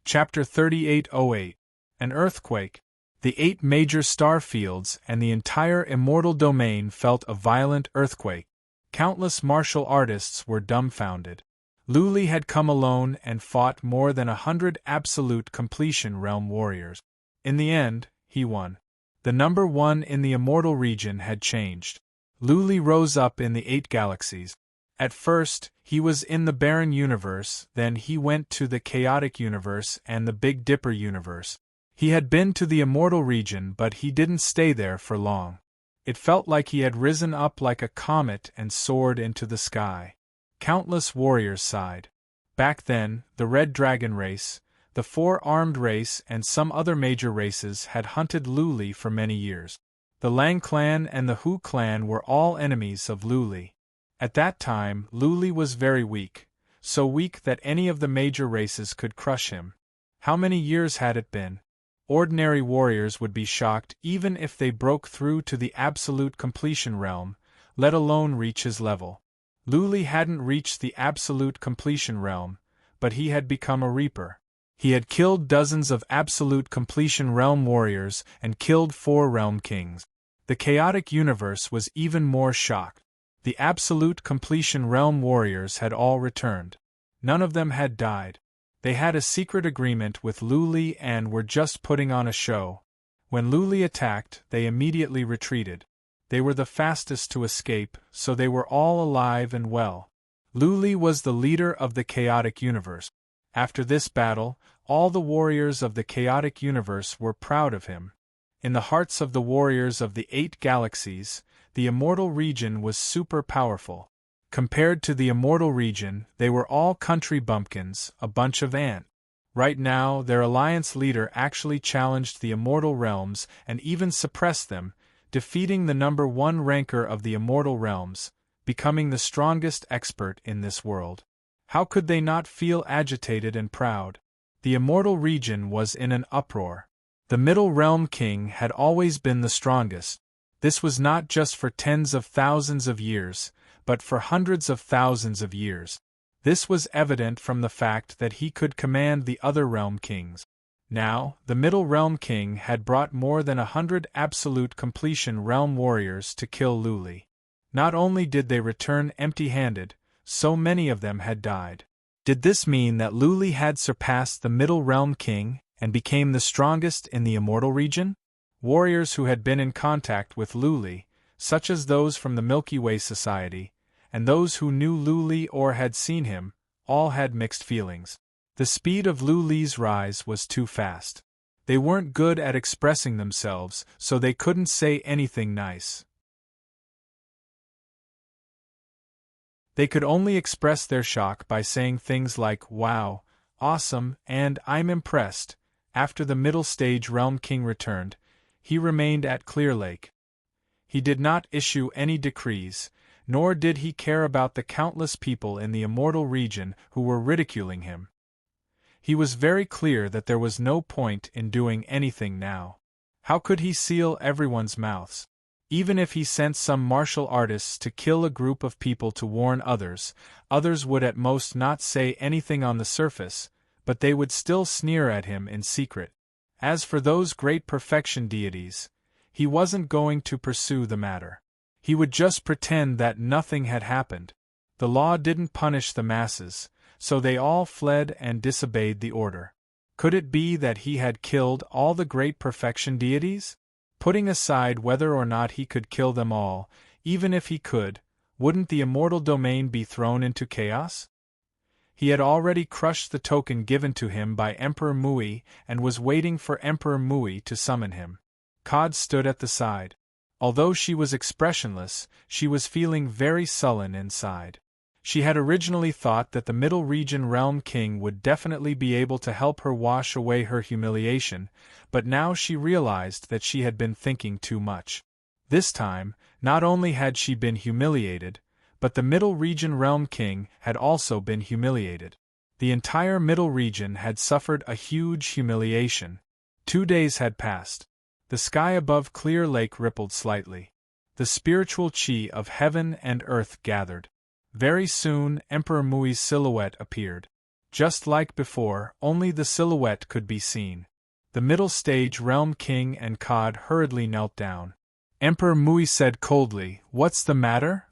Chapter 3808. An earthquake. The 8 major star fields and the entire immortal domain felt a violent earthquake. Countless martial artists were dumbfounded. Lu Li had come alone and fought more than 100 absolute completion realm warriors. In the end, he won. The number 1 in the immortal region had changed. Lu Li rose up in the 8 galaxies. At first, he was in the Barren universe, then he went to the Chaotic universe and the Big Dipper universe. He had been to the immortal region, but he didn't stay there for long. It felt like he had risen up like a comet and soared into the sky. Countless warriors sighed. Back then, the Red Dragon race, the 4-armed race and some other major races had hunted Lu Li for many years. The Lang clan and the Hu clan were all enemies of Lu Li. At that time, Lu Li was very weak, so weak that any of the major races could crush him. How many years had it been? Ordinary warriors would be shocked even if they broke through to the absolute completion realm, let alone reach his level. Luli hadn't reached the absolute completion realm, but he had become a reaper. He had killed dozens of absolute completion realm warriors and killed 4 realm kings. The chaotic universe was even more shocked. The absolute completion realm warriors had all returned. None of them had died. They had a secret agreement with Luli and were just putting on a show. When Luli attacked, they immediately retreated. They were the fastest to escape, so they were all alive and well. Luli was the leader of the chaotic universe. After this battle, all the warriors of the chaotic universe were proud of him. In the hearts of the warriors of the 8 galaxies, the immortal region was super powerful. Compared to the immortal region, they were all country bumpkins, a bunch of ants. Right now, their alliance leader actually challenged the immortal realms and even suppressed them, defeating the number 1 ranker of the immortal realms, becoming the strongest expert in this world. How could they not feel agitated and proud? The immortal region was in an uproar. The Middle Realm King had always been the strongest. This was not just for tens of thousands of years, but for hundreds of thousands of years. This was evident from the fact that he could command the other Realm Kings. Now, the Middle Realm King had brought more than 100 absolute completion realm warriors to kill Luli. Not only did they return empty-handed, so many of them had died. Did this mean that Luli had surpassed the Middle Realm King and became the strongest in the immortal region? Warriors who had been in contact with Luli, such as those from the Milky Way Society, and those who knew Luli or had seen him, all had mixed feelings. The speed of Luli's rise was too fast. They weren't good at expressing themselves, so they couldn't say anything nice. They could only express their shock by saying things like, "Wow, awesome," and "I'm impressed." After the middle stage Realm King returned, he remained at Clear Lake. He did not issue any decrees, nor did he care about the countless people in the immortal region who were ridiculing him. He was very clear that there was no point in doing anything now. How could he seal everyone's mouths? Even if he sent some martial artists to kill a group of people to warn others, others would at most not say anything on the surface, but they would still sneer at him in secret. As for those great perfection deities, he wasn't going to pursue the matter. He would just pretend that nothing had happened. The law didn't punish the masses, so they all fled and disobeyed the order. Could it be that he had killed all the great perfection deities? Putting aside whether or not he could kill them all, even if he could, wouldn't the immortal domain be thrown into chaos? He had already crushed the token given to him by Emperor Mui and was waiting for Emperor Mui to summon him. Cod stood at the side. Although she was expressionless, she was feeling very sullen inside. She had originally thought that the Middle Region Realm King would definitely be able to help her wash away her humiliation, but now she realized that she had been thinking too much. This time, not only had she been humiliated, but the Middle Region Realm King had also been humiliated. The entire Middle Region had suffered a huge humiliation. 2 days had passed. The sky above Clear Lake rippled slightly. The spiritual chi of heaven and earth gathered. Very soon, Emperor Mui's silhouette appeared. Just like before, only the silhouette could be seen. The middle stage Realm King and Cod hurriedly knelt down. Emperor Mui said coldly, "What's the matter?"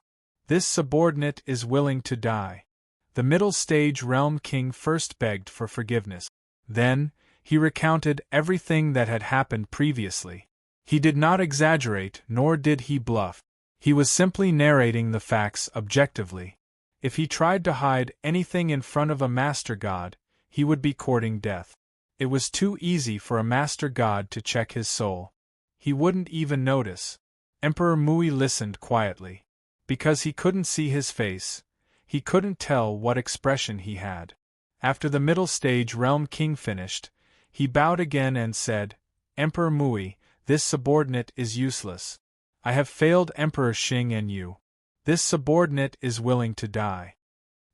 "This subordinate is willing to die." The middle stage Realm King first begged for forgiveness. Then, he recounted everything that had happened previously. He did not exaggerate, nor did he bluff. He was simply narrating the facts objectively. If he tried to hide anything in front of a Master God, he would be courting death. It was too easy for a Master God to check his soul. He wouldn't even notice. Emperor Mui listened quietly. Because he couldn't see his face, he couldn't tell what expression he had. After the middle stage Realm King finished, he bowed again and said, "Emperor Mui, this subordinate is useless. I have failed Emperor Xing and you. This subordinate is willing to die."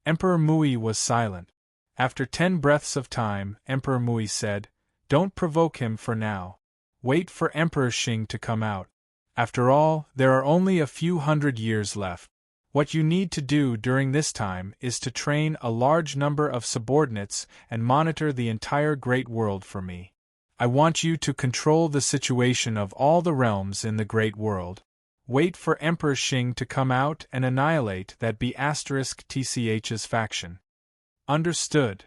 Emperor Mui was silent. After 10 breaths of time, Emperor Mui said, "Don't provoke him for now. Wait for Emperor Xing to come out. After all, there are only a few hundred years left. What you need to do during this time is to train a large number of subordinates and monitor the entire great world for me. I want you to control the situation of all the realms in the great world. Wait for Emperor Xing to come out and annihilate that B***TCH's faction. Understood.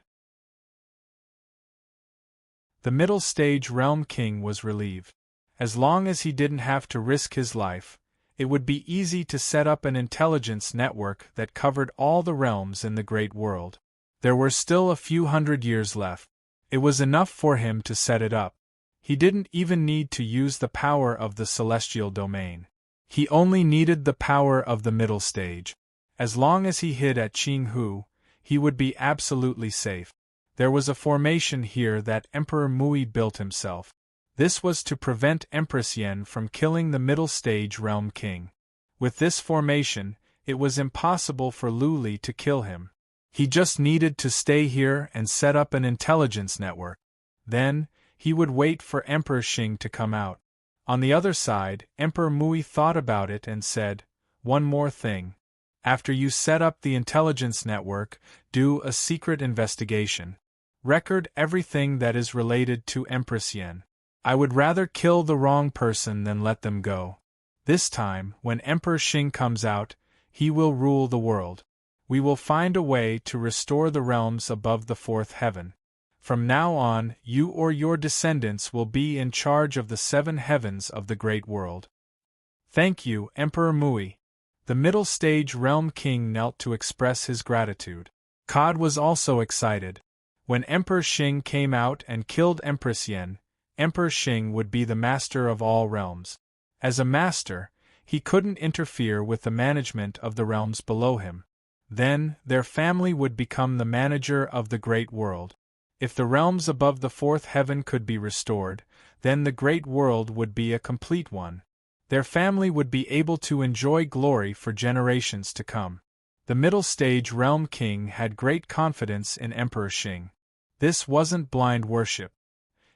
The middle stage realm king was relieved. As long as he didn't have to risk his life, it would be easy to set up an intelligence network that covered all the realms in the great world. There were still a few hundred years left. It was enough for him to set it up. He didn't even need to use the power of the celestial domain. He only needed the power of the middle stage. As long as he hid at Qinghu, he would be absolutely safe. There was a formation here that Emperor Mui built himself. This was to prevent Empress Yen from killing the middle stage realm king. With this formation, it was impossible for Lu Li to kill him. He just needed to stay here and set up an intelligence network. Then, he would wait for Emperor Xing to come out. On the other side, Emperor Mui thought about it and said, "One more thing. After you set up the intelligence network, do a secret investigation. Record everything that is related to Empress Yen. I would rather kill the wrong person than let them go. This time, when Emperor Xing comes out, he will rule the world. We will find a way to restore the realms above the fourth heaven. From now on, you or your descendants will be in charge of the 7 heavens of the great world." "Thank you, Emperor Mui." The middle stage realm king knelt to express his gratitude. Cod was also excited. When Emperor Xing came out and killed Empress Yen, Emperor Xing would be the master of all realms. As a master, he couldn't interfere with the management of the realms below him. Then, their family would become the manager of the great world. If the realms above the fourth heaven could be restored, then the great world would be a complete one. Their family would be able to enjoy glory for generations to come. The middle stage realm king had great confidence in Emperor Xing. This wasn't blind worship.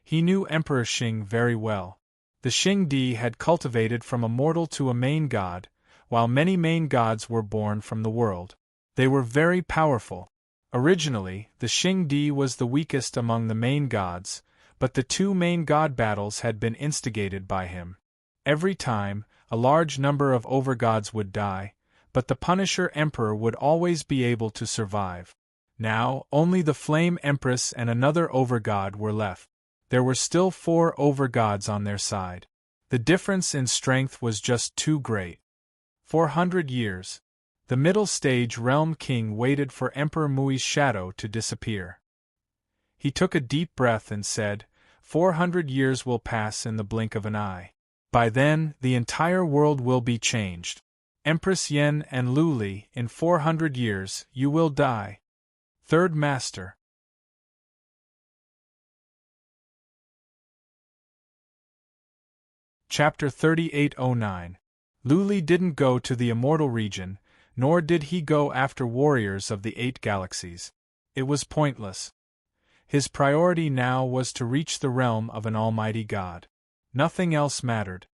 He knew Emperor Xing very well. The Xingdi had cultivated from a mortal to a main god, while many main gods were born from the world. They were very powerful. Originally, the Xingdi was the weakest among the main gods, but the 2 main god battles had been instigated by him. Every time, a large number of overgods would die, but the Punisher Emperor would always be able to survive. Now, only the Flame Empress and another overgod were left. There were still 4 overgods on their side. The difference in strength was just too great. 400 years. The middle stage realm king waited for Emperor Mui's shadow to disappear. He took a deep breath and said, 400 years will pass in the blink of an eye. By then, the entire world will be changed. Empress Yen and Lu Li, in 400 years, you will die. Third Master. Chapter 3809. Lu Li didn't go to the immortal region, nor did he go after warriors of the 8 galaxies. It was pointless. His priority now was to reach the realm of an almighty god. Nothing else mattered.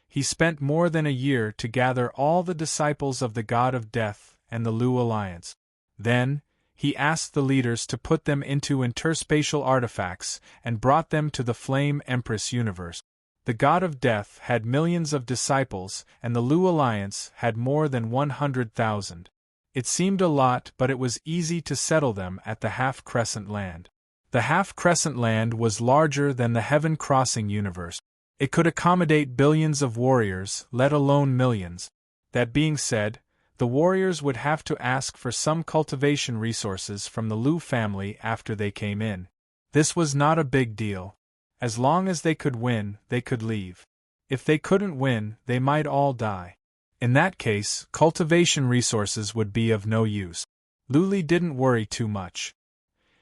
He spent more than a year to gather all the disciples of the god of death and the Lu Alliance. Then, he asked the leaders to put them into interspatial artifacts and brought them to the Flame Empress universe. The god of death had millions of disciples, and the Lu Alliance had more than 100,000. It seemed a lot, but it was easy to settle them at the Half-Crescent Land. The Half-Crescent Land was larger than the Heaven Crossing universe. It could accommodate billions of warriors, let alone millions. That being said, the warriors would have to ask for some cultivation resources from the Lu family after they came in. This was not a big deal. As long as they could win, they could leave. If they couldn't win, they might all die. In that case, cultivation resources would be of no use. Lu Li didn't worry too much.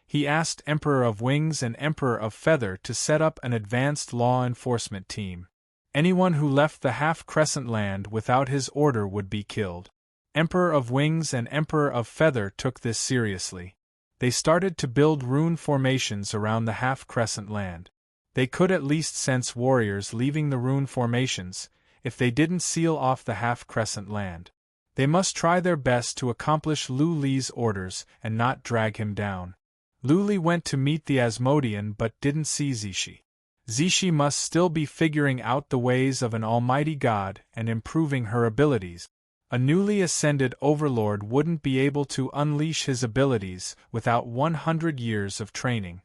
He asked Emperor of Wings and Emperor of Feather to set up an advanced law enforcement team. Anyone who left the Half-Crescent Land without his order would be killed. Emperor of Wings and Emperor of Feather took this seriously. They started to build rune formations around the Half-Crescent Land. They could at least sense warriors leaving the rune formations, if they didn't seal off the Half-Crescent Land. They must try their best to accomplish Lu Li's orders and not drag him down. Lu Li went to meet the Asmodean but didn't see Zixi. Zixi must still be figuring out the ways of an almighty god and improving her abilities. A newly ascended overlord wouldn't be able to unleash his abilities without 100 years of training.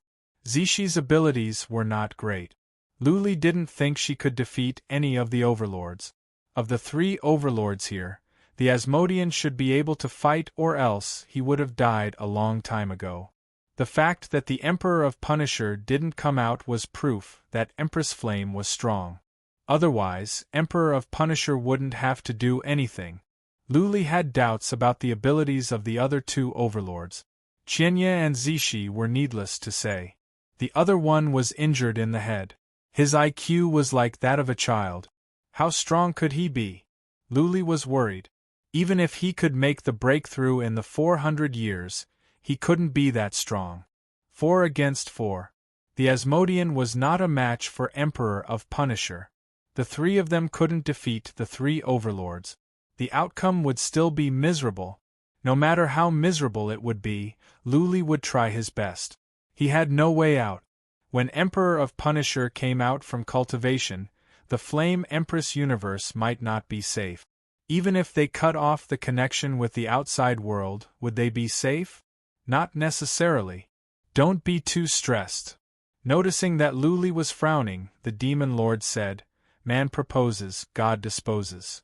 Zixi's abilities were not great. Lu Li didn't think she could defeat any of the overlords. Of the 3 overlords here, the Asmodean should be able to fight, or else he would have died a long time ago. The fact that the Emperor of Punisher didn't come out was proof that Empress Flame was strong. Otherwise, Emperor of Punisher wouldn't have to do anything. Lu Li had doubts about the abilities of the other 2 overlords. Qianye and Zixi were needless to say. The other one was injured in the head. His IQ was like that of a child. How strong could he be? Lu Li was worried. Even if he could make the breakthrough in the 400 years, he couldn't be that strong. 4 against 4. The Asmodean was not a match for Emperor of Punisher. The 3 of them couldn't defeat the 3 overlords. The outcome would still be miserable. No matter how miserable it would be, Lu Li would try his best. He had no way out. When Emperor of Punisher came out from cultivation, the Flame Empress universe might not be safe. Even if they cut off the connection with the outside world, would they be safe? Not necessarily. Don't be too stressed. Noticing that Lu Li was frowning, the Demon Lord said, "Man proposes, God disposes.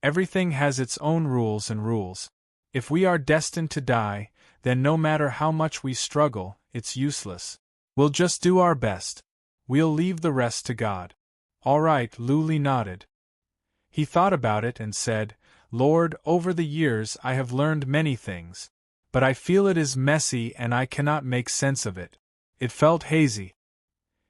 Everything has its own rules and rules. If we are destined to die, then no matter how much we struggle, it's useless. We'll just do our best. We'll leave the rest to God." "All right," Lu Li nodded. He thought about it and said, "Lord, over the years I have learned many things. But I feel it is messy and I cannot make sense of it." It felt hazy.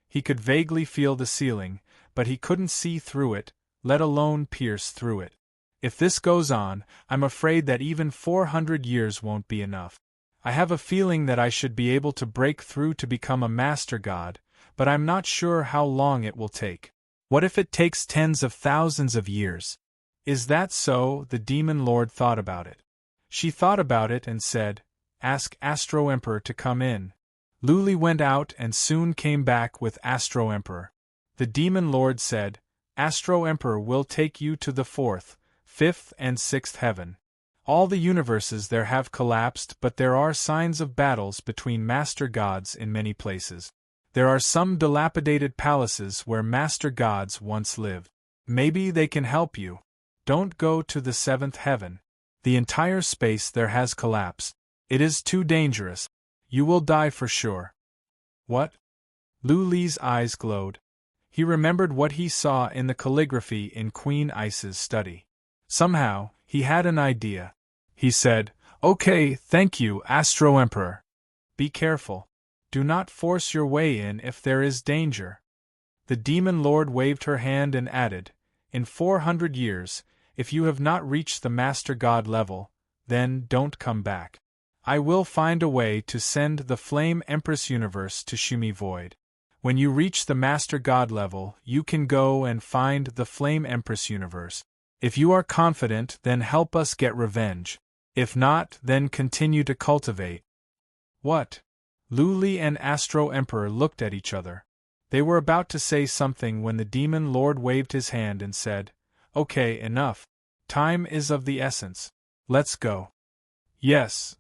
He could vaguely feel the ceiling, but he couldn't see through it, let alone pierce through it. If this goes on, I'm afraid that even 400 years won't be enough. I have a feeling that I should be able to break through to become a master god, but I'm not sure how long it will take. What if it takes tens of thousands of years? Is that so? The Demon Lord thought about it. She thought about it and said, "Ask Astro Emperor to come in." Lu Li went out and soon came back with Astro Emperor. The Demon Lord said, "Astro Emperor will take you to the 4th, 5th and 6th heaven. All the universes there have collapsed, but there are signs of battles between master gods in many places. There are some dilapidated palaces where master gods once lived. Maybe they can help you. Don't go to the 7th heaven. The entire space there has collapsed. It is too dangerous. You will die for sure." "What?" Lu Li's eyes glowed. He remembered what he saw in the calligraphy in Queen Ice's study. Somehow, he had an idea. He said, "Okay, thank you, Astro Emperor. Be careful. Do not force your way in if there is danger." The Demon Lord waved her hand and added, "In 400 years, if you have not reached the Master God level, then don't come back. I will find a way to send the Flame Empress universe to Shumi Void. When you reach the Master God level, you can go and find the Flame Empress universe. If you are confident, then help us get revenge. If not, then continue to cultivate." "What?" Lu Li and Astro Emperor looked at each other. They were about to say something when the Demon Lord waved his hand and said, "Okay, enough. Time is of the essence. Let's go." "Yes."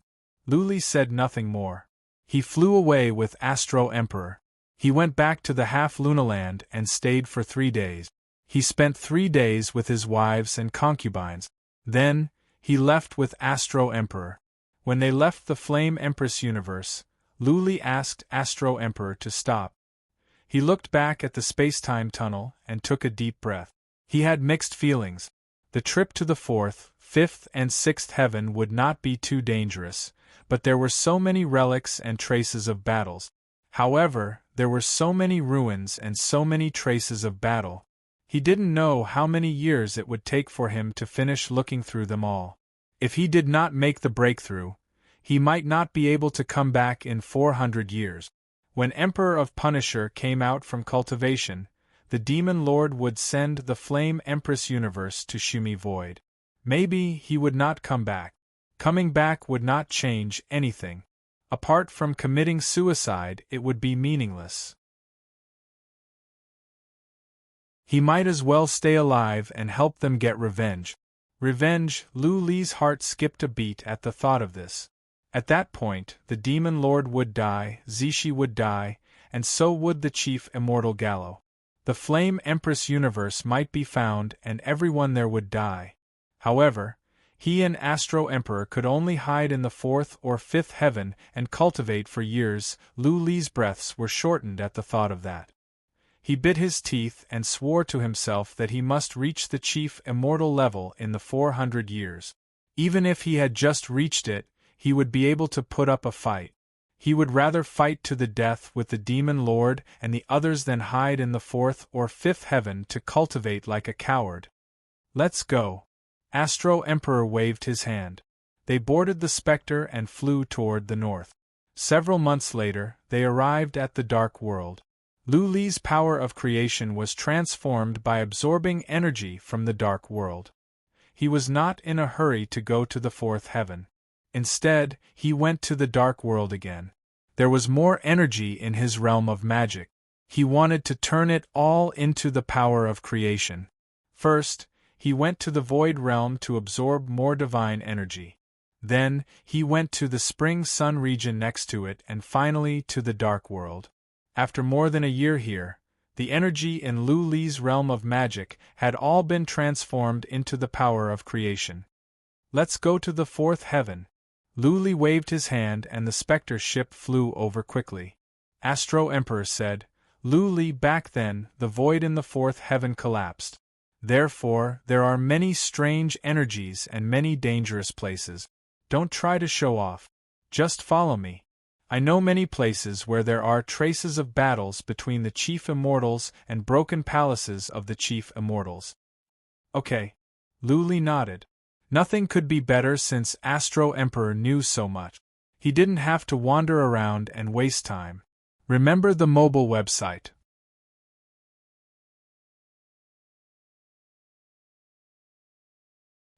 Lu Li said nothing more. He flew away with Astro Emperor. He went back to the Half-Lunaland and stayed for 3 days. He spent 3 days with his wives and concubines. Then, he left with Astro Emperor. When they left the Flame Empress universe, Lu Li asked Astro Emperor to stop. He looked back at the space-time tunnel and took a deep breath. He had mixed feelings. The trip to the 4th, 5th and 6th heaven would not be too dangerous, but there were so many relics and traces of battles. However, there were so many ruins and so many traces of battle. He didn't know how many years it would take for him to finish looking through them all. If he did not make the breakthrough, he might not be able to come back in 400 years. When Emperor of Punisher came out from cultivation, the Demon Lord would send the Flame Empress universe to Shumi Void. Maybe he would not come back. Coming back would not change anything. Apart from committing suicide, it would be meaningless. He might as well stay alive and help them get revenge. Revenge. Lu Li's heart skipped a beat at the thought of this. At that point, the Demon Lord would die, Zishi would die, and so would the Chief Immortal Gallo. The Flame Empress universe might be found and everyone there would die. However, he and Astro Emperor could only hide in the 4th or 5th heaven and cultivate for years. Lu Li's breaths were shortened at the thought of that. He bit his teeth and swore to himself that he must reach the Chief Immortal level in the 400 years. Even if he had just reached it, he would be able to put up a fight. He would rather fight to the death with the Demon Lord and the others than hide in the 4th or 5th heaven to cultivate like a coward. Let's go. Astro Emperor waved his hand. They boarded the Spectre and flew toward the north. Several months later, they arrived at the Dark World. Lu Li's power of creation was transformed by absorbing energy from the Dark World. He was not in a hurry to go to the 4th heaven. Instead, he went to the Dark World again. There was more energy in his realm of magic. He wanted to turn it all into the power of creation. First, he went to the Void Realm to absorb more divine energy. Then, he went to the Spring Sun region next to it and finally to the Dark World. After more than a year here, the energy in Lu Li's realm of magic had all been transformed into the power of creation. Let's go to the 4th heaven. Lu Li waved his hand and the Spectre ship flew over quickly. Astro Emperor said, Lu Li, back then, the void in the 4th heaven collapsed. Therefore, there are many strange energies and many dangerous places. Don't try to show off. Just follow me. I know many places where there are traces of battles between the Chief Immortals and broken palaces of the Chief Immortals. Okay. Lu Li nodded. Nothing could be better since Astro Emperor knew so much. He didn't have to wander around and waste time. Remember the mobile website.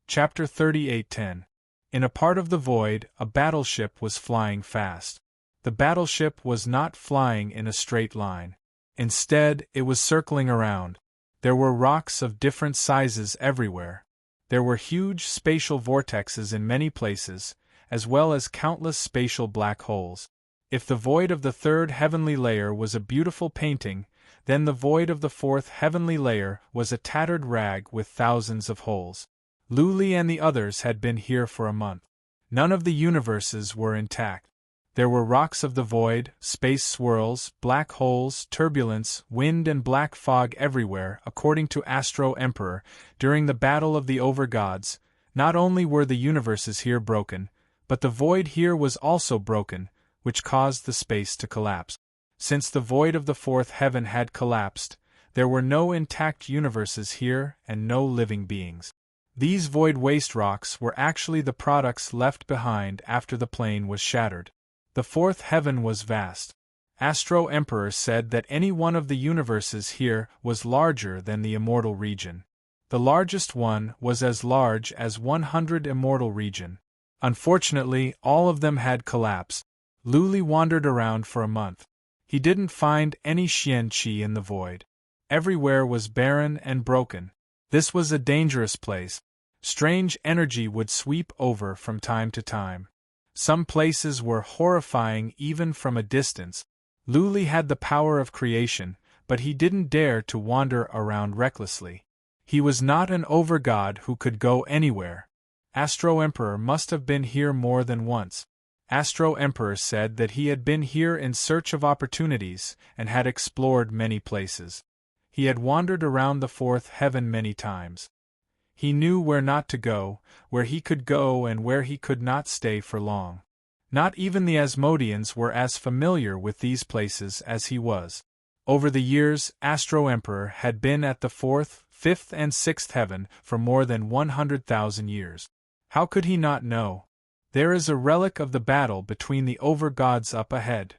Chapter 38:10. In a part of the void, a battleship was flying fast. The battleship was not flying in a straight line. Instead, it was circling around. There were rocks of different sizes everywhere. There were huge spatial vortexes in many places, as well as countless spatial black holes. If the void of the 3rd heavenly layer was a beautiful painting, then the void of the 4th heavenly layer was a tattered rag with thousands of holes. Lu Li and the others had been here for a month. None of the universes were intact. There were rocks of the void, space swirls, black holes, turbulence, wind and black fog everywhere. According to Astro Emperor, during the battle of the Overgods, not only were the universes here broken, but the void here was also broken, which caused the space to collapse. Since the void of the 4th heaven had collapsed, there were no intact universes here and no living beings. These void waste rocks were actually the products left behind after the plane was shattered. The 4th heaven was vast. Astro Emperor said that any one of the universes here was larger than the Immortal region. The largest one was as large as 100 Immortal region. Unfortunately, all of them had collapsed. Lu Li wandered around for a month. He didn't find any Xian-Qi in the void. Everywhere was barren and broken. This was a dangerous place. Strange energy would sweep over from time to time. Some places were horrifying even from a distance. Lu Li had the power of creation, but he didn't dare to wander around recklessly. He was not an overgod who could go anywhere. Astro Emperor must have been here more than once. Astro Emperor said that he had been here in search of opportunities and had explored many places. He had wandered around the 4th heaven many times. He knew where not to go, where he could go and where he could not stay for long. Not even the Asmodeans were as familiar with these places as he was. Over the years, Astro Emperor had been at the 4th, 5th and 6th heaven for more than 100,000 years. How could he not know? There is a relic of the battle between the overgods up ahead,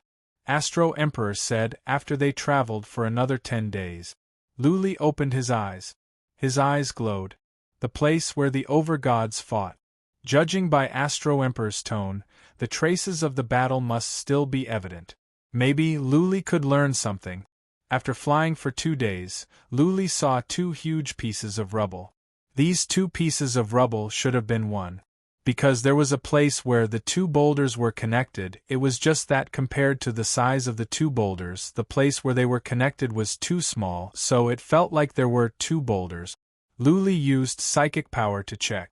Astro Emperor said after they traveled for another 10 days. Luli opened his eyes. His eyes glowed. The place where the overgods fought. Judging by Astro Emperor's tone, the traces of the battle must still be evident. Maybe Luli could learn something. After flying for 2 days, Luli saw 2 huge pieces of rubble. These 2 pieces of rubble should have been one. Because there was a place where the 2 boulders were connected, it was just that compared to the size of the 2 boulders, the place where they were connected was too small, so it felt like there were 2 boulders. Luli used psychic power to check.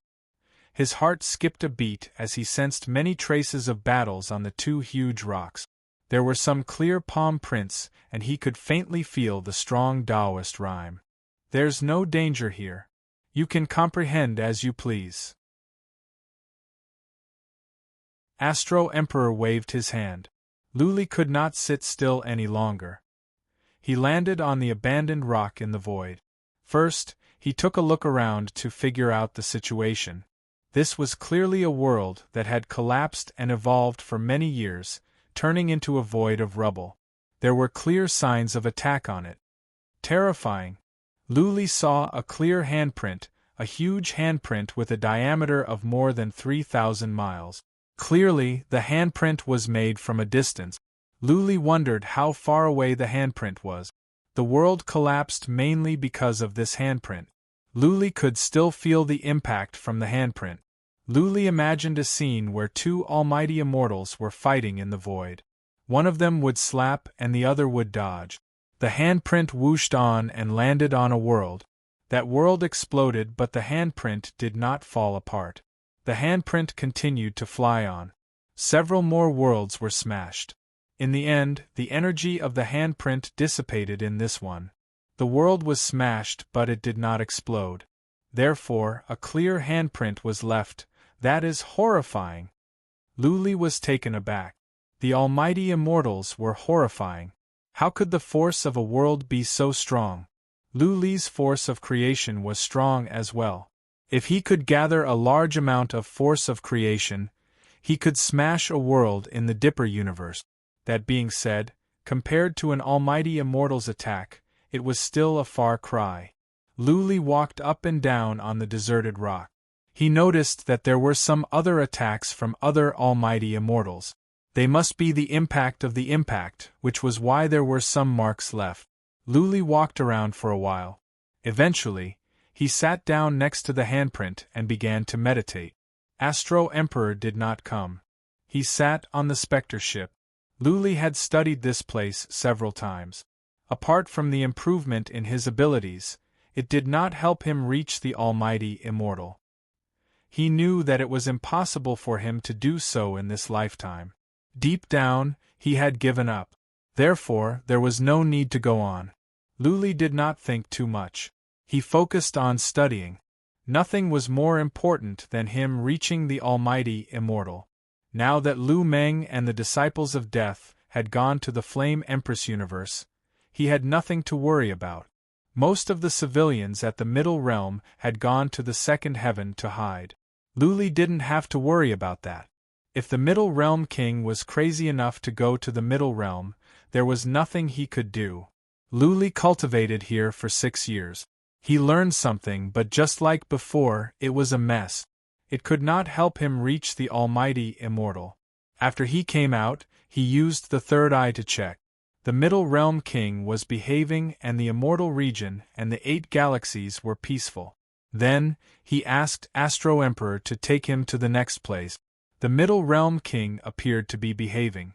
His heart skipped a beat as he sensed many traces of battles on the 2 huge rocks. There were some clear palm prints, and he could faintly feel the strong Taoist rhyme. There's no danger here. You can comprehend as you please. Astro Emperor waved his hand. Luli could not sit still any longer. He landed on the abandoned rock in the void. First, he took a look around to figure out the situation. This was clearly a world that had collapsed and evolved for many years, turning into a void of rubble. There were clear signs of attack on it. Terrifying. Luli saw a clear handprint, a huge handprint with a diameter of more than 3,000 miles. Clearly, the handprint was made from a distance. Luli wondered how far away the handprint was. The world collapsed mainly because of this handprint. Luli could still feel the impact from the handprint. Luli imagined a scene where 2 almighty immortals were fighting in the void. One of them would slap and the other would dodge. The handprint whooshed on and landed on a world. That world exploded, but the handprint did not fall apart. The handprint continued to fly on. Several more worlds were smashed. In the end, the energy of the handprint dissipated in this one. The world was smashed, but it did not explode. Therefore, a clear handprint was left. That is horrifying. Luli was taken aback. The almighty immortals were horrifying. How could the force of a world be so strong? Luli's force of creation was strong as well. If he could gather a large amount of force of creation, he could smash a world in the Dipper universe. That being said, compared to an almighty immortal's attack, it was still a far cry. Luli walked up and down on the deserted rock. He noticed that there were some other attacks from other almighty immortals. They must be the impact of the impact, which was why there were some marks left. Luli walked around for a while. Eventually, he sat down next to the handprint and began to meditate. Astro Emperor did not come. He sat on the Spectre ship. Luli had studied this place several times. Apart from the improvement in his abilities, it did not help him reach the almighty immortal. He knew that it was impossible for him to do so in this lifetime. Deep down, he had given up. Therefore, there was no need to go on. Luli did not think too much. He focused on studying. Nothing was more important than him reaching the almighty immortal. Now that Lu Meng and the Disciples of Death had gone to the Flame Empress universe, he had nothing to worry about. Most of the civilians at the Middle Realm had gone to the Second Heaven to hide. Luli didn't have to worry about that. If the Middle Realm King was crazy enough to go to the Middle Realm, there was nothing he could do. Luli cultivated here for 6 years. He learned something, but just like before, it was a mess. It could not help him reach the almighty immortal. After he came out, he used the third eye to check. The Middle Realm King was behaving and the immortal region and the 8 galaxies were peaceful. Then, he asked Astro Emperor to take him to the next place. The Middle Realm King appeared to be behaving.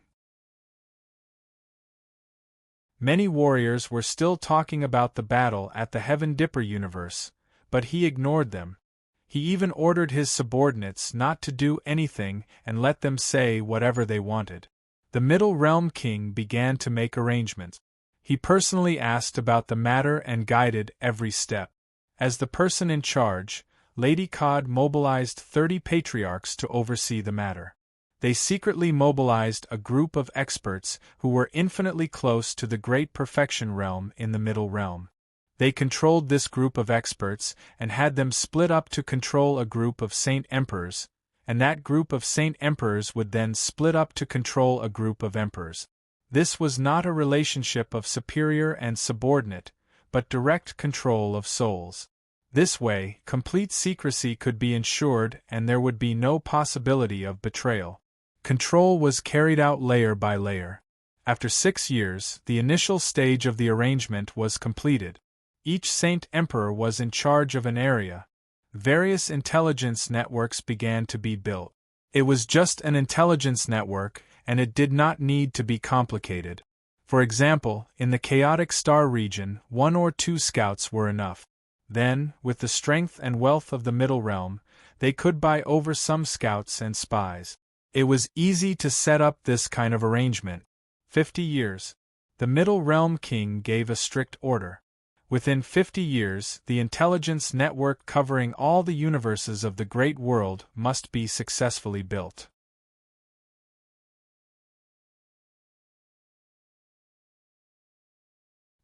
Many warriors were still talking about the battle at the Heaven Dipper universe, but he ignored them. He even ordered his subordinates not to do anything and let them say whatever they wanted. The Middle Realm King began to make arrangements. He personally asked about the matter and guided every step. As the person in charge, Lady Cod mobilized 30 patriarchs to oversee the matter. They secretly mobilized a group of experts who were infinitely close to the Great Perfection Realm in the Middle Realm. They controlled this group of experts and had them split up to control a group of Saint Emperors, and that group of Saint Emperors would then split up to control a group of Emperors. This was not a relationship of superior and subordinate, but direct control of souls. This way, complete secrecy could be ensured and there would be no possibility of betrayal. Control was carried out layer by layer. After 6 years, the initial stage of the arrangement was completed. Each Saint Emperor was in charge of an area. Various intelligence networks began to be built. It was just an intelligence network, and it did not need to be complicated. For example, in the chaotic star region, 1 or 2 scouts were enough. Then, with the strength and wealth of the Middle Realm, they could buy over some scouts and spies. It was easy to set up this kind of arrangement. 50 years. The Middle Realm King gave a strict order. Within 50 years, the intelligence network covering all the universes of the Great World must be successfully built.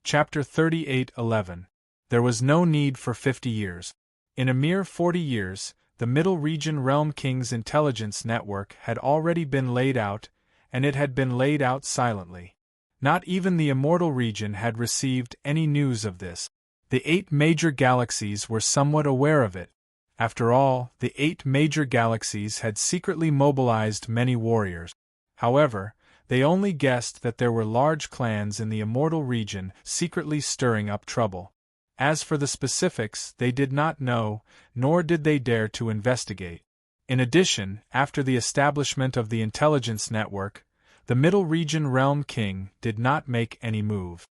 Chapter 38:11. There was no need for 50 years. In a mere 40 years, the Middle Region Realm King's intelligence network had already been laid out, and it had been laid out silently. Not even the Immortal Region had received any news of this. The 8 major galaxies were somewhat aware of it. After all, the 8 major galaxies had secretly mobilized many warriors. However, they only guessed that there were large clans in the Immortal Region secretly stirring up trouble. As for the specifics, they did not know, nor did they dare to investigate. In addition, after the establishment of the intelligence network, the Middle Region Realm King did not make any move.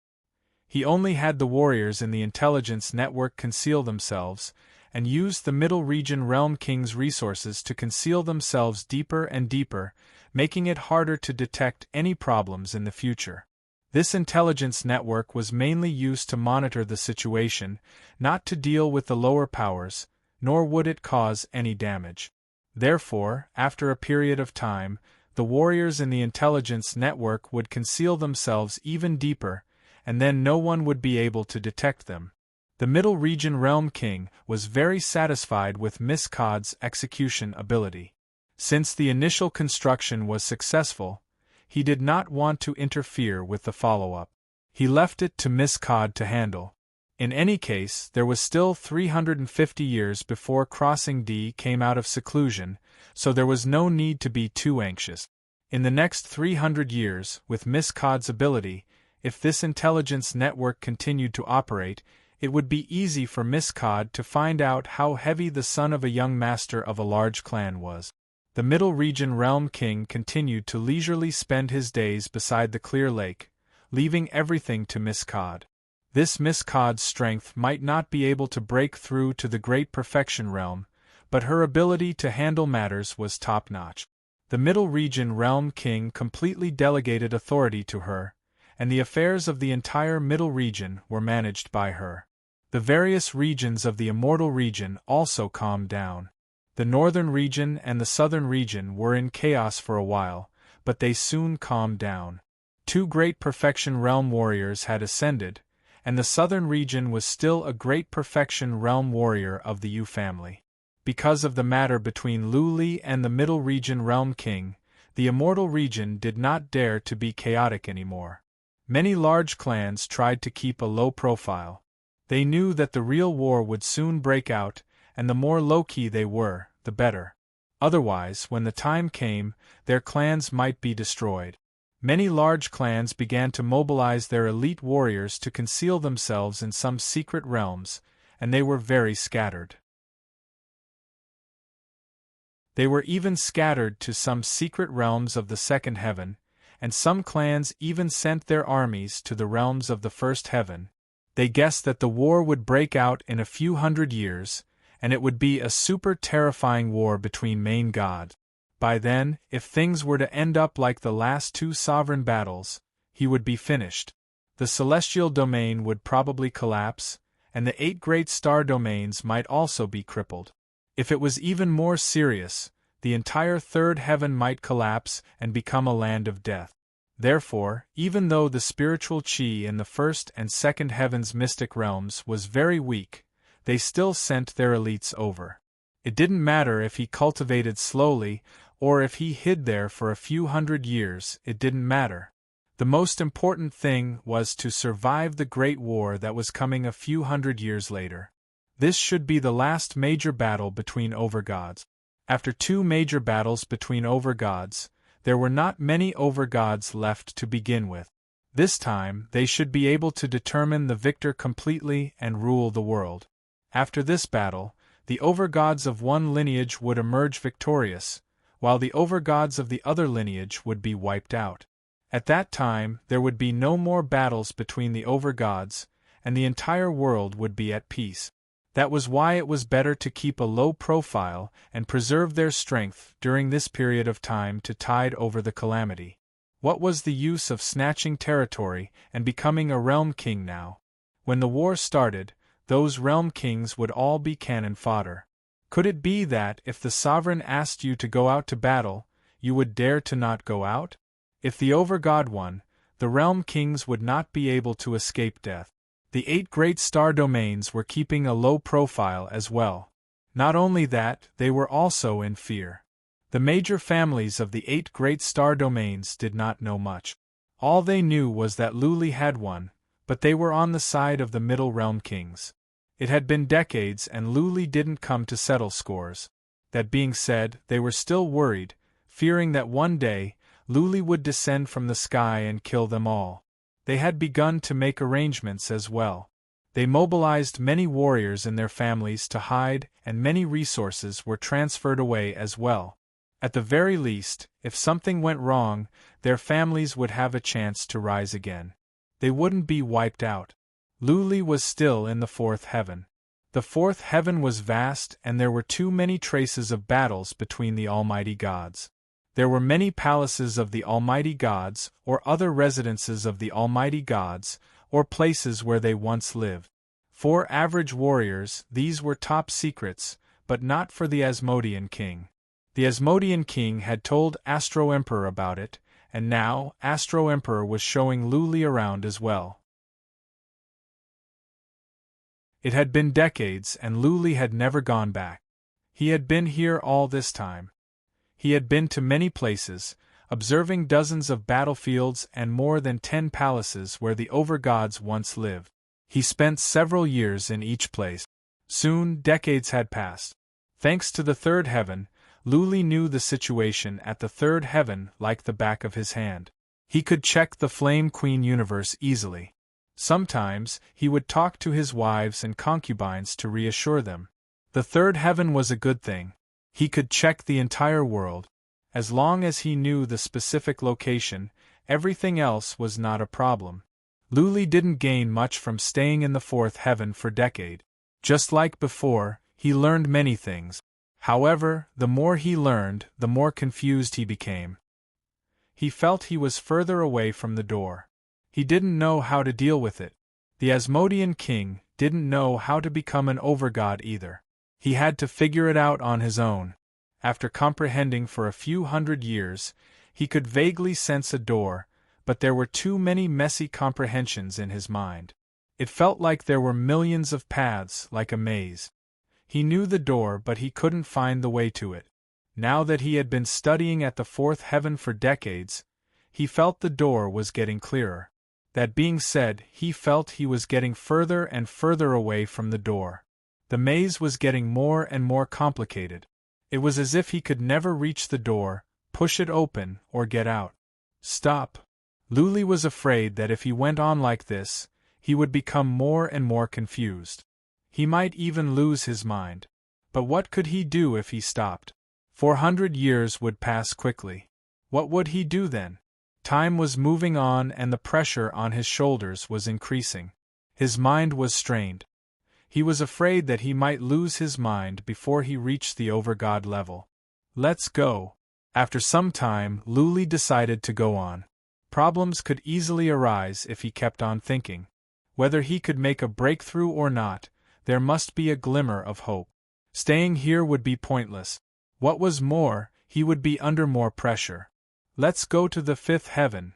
He only had the warriors in the intelligence network conceal themselves, and used the Middle Region Realm King's resources to conceal themselves deeper and deeper, making it harder to detect any problems in the future. This intelligence network was mainly used to monitor the situation, not to deal with the lower powers, nor would it cause any damage. Therefore, after a period of time, the warriors in the intelligence network would conceal themselves even deeper, and then no one would be able to detect them. The Middle Region Realm King was very satisfied with Miss Cod's execution ability. Since the initial construction was successful, he did not want to interfere with the follow-up. He left it to Miss Cod to handle. In any case, there was still 350 years before Crossing D came out of seclusion, so there was no need to be too anxious. In the next 300 years, with Miss Cod's ability, if this intelligence network continued to operate, it would be easy for Miss Cod to find out how heavy the son of a young master of a large clan was. The Middle Region Realm King continued to leisurely spend his days beside the clear lake, leaving everything to Miss Cod. This Miss Cod's strength might not be able to break through to the Great Perfection Realm, but her ability to handle matters was top-notch. The Middle Region Realm King completely delegated authority to her, and the affairs of the entire Middle Region were managed by her. The various regions of the Immortal Region also calmed down. The Northern Region and the Southern Region were in chaos for a while, but they soon calmed down. 2 Great Perfection Realm warriors had ascended, and the Southern Region was still a Great Perfection Realm warrior of the Yu family. Because of the matter between Lu Li and the Middle Region Realm King, the Immortal Region did not dare to be chaotic anymore. Many large clans tried to keep a low profile. They knew that the real war would soon break out, and the more low-key they were, the better. Otherwise, when the time came, their clans might be destroyed. Many large clans began to mobilize their elite warriors to conceal themselves in some secret realms, and they were very scattered. They were even scattered to some secret realms of the second heaven, and some clans even sent their armies to the realms of the first heaven. They guessed that the war would break out in a few hundred years, and it would be a super terrifying war between main gods. By then, if things were to end up like the last 2 sovereign battles, he would be finished. The celestial domain would probably collapse, and the 8 great star domains might also be crippled. If it was even more serious, the entire third heaven might collapse and become a land of death. Therefore, even though the spiritual chi in the first and second heaven's mystic realms was very weak, they still sent their elites over. It didn't matter if he cultivated slowly, or if he hid there for a few hundred years, it didn't matter. The most important thing was to survive the Great War that was coming a few hundred years later. This should be the last major battle between overgods. After 2 major battles between overgods, there were not many overgods left to begin with. This time, they should be able to determine the victor completely and rule the world. After this battle, the overgods of one lineage would emerge victorious, while the overgods of the other lineage would be wiped out. At that time, there would be no more battles between the overgods, and the entire world would be at peace. That was why it was better to keep a low profile and preserve their strength during this period of time to tide over the calamity. What was the use of snatching territory and becoming a realm king now? When the war started, those realm kings would all be cannon fodder. Could it be that if the sovereign asked you to go out to battle, you would dare to not go out? If the overgod won, the realm kings would not be able to escape death. The 8 great star domains were keeping a low profile as well. Not only that, they were also in fear. The major families of the 8 great star domains did not know much. All they knew was that Luli had won, but they were on the side of the Middle Realm kings. It had been decades and Luli didn't come to settle scores. That being said, they were still worried, fearing that one day, Luli would descend from the sky and kill them all. They had begun to make arrangements as well. They mobilized many warriors in their families to hide, and many resources were transferred away as well. At the very least, if something went wrong, their families would have a chance to rise again. They wouldn't be wiped out. Luli was still in the 4th heaven. The 4th heaven was vast and there were too many traces of battles between the almighty gods. There were many palaces of the almighty gods, or other residences of the almighty gods, or places where they once lived. For average warriors, these were top secrets, but not for the Asmodean king. The Asmodean king had told Astro Emperor about it, and now Astro Emperor was showing Luli around as well. It had been decades and Luli had never gone back. He had been here all this time. He had been to many places, observing dozens of battlefields and more than 10 palaces where the overgods once lived. He spent several years in each place. Soon, decades had passed. Thanks to the 3rd heaven, Luli knew the situation at the 3rd heaven like the back of his hand. He could check the Flame Queen universe easily. Sometimes, he would talk to his wives and concubines to reassure them. The 3rd heaven was a good thing. He could check the entire world. As long as he knew the specific location, everything else was not a problem. Luli didn't gain much from staying in the 4th heaven for decades. Just like before, he learned many things. However, the more he learned, the more confused he became. He felt he was further away from the door. He didn't know how to deal with it. The Asmodean king didn't know how to become an overgod either. He had to figure it out on his own. After comprehending for a few hundred years, he could vaguely sense a door, but there were too many messy comprehensions in his mind. It felt like there were millions of paths, like a maze. He knew the door but he couldn't find the way to it. Now that he had been studying at the 4th heaven for decades, he felt the door was getting clearer. That being said, he felt he was getting further and further away from the door. The maze was getting more and more complicated. It was as if he could never reach the door, push it open, or get out. Stop. Luli was afraid that if he went on like this, he would become more and more confused. He might even lose his mind. But what could he do if he stopped? 400 years would pass quickly. What would he do then? Time was moving on and the pressure on his shoulders was increasing. His mind was strained. He was afraid that he might lose his mind before he reached the overgod level. Let's go. After some time, Luli decided to go on. Problems could easily arise if he kept on thinking. Whether he could make a breakthrough or not, there must be a glimmer of hope. Staying here would be pointless. What was more, he would be under more pressure. Let's go to the 5th heaven,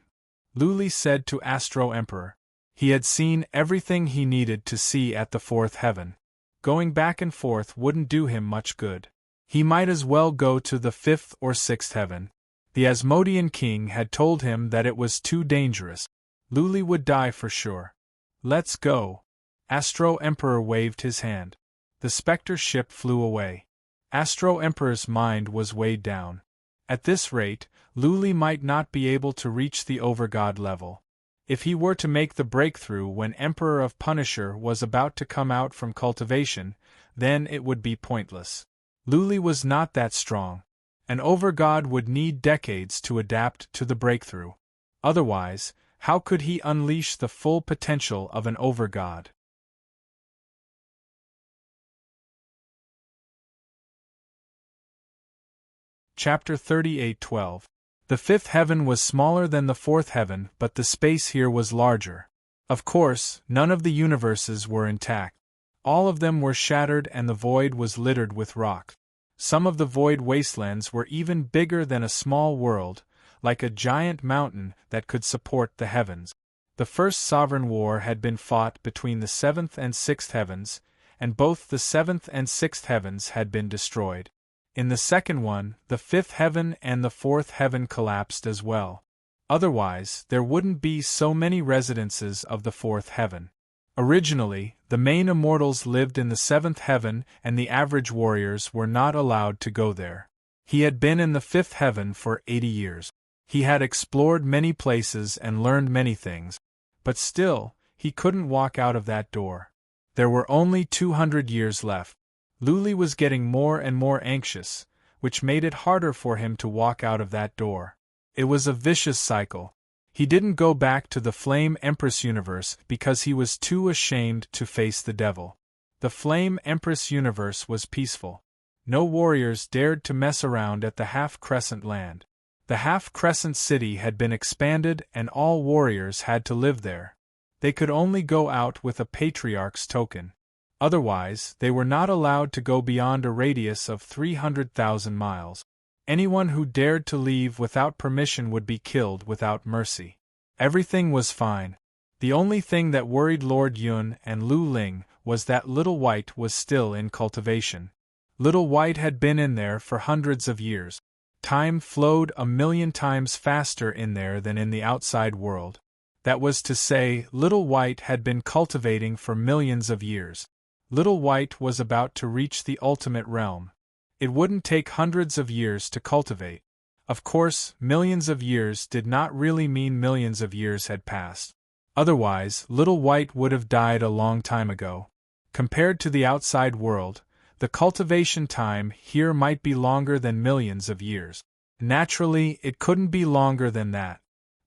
Luli said to Astro Emperor. He had seen everything he needed to see at the 4th heaven. Going back and forth wouldn't do him much good. He might as well go to the 5th or 6th heaven. The Asmodean king had told him that it was too dangerous. Luli would die for sure. Let's go. Astro Emperor waved his hand. The specter ship flew away. Astro Emperor's mind was weighed down. At this rate, Luli might not be able to reach the overgod level. If he were to make the breakthrough when Emperor of Punisher was about to come out from cultivation, then it would be pointless. Luli was not that strong. An overgod would need decades to adapt to the breakthrough. Otherwise, how could he unleash the full potential of an overgod? Chapter 38:12. The fifth heaven was smaller than the fourth heaven, but the space here was larger. Of course, none of the universes were intact. All of them were shattered and the void was littered with rock. Some of the void wastelands were even bigger than a small world, like a giant mountain that could support the heavens. The first sovereign war had been fought between the seventh and sixth heavens, and both the seventh and sixth heavens had been destroyed. In the second one, the fifth heaven and the fourth heaven collapsed as well. Otherwise, there wouldn't be so many residences of the fourth heaven. Originally, the main immortals lived in the seventh heaven and the average warriors were not allowed to go there. He had been in the fifth heaven for 80 years. He had explored many places and learned many things, but still, he couldn't walk out of that door. There were only 200 years left. Luli was getting more and more anxious, which made it harder for him to walk out of that door. It was a vicious cycle. He didn't go back to the Flame Empress universe because he was too ashamed to face the devil. The Flame Empress universe was peaceful. No warriors dared to mess around at the Half-Crescent land. The Half-Crescent city had been expanded and all warriors had to live there. They could only go out with a Patriarch's token. Otherwise, they were not allowed to go beyond a radius of 300,000 miles. Anyone who dared to leave without permission would be killed without mercy. Everything was fine. The only thing that worried Lord Yun and Lu Ling was that Little White was still in cultivation. Little White had been in there for hundreds of years. Time flowed 1,000,000 times faster in there than in the outside world. That was to say, Little White had been cultivating for millions of years. Little White was about to reach the ultimate realm. It wouldn't take hundreds of years to cultivate. Of course, millions of years did not really mean millions of years had passed. Otherwise, Little White would have died a long time ago. Compared to the outside world, the cultivation time here might be longer than millions of years. Naturally, it couldn't be longer than that.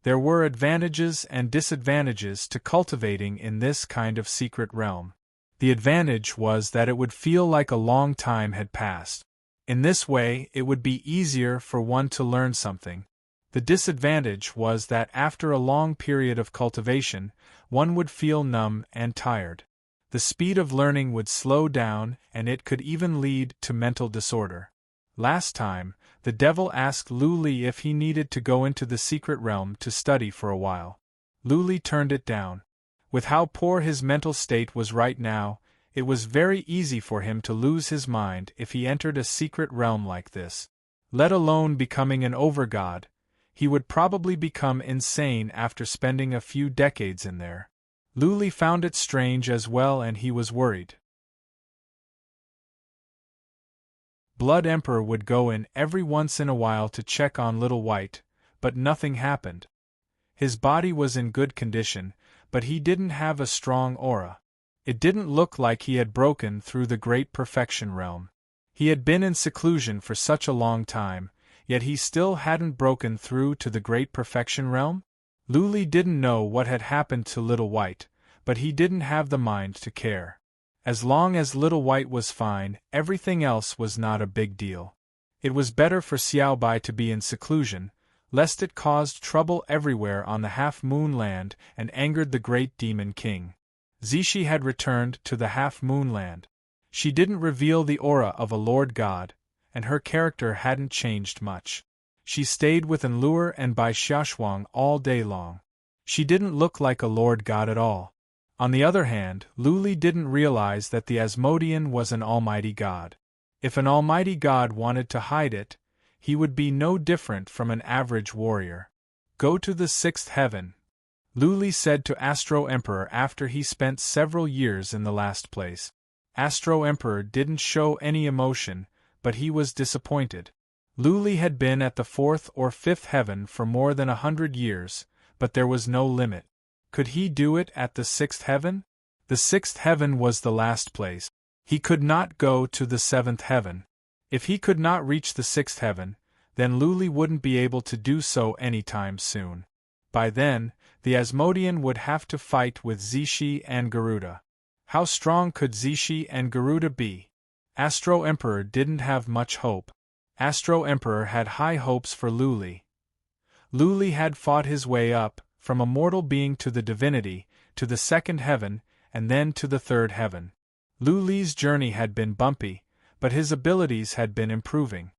There were advantages and disadvantages to cultivating in this kind of secret realm. The advantage was that it would feel like a long time had passed. In this way, it would be easier for one to learn something. The disadvantage was that after a long period of cultivation, one would feel numb and tired. The speed of learning would slow down, and it could even lead to mental disorder. Last time, the devil asked Luli if he needed to go into the secret realm to study for a while. Luli turned it down. With how poor his mental state was right now, it was very easy for him to lose his mind if he entered a secret realm like this. Let alone becoming an overgod, he would probably become insane after spending a few decades in there. Luli found it strange as well and he was worried. Blood Emperor would go in every once in a while to check on Little White, but nothing happened. His body was in good condition, but he didn't have a strong aura. It didn't look like he had broken through the Great Perfection realm. He had been in seclusion for such a long time, yet he still hadn't broken through to the Great Perfection realm? Luli didn't know what had happened to Little White, but he didn't have the mind to care. As long as Little White was fine, everything else was not a big deal. It was better for Xiaobai to be in seclusion, lest it caused trouble everywhere on the Half-Moon Land and angered the great Demon King. Zishi had returned to the Half-Moon Land. She didn't reveal the aura of a Lord God, and her character hadn't changed much. She stayed with Enlure and Bai Xiaoshuang all day long. She didn't look like a Lord God at all. On the other hand, Luli didn't realize that the Asmodean was an almighty god. If an almighty god wanted to hide it, he would be no different from an average warrior. Go to the sixth heaven, Luli said to Astro Emperor after he spent several years in the last place. Astro Emperor didn't show any emotion, but he was disappointed. Luli had been at the fourth or fifth heaven for more than 100 years, but there was no limit. Could he do it at the sixth heaven? The sixth heaven was the last place. He could not go to the seventh heaven. If he could not reach the sixth heaven, then Luli wouldn't be able to do so anytime soon. By then, the Asmodean would have to fight with Zishi and Garuda. How strong could Zishi and Garuda be? Astro Emperor didn't have much hope. Astro Emperor had high hopes for Luli. Luli had fought his way up, from a mortal being to the divinity, to the second heaven, and then to the third heaven. Luli's journey had been bumpy, but his abilities had been improving.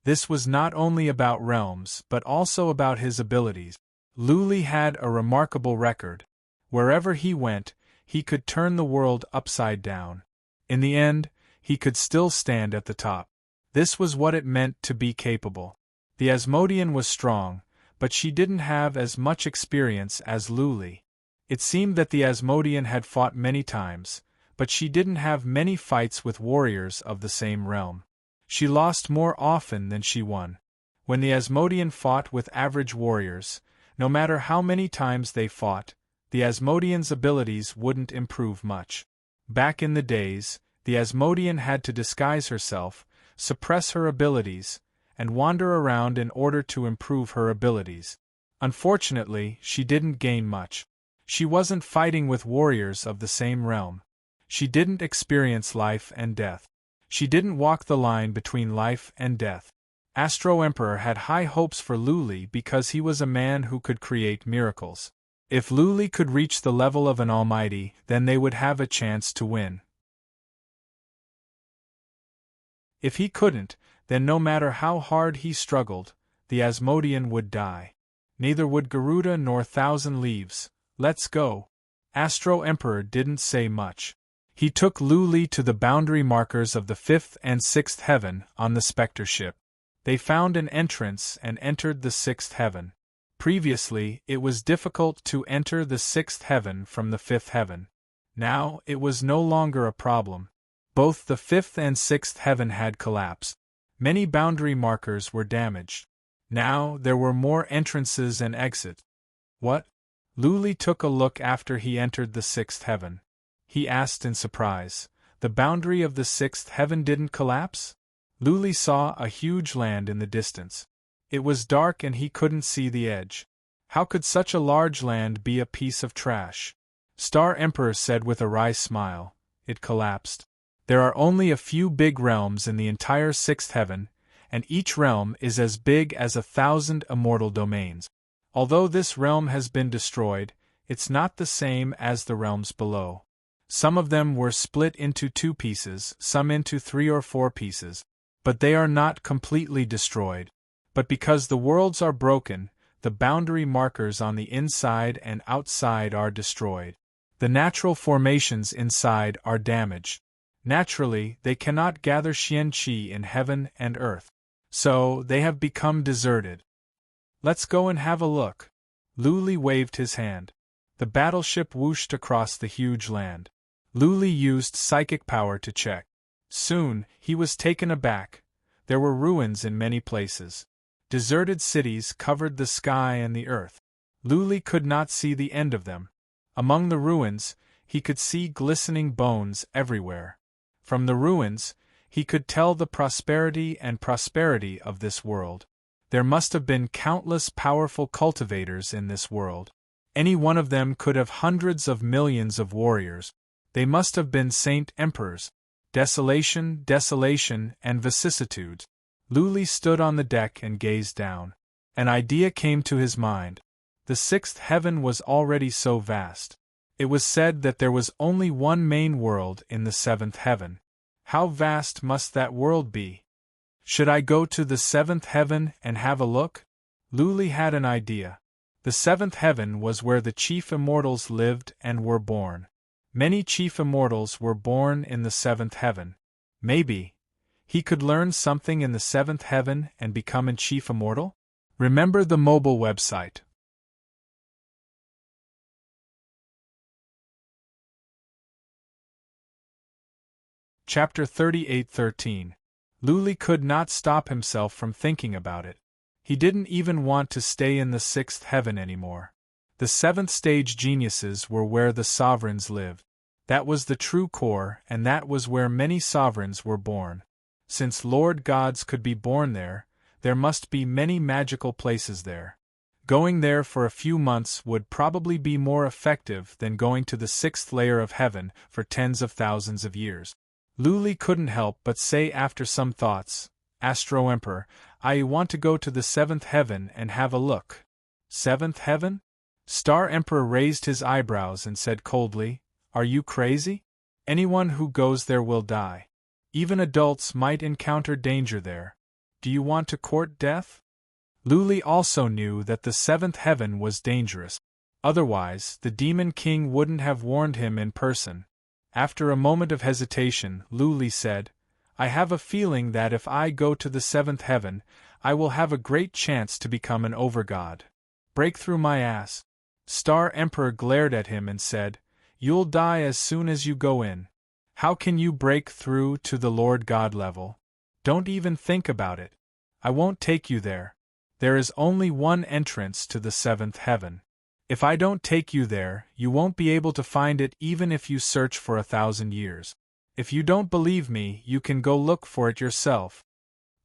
This was not only about realms but also about his abilities. Luli had a remarkable record. Wherever he went, he could turn the world upside down. In the end, he could still stand at the top. This was what it meant to be capable. The Asmodean was strong, but she didn't have as much experience as Luli. It seemed that the Asmodean had fought many times, but she didn't have many fights with warriors of the same realm. She lost more often than she won. When the Asmodean fought with average warriors, no matter how many times they fought, the Asmodean's abilities wouldn't improve much. Back in the days, the Asmodean had to disguise herself, suppress her abilities, and wander around in order to improve her abilities. Unfortunately, she didn't gain much. She wasn't fighting with warriors of the same realm. She didn't experience life and death. She didn't walk the line between life and death. Astro Emperor had high hopes for Luli because he was a man who could create miracles. If Luli could reach the level of an almighty, then they would have a chance to win. If he couldn't, then no matter how hard he struggled, the Asmodean would die. Neither would Garuda nor Thousand Leaves. Let's go. Astro Emperor didn't say much. He took Luli to the boundary markers of the fifth and sixth heaven on the Spectre ship. They found an entrance and entered the sixth heaven. Previously, it was difficult to enter the sixth heaven from the fifth heaven. Now, it was no longer a problem. Both the fifth and sixth heaven had collapsed. Many boundary markers were damaged. Now, there were more entrances and exits. What? Luli took a look after he entered the sixth heaven. He asked in surprise, the boundary of the sixth heaven didn't collapse? Luli saw a huge land in the distance. It was dark and he couldn't see the edge. How could such a large land be a piece of trash? Star Emperor said with a wry smile, it collapsed. There are only a few big realms in the entire sixth heaven, and each realm is as big as 1,000 immortal domains. Although this realm has been destroyed, it's not the same as the realms below. Some of them were split into 2 pieces, some into 3 or 4 pieces. But they are not completely destroyed. But because the worlds are broken, the boundary markers on the inside and outside are destroyed. The natural formations inside are damaged. Naturally, they cannot gather Xian-Qi in heaven and earth. So, they have become deserted. Let's go and have a look. Luli waved his hand. The battleship whooshed across the huge land. Luli used psychic power to check. Soon, he was taken aback. There were ruins in many places. Deserted cities covered the sky and the earth. Luli could not see the end of them. Among the ruins, he could see glistening bones everywhere. From the ruins, he could tell the prosperity of this world. There must have been countless powerful cultivators in this world. Any one of them could have hundreds of millions of warriors. They must have been saint emperors. Desolation, desolation, and vicissitudes. Luli stood on the deck and gazed down. An idea came to his mind. The sixth heaven was already so vast. It was said that there was only one main world in the seventh heaven. How vast must that world be? Should I go to the seventh heaven and have a look? Luli had an idea. The seventh heaven was where the chief immortals lived and were born. Many chief immortals were born in the seventh heaven. Maybe He could learn something in the seventh heaven and become a chief immortal? Remember the mobile website. Chapter 38:13. Luli could not stop himself from thinking about it. He didn't even want to stay in the sixth heaven anymore. The seventh stage geniuses were where the sovereigns lived. That was the true core, and that was where many sovereigns were born. Since Lord gods could be born there, there must be many magical places there. Going there for a few months would probably be more effective than going to the sixth layer of heaven for tens of thousands of years. Luli couldn't help but say after some thoughts, Astro Emperor, I want to go to the seventh heaven and have a look. Seventh heaven? Star Emperor raised his eyebrows and said coldly, Are you crazy? Anyone who goes there will die. Even adults might encounter danger there. Do you want to court death? Luli also knew that the seventh heaven was dangerous. Otherwise, the Demon King wouldn't have warned him in person. After a moment of hesitation, Luli said, I have a feeling that if I go to the seventh heaven, I will have a great chance to become an overgod. Break through my ass. Star Emperor glared at him and said, You'll die as soon as you go in. How can you break through to the Lord God level? Don't even think about it. I won't take you there. There is only one entrance to the seventh heaven. If I don't take you there, you won't be able to find it even if you search for 1,000 years. If you don't believe me, you can go look for it yourself.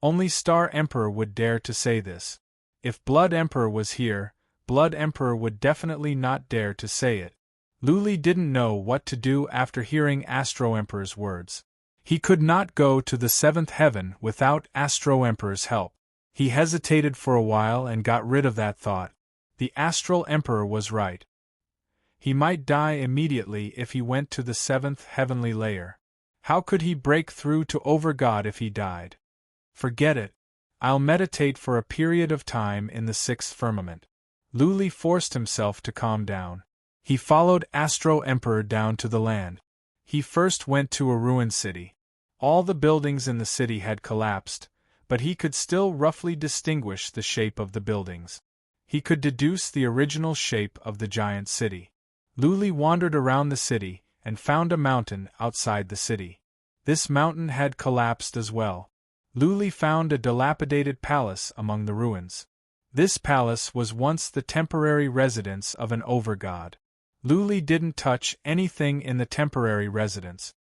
Only Star Emperor would dare to say this. If Blood Emperor was here, Blood Emperor would definitely not dare to say it. Luli didn't know what to do after hearing Astro Emperor's words. He could not go to the seventh heaven without Astro Emperor's help. He hesitated for a while and got rid of that thought. The Astral Emperor was right. He might die immediately if he went to the seventh heavenly layer. How could he break through to Overgod if he died? Forget it. I'll meditate for a period of time in the sixth firmament. Luli forced himself to calm down. He followed Astro Emperor down to the land. He first went to a ruined city. All the buildings in the city had collapsed, but he could still roughly distinguish the shape of the buildings. He could deduce the original shape of the giant city. Luli wandered around the city and found a mountain outside the city. This mountain had collapsed as well. Luli found a dilapidated palace among the ruins. This palace was once the temporary residence of an overgod. Luli didn't touch anything in the temporary residence.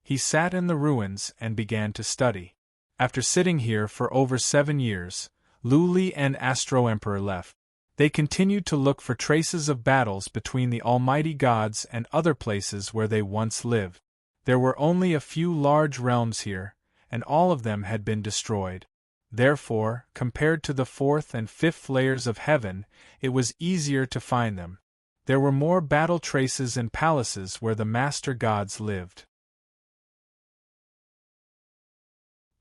He sat in the ruins and began to study. After sitting here for over 7 years, Luli and Astro Emperor left. They continued to look for traces of battles between the almighty gods and other places where they once lived. There were only a few large realms here, and all of them had been destroyed. Therefore, compared to the fourth and fifth layers of heaven, it was easier to find them. There were more battle traces and palaces where the master gods lived.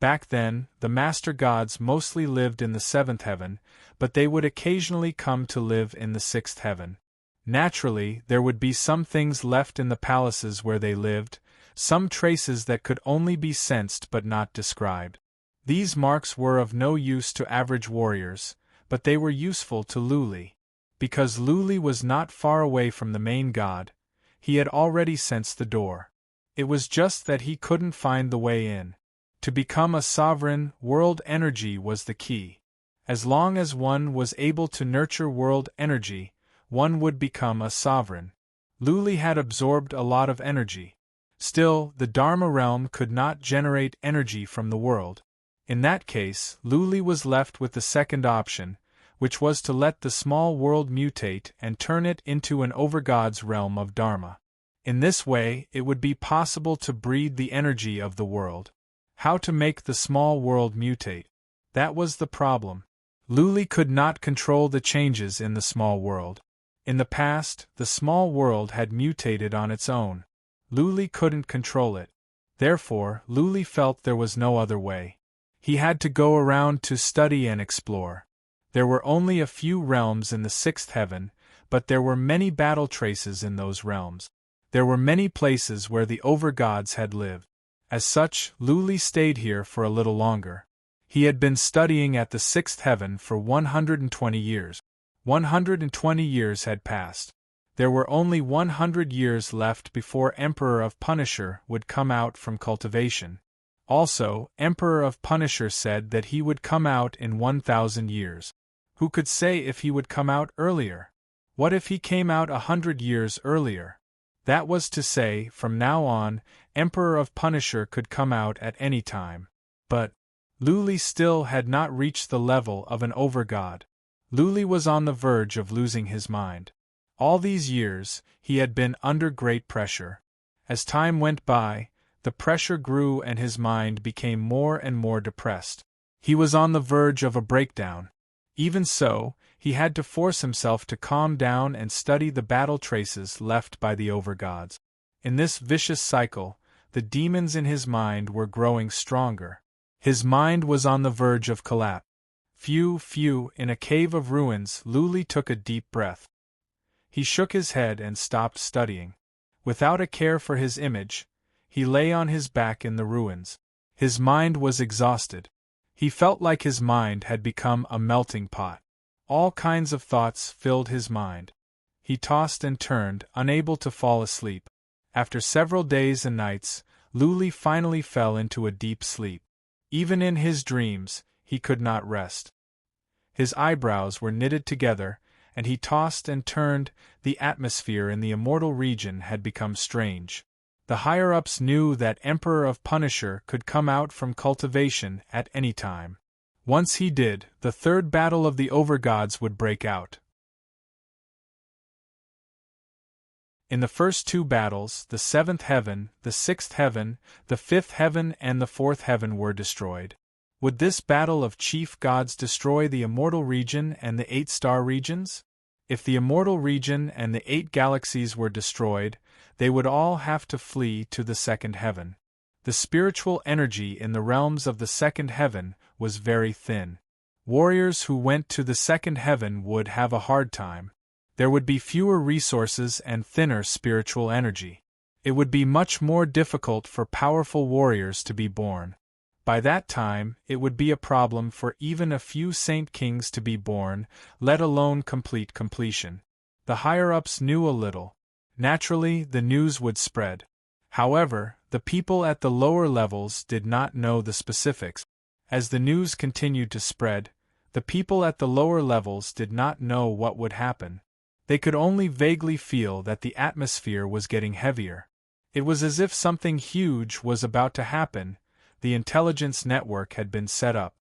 Back then, the master gods mostly lived in the seventh heaven, but they would occasionally come to live in the sixth heaven. Naturally, there would be some things left in the palaces where they lived, some traces that could only be sensed but not described. These marks were of no use to average warriors, but they were useful to Luli. Because Luli was not far away from the main god, he had already sensed the door. It was just that he couldn't find the way in. To become a sovereign, world energy was the key. As long as one was able to nurture world energy, one would become a sovereign. Luli had absorbed a lot of energy. Still, the Dharma realm could not generate energy from the world. In that case, Luli was left with the second option, which was to let the small world mutate and turn it into an overgod's realm of Dharma. In this way, it would be possible to breed the energy of the world. How to make the small world mutate? That was the problem. Luli could not control the changes in the small world. In the past, the small world had mutated on its own. Luli couldn't control it. Therefore, Luli felt there was no other way. He had to go around to study and explore. There were only a few realms in the sixth heaven, but there were many battle traces in those realms. There were many places where the overgods had lived. As such, Luli stayed here for a little longer. He had been studying at the sixth heaven for 120 years. 120 years had passed. There were only 100 years left before Emperor of Punisher would come out from cultivation. Also, Emperor of Punisher said that he would come out in 1,000 years. Who could say if he would come out earlier? What if he came out 100 years earlier? That was to say, from now on, Emperor of Punisher could come out at any time. But Luli still had not reached the level of an overgod. Luli was on the verge of losing his mind. All these years, he had been under great pressure. As time went by, the pressure grew and his mind became more and more depressed. He was on the verge of a breakdown. Even so, he had to force himself to calm down and study the battle traces left by the overgods. In this vicious cycle, the demons in his mind were growing stronger. His mind was on the verge of collapse. Phew, in a cave of ruins, Luli took a deep breath. He shook his head and stopped studying. Without a care for his image, he lay on his back in the ruins. His mind was exhausted. He felt like his mind had become a melting pot. All kinds of thoughts filled his mind. He tossed and turned, unable to fall asleep. After several days and nights, Luli finally fell into a deep sleep. Even in his dreams, he could not rest. His eyebrows were knitted together, and he tossed and turned. The atmosphere in the immortal region had become strange. The higher-ups knew that Emperor of Punisher could come out from cultivation at any time. Once he did, the third battle of the overgods would break out. In the first two battles, the seventh heaven, the sixth heaven, the fifth heaven and the fourth heaven were destroyed. Would this battle of chief gods destroy the immortal region and the 8-star regions? If the immortal region and the 8 galaxies were destroyed, they would all have to flee to the second heaven. The spiritual energy in the realms of the second heaven was very thin. Warriors who went to the second heaven would have a hard time. There would be fewer resources and thinner spiritual energy. It would be much more difficult for powerful warriors to be born. By that time, it would be a problem for even a few saint kings to be born, let alone complete completion. The higher-ups knew a little. Naturally, the news would spread. However, the people at the lower levels did not know the specifics. As the news continued to spread, the people at the lower levels did not know what would happen. They could only vaguely feel that the atmosphere was getting heavier. It was as if something huge was about to happen. The intelligence network had been set up.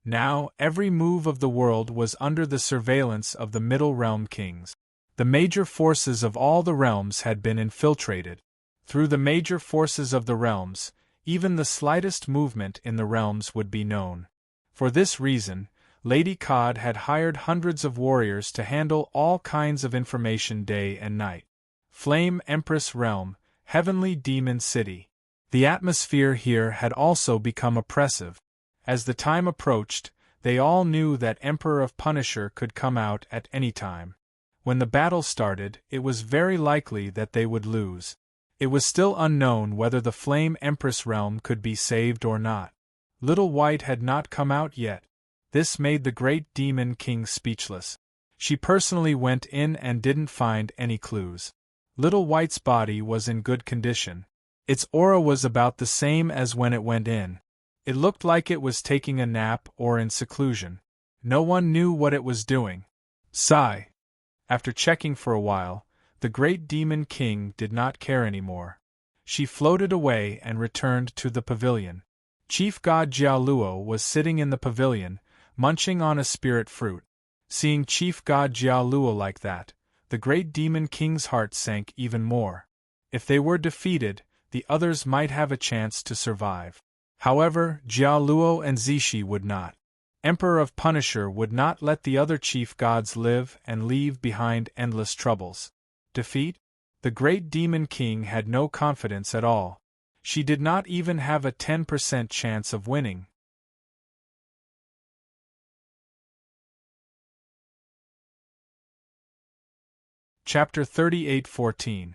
Now, every move of the world was under the surveillance of the Middle Realm kings. The major forces of all the realms had been infiltrated. Through the major forces of the realms, even the slightest movement in the realms would be known. For this reason, Lady Cod had hired hundreds of warriors to handle all kinds of information day and night. Flame Empress Realm, Heavenly Demon City. The atmosphere here had also become oppressive. As the time approached, they all knew that Emperor of Punisher could come out at any time. When the battle started, it was very likely that they would lose. It was still unknown whether the Flame Empress realm could be saved or not. Little White had not come out yet. This made the great demon king speechless. She personally went in and didn't find any clues. Little White's body was in good condition. Its aura was about the same as when it went in. It looked like it was taking a nap or in seclusion. No one knew what it was doing. Sigh. After checking for a while, the great demon king did not care anymore. She floated away and returned to the pavilion. Chief God Jiaoluo was sitting in the pavilion, munching on a spirit fruit. Seeing Chief God Jiaoluo like that, the great demon king's heart sank even more. If they were defeated, the others might have a chance to survive. However, Jiaoluo and Zishi would not. Emperor of Punisher would not let the other chief gods live and leave behind endless troubles. Defeat? The great demon king had no confidence at all. She did not even have a 10% chance of winning. Chapter 38:14.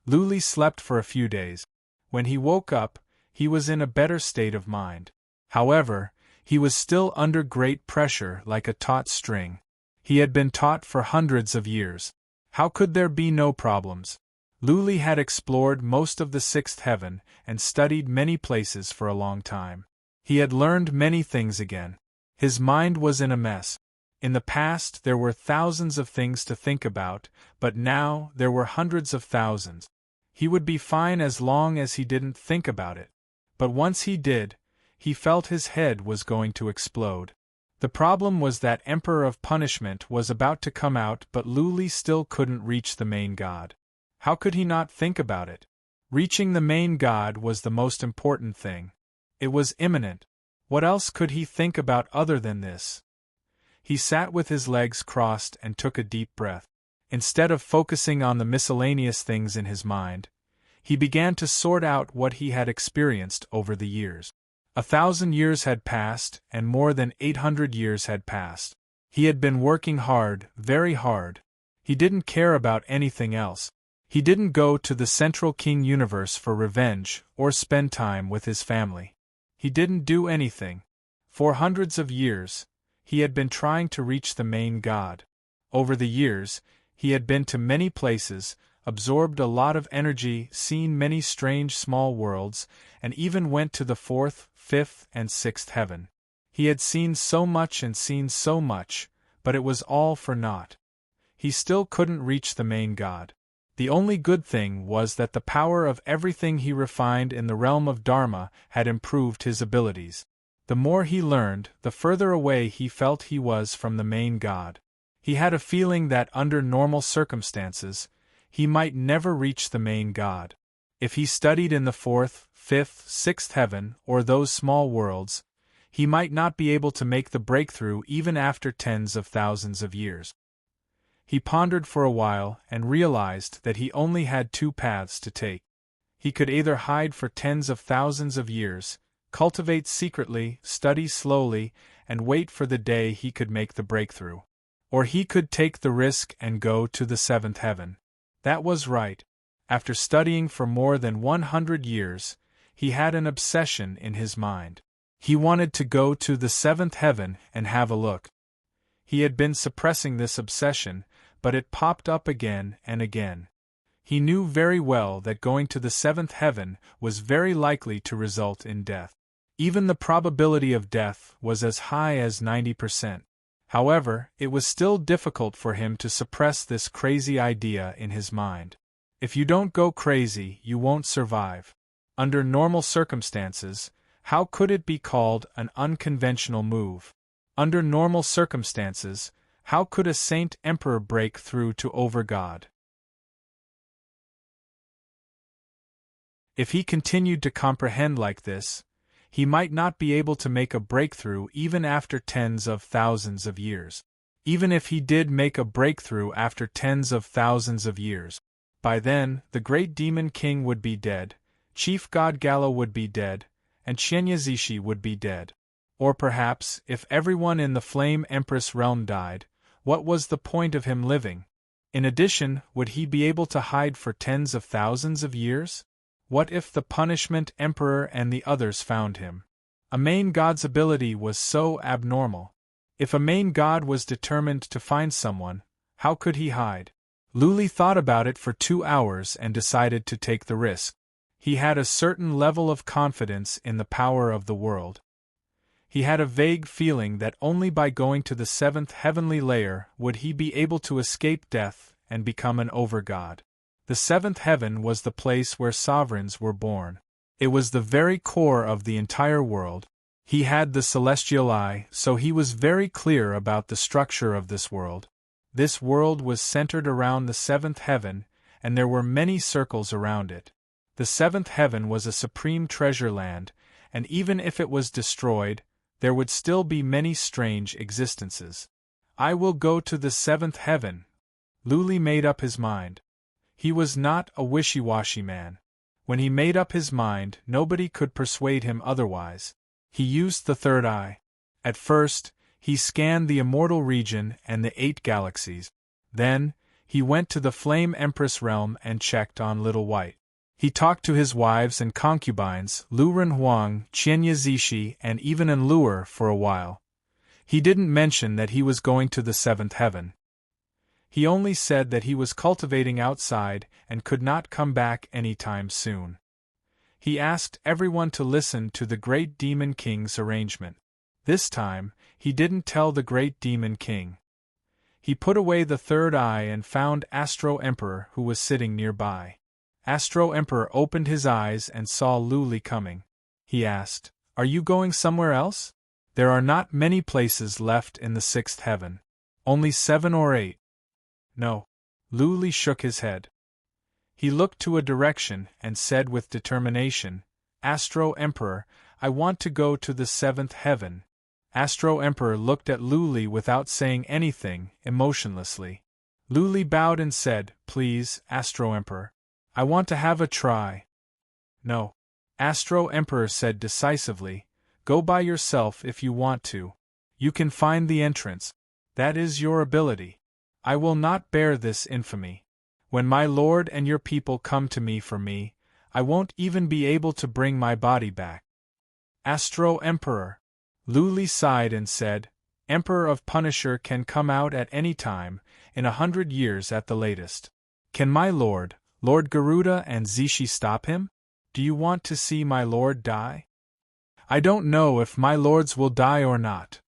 Luli slept for a few days. When he woke up, he was in a better state of mind. However, he was still under great pressure like a taut string. He had been taut for hundreds of years. How could there be no problems? Luli had explored most of the sixth heaven and studied many places for a long time. He had learned many things again. His mind was in a mess. In the past there were thousands of things to think about, but now there were hundreds of thousands. He would be fine as long as he didn't think about it. But once he did, he felt his head was going to explode. The problem was that Emperor of Punishment was about to come out, but Luli still couldn't reach the main god. How could he not think about it? Reaching the main god was the most important thing. It was imminent. What else could he think about other than this? He sat with his legs crossed and took a deep breath. Instead of focusing on the miscellaneous things in his mind, he began to sort out what he had experienced over the years. 1,000 years had passed, and more than 800 years had passed. He had been working hard, very hard. He didn't care about anything else. He didn't go to the Central King universe for revenge, or spend time with his family. He didn't do anything. For hundreds of years, he had been trying to reach the main god. Over the years, he had been to many places, absorbed a lot of energy, seen many strange small worlds, and even went to the fourth, fifth, and sixth heaven. He had seen so much and seen so much, but it was all for naught. He still couldn't reach the main god. The only good thing was that the power of everything he refined in the realm of Dharma had improved his abilities. The more he learned, the further away he felt he was from the main god. He had a feeling that under normal circumstances, he might never reach the main god. If he studied in the fourth, fifth, sixth heaven, or those small worlds, he might not be able to make the breakthrough even after tens of thousands of years. He pondered for a while and realized that he only had two paths to take. He could either hide for tens of thousands of years, cultivate secretly, study slowly, and wait for the day he could make the breakthrough. Or he could take the risk and go to the seventh heaven. That was right. After studying for more than 100 years, he had an obsession in his mind. He wanted to go to the seventh heaven and have a look. He had been suppressing this obsession, but it popped up again and again. He knew very well that going to the seventh heaven was very likely to result in death. Even the probability of death was as high as 90%. However, it was still difficult for him to suppress this crazy idea in his mind. If you don't go crazy, you won't survive. Under normal circumstances, how could it be called an unconventional move? Under normal circumstances, how could a saint emperor break through to over God? If he continued to comprehend like this, he might not be able to make a breakthrough even after tens of thousands of years. Even if he did make a breakthrough after tens of thousands of years, by then, the great demon king would be dead, chief god Gala would be dead, and Shenyazishi would be dead. Or perhaps, if everyone in the Flame Empress realm died, what was the point of him living? In addition, would he be able to hide for tens of thousands of years? What if the Punishment Emperor and the others found him? A main god's ability was so abnormal. If a main god was determined to find someone, how could he hide? Luli thought about it for 2 hours and decided to take the risk. He had a certain level of confidence in the power of the world. He had a vague feeling that only by going to the seventh heavenly layer would he be able to escape death and become an overgod. The seventh heaven was the place where sovereigns were born. It was the very core of the entire world. He had the celestial eye, so he was very clear about the structure of this world. This world was centered around the seventh heaven, and there were many circles around it. The seventh heaven was a supreme treasure land, and even if it was destroyed, there would still be many strange existences. I will go to the seventh heaven. Luli made up his mind. He was not a wishy-washy man. When he made up his mind, nobody could persuade him otherwise. He used the third eye. At first, he scanned the immortal region and the 8 galaxies. Then, he went to the Flame Empress realm and checked on Little White. He talked to his wives and concubines, Lu Renhuang, Qianye Zishi, and even Enlure for a while. He didn't mention that he was going to the seventh heaven. He only said that he was cultivating outside and could not come back any time soon. He asked everyone to listen to the Great Demon King's arrangement. This time, he didn't tell the Great Demon King. He put away the third eye and found Astro Emperor, who was sitting nearby. Astro Emperor opened his eyes and saw Lu Li coming. He asked, "Are you going somewhere else? There are not many places left in the sixth heaven. Only 7 or 8. No." Lu Li shook his head. He looked to a direction and said with determination, "Astro Emperor, I want to go to the seventh heaven." Astro Emperor looked at Lu Li without saying anything, emotionlessly. Lu Li bowed and said, "Please, Astro Emperor. I want to have a try." "No." Astro Emperor said decisively, "Go by yourself if you want to. You can find the entrance. That is your ability. I will not bear this infamy. When my lord and your people come to me for me, I won't even be able to bring my body back." Astro Emperor. Lu Li sighed and said, "Emperor of Punisher can come out at any time, in 100 years at the latest. Can my lord, Lord Garuda and Zishi stop him? Do you want to see my lord die?" "I don't know if my lords will die or not."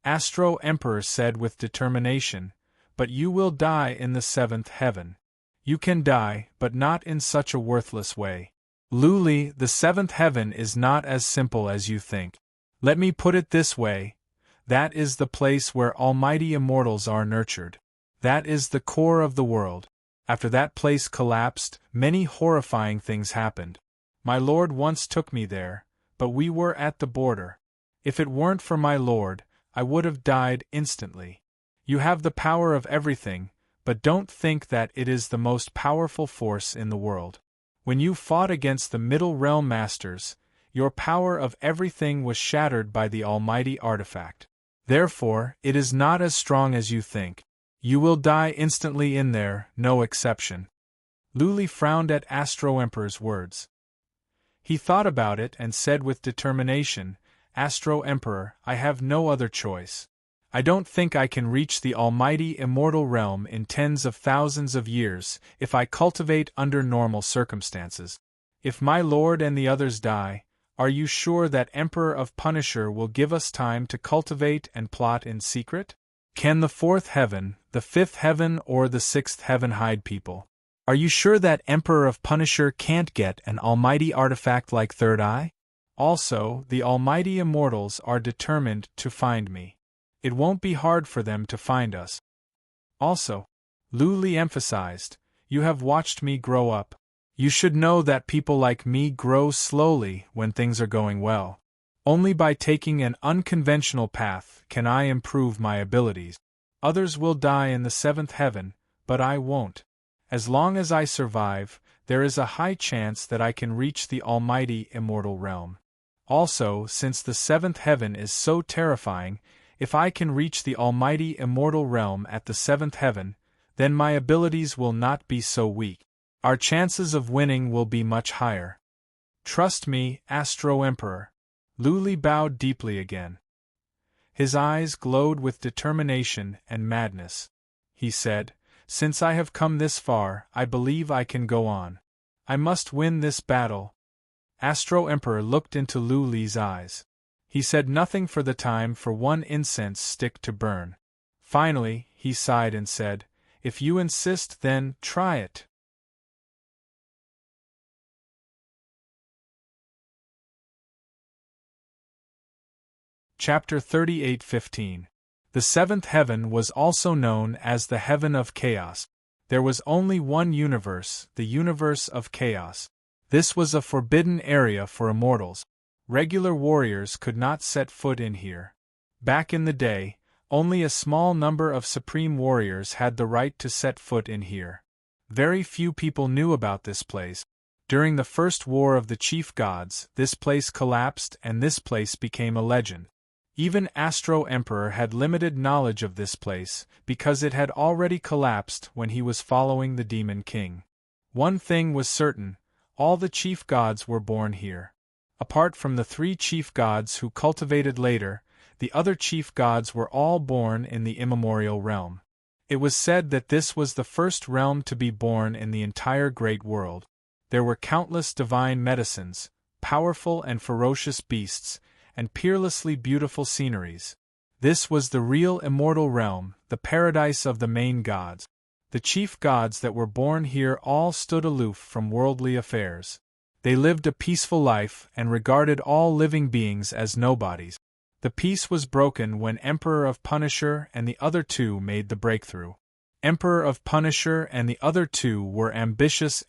Astro Emperor said with determination, "But you will die in the seventh heaven. You can die, but not in such a worthless way. Lu Li, the seventh heaven is not as simple as you think. Let me put it this way. That is the place where almighty immortals are nurtured. That is the core of the world. After that place collapsed, many horrifying things happened. My lord once took me there, but we were at the border. If it weren't for my lord, I would have died instantly. You have the power of everything, but don't think that it is the most powerful force in the world. When you fought against the Middle Realm Masters, your power of everything was shattered by the almighty artifact. Therefore, it is not as strong as you think. You will die instantly in there, no exception." Lu Li frowned at Astro Emperor's words. He thought about it and said with determination, "Astro Emperor, I have no other choice. I don't think I can reach the almighty immortal realm in tens of thousands of years if I cultivate under normal circumstances. If my lord and the others die, are you sure that Emperor of Punisher will give us time to cultivate and plot in secret? Can the fourth heaven, the fifth heaven or the sixth heaven hide people? Are you sure that Emperor of Punisher can't get an almighty artifact like Third Eye? Also, the almighty immortals are determined to find me. It won't be hard for them to find us. Also," Lu Li emphasized, "you have watched me grow up. You should know that people like me grow slowly when things are going well. Only by taking an unconventional path can I improve my abilities. Others will die in the seventh heaven, but I won't. As long as I survive, there is a high chance that I can reach the almighty immortal realm. Also, since the seventh heaven is so terrifying, if I can reach the almighty immortal realm at the seventh heaven, then my abilities will not be so weak. Our chances of winning will be much higher. Trust me, Astro Emperor." Lu Li bowed deeply again. His eyes glowed with determination and madness. He said, "Since I have come this far, I believe I can go on. I must win this battle." Astro Emperor looked into Lu Li's eyes. He said nothing for the time for one incense stick to burn. Finally, he sighed and said, "If you insist, then try it." Chapter 38:15. The seventh heaven was also known as the Heaven of Chaos. There was only one universe, the universe of chaos. This was a forbidden area for immortals. Regular warriors could not set foot in here. Back in the day, only a small number of supreme warriors had the right to set foot in here. Very few people knew about this place. During the first war of the chief gods, this place collapsed and this place became a legend. Even Astro Emperor had limited knowledge of this place, because it had already collapsed when he was following the Demon King. One thing was certain, all the chief gods were born here. Apart from the 3 chief gods who cultivated later, the other chief gods were all born in the immemorial realm. It was said that this was the first realm to be born in the entire great world. There were countless divine medicines, powerful and ferocious beasts, and peerlessly beautiful sceneries. This was the real immortal realm, the paradise of the main gods. The chief gods that were born here all stood aloof from worldly affairs. They lived a peaceful life and regarded all living beings as nobodies. The peace was broken when Emperor of Punisher and the other 2 made the breakthrough. Emperor of Punisher and the other 2 were ambitious.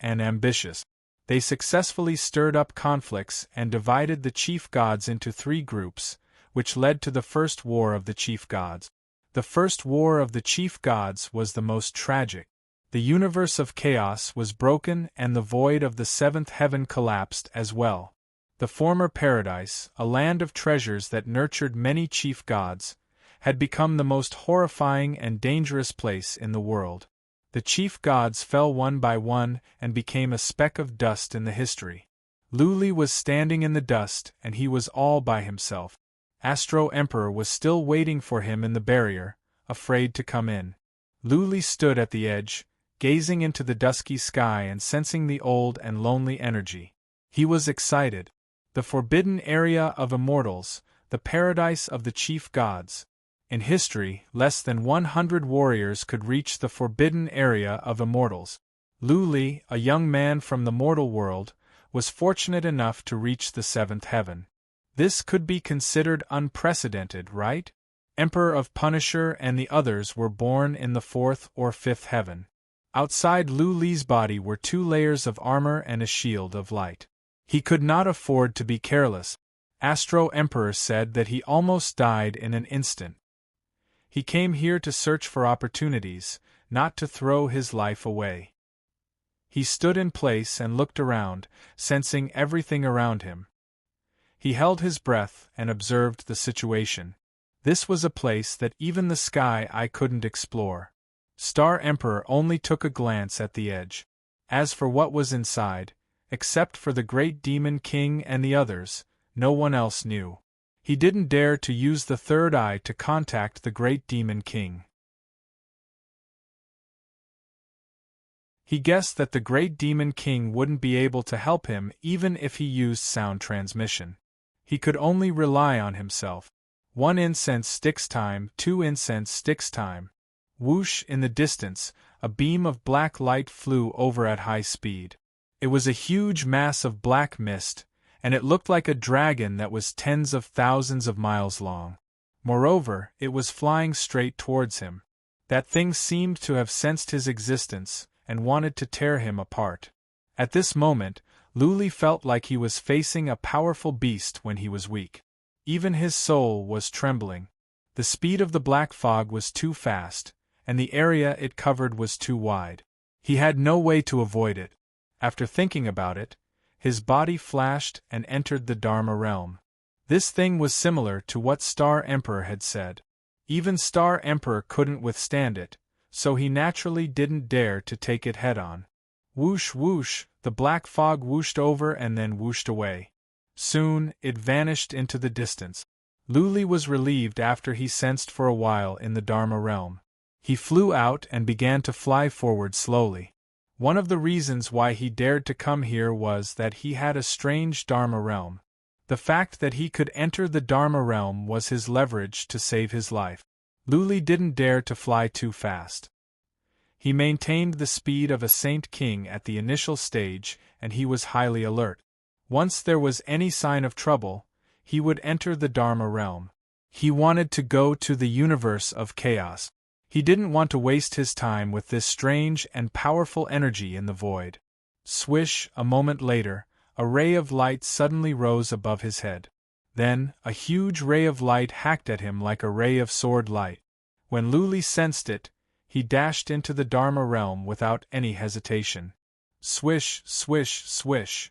They successfully stirred up conflicts and divided the chief gods into 3 groups, which led to the first war of the chief gods. The first war of the chief gods was the most tragic. The universe of chaos was broken and the void of the 7th heaven collapsed as well. The former paradise, a land of treasures that nurtured many chief gods, had become the most horrifying and dangerous place in the world. The chief gods fell one by one and became a speck of dust in the history. Luli was standing in the dust and he was all by himself. Astro Emperor was still waiting for him in the barrier, afraid to come in. Luli stood at the edge, gazing into the dusky sky and sensing the old and lonely energy. He was excited. The forbidden area of immortals, the paradise of the chief gods. In history, less than 100 warriors could reach the forbidden area of immortals. Luli, a young man from the mortal world, was fortunate enough to reach the 7th heaven. This could be considered unprecedented, right? Emperor of Punisher and the others were born in the 4th or 5th heaven. Outside Luli's body were 2 layers of armor and a shield of light. He could not afford to be careless. Astro Emperor said that he almost died in an instant. He came here to search for opportunities, not to throw his life away. He stood in place and looked around, sensing everything around him. He held his breath and observed the situation. This was a place that even the sky eye couldn't explore. Star Emperor only took a glance at the edge. As for what was inside, except for the great Demon King and the others, no one else knew. He didn't dare to use the 3rd eye to contact the great Demon King. He guessed that the great Demon King wouldn't be able to help him even if he used sound transmission. He could only rely on himself. 1 incense sticks time, 2 incense sticks time. Whoosh, in the distance, a beam of black light flew over at high speed. It was a huge mass of black mist, and it looked like a dragon that was tens of thousands of miles long. Moreover, it was flying straight towards him. That thing seemed to have sensed his existence, and wanted to tear him apart. At this moment, Luli felt like he was facing a powerful beast when he was weak. Even his soul was trembling. The speed of the black fog was too fast, and the area it covered was too wide. He had no way to avoid it. After thinking about it, his body flashed and entered the Dharma realm. This thing was similar to what Star Emperor had said. Even Star Emperor couldn't withstand it, so he naturally didn't dare to take it head-on. Whoosh whoosh, the black fog whooshed over and then whooshed away. Soon, it vanished into the distance. Luli was relieved after he sensed for a while in the Dharma realm. He flew out and began to fly forward slowly. One of the reasons why he dared to come here was that he had a strange Dharma realm. The fact that he could enter the Dharma realm was his leverage to save his life. Luli didn't dare to fly too fast. He maintained the speed of a Saint King at the initial stage, and he was highly alert. Once there was any sign of trouble, he would enter the Dharma realm. He wanted to go to the universe of chaos. He didn't want to waste his time with this strange and powerful energy in the void. Swish, a moment later, a ray of light suddenly rose above his head. Then, a huge ray of light hacked at him like a ray of sword light. When Luli sensed it, he dashed into the Dharma realm without any hesitation. Swish, swish, swish.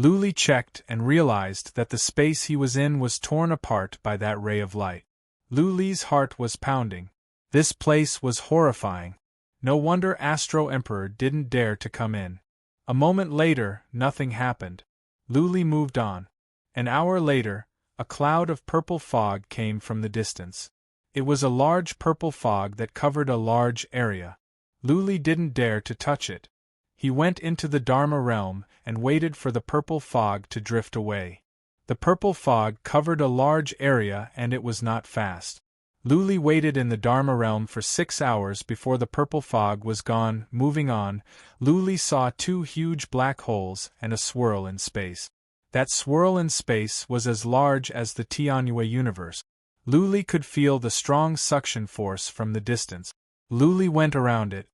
Luli checked and realized that the space he was in was torn apart by that ray of light. Luli's heart was pounding. This place was horrifying. No wonder Astro Emperor didn't dare to come in. A moment later, nothing happened. Luli moved on. An hour later, a cloud of purple fog came from the distance. It was a large purple fog that covered a large area. Luli didn't dare to touch it. He went into the Dharma realm and waited for the purple fog to drift away. The purple fog covered a large area and it was not fast. Luli waited in the Dharma realm for 6 hours before the purple fog was gone. Moving on, Luli saw 2 huge black holes and a swirl in space. That swirl in space was as large as the Tianhui universe. Luli could feel the strong suction force from the distance. Luli went around it.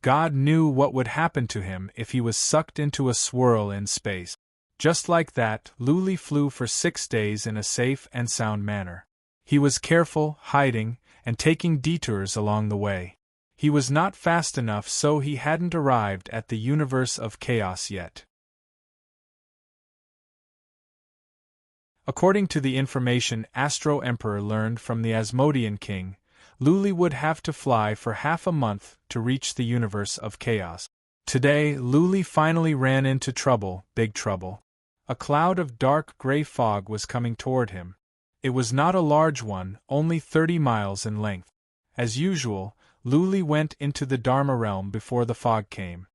God knew what would happen to him if he was sucked into a swirl in space. Just like that, Luli flew for 6 days in a safe and sound manner. He was careful, hiding, and taking detours along the way. He was not fast enough, so he hadn't arrived at the universe of chaos yet. According to the information Astro Emperor learned from the Asmodean King, Luli would have to fly for half a month to reach the universe of chaos. Today, Luli finally ran into trouble, big trouble. A cloud of dark gray fog was coming toward him. It was not a large one, only 30 miles in length. As usual, Luli went into the Dharma realm before the fog came.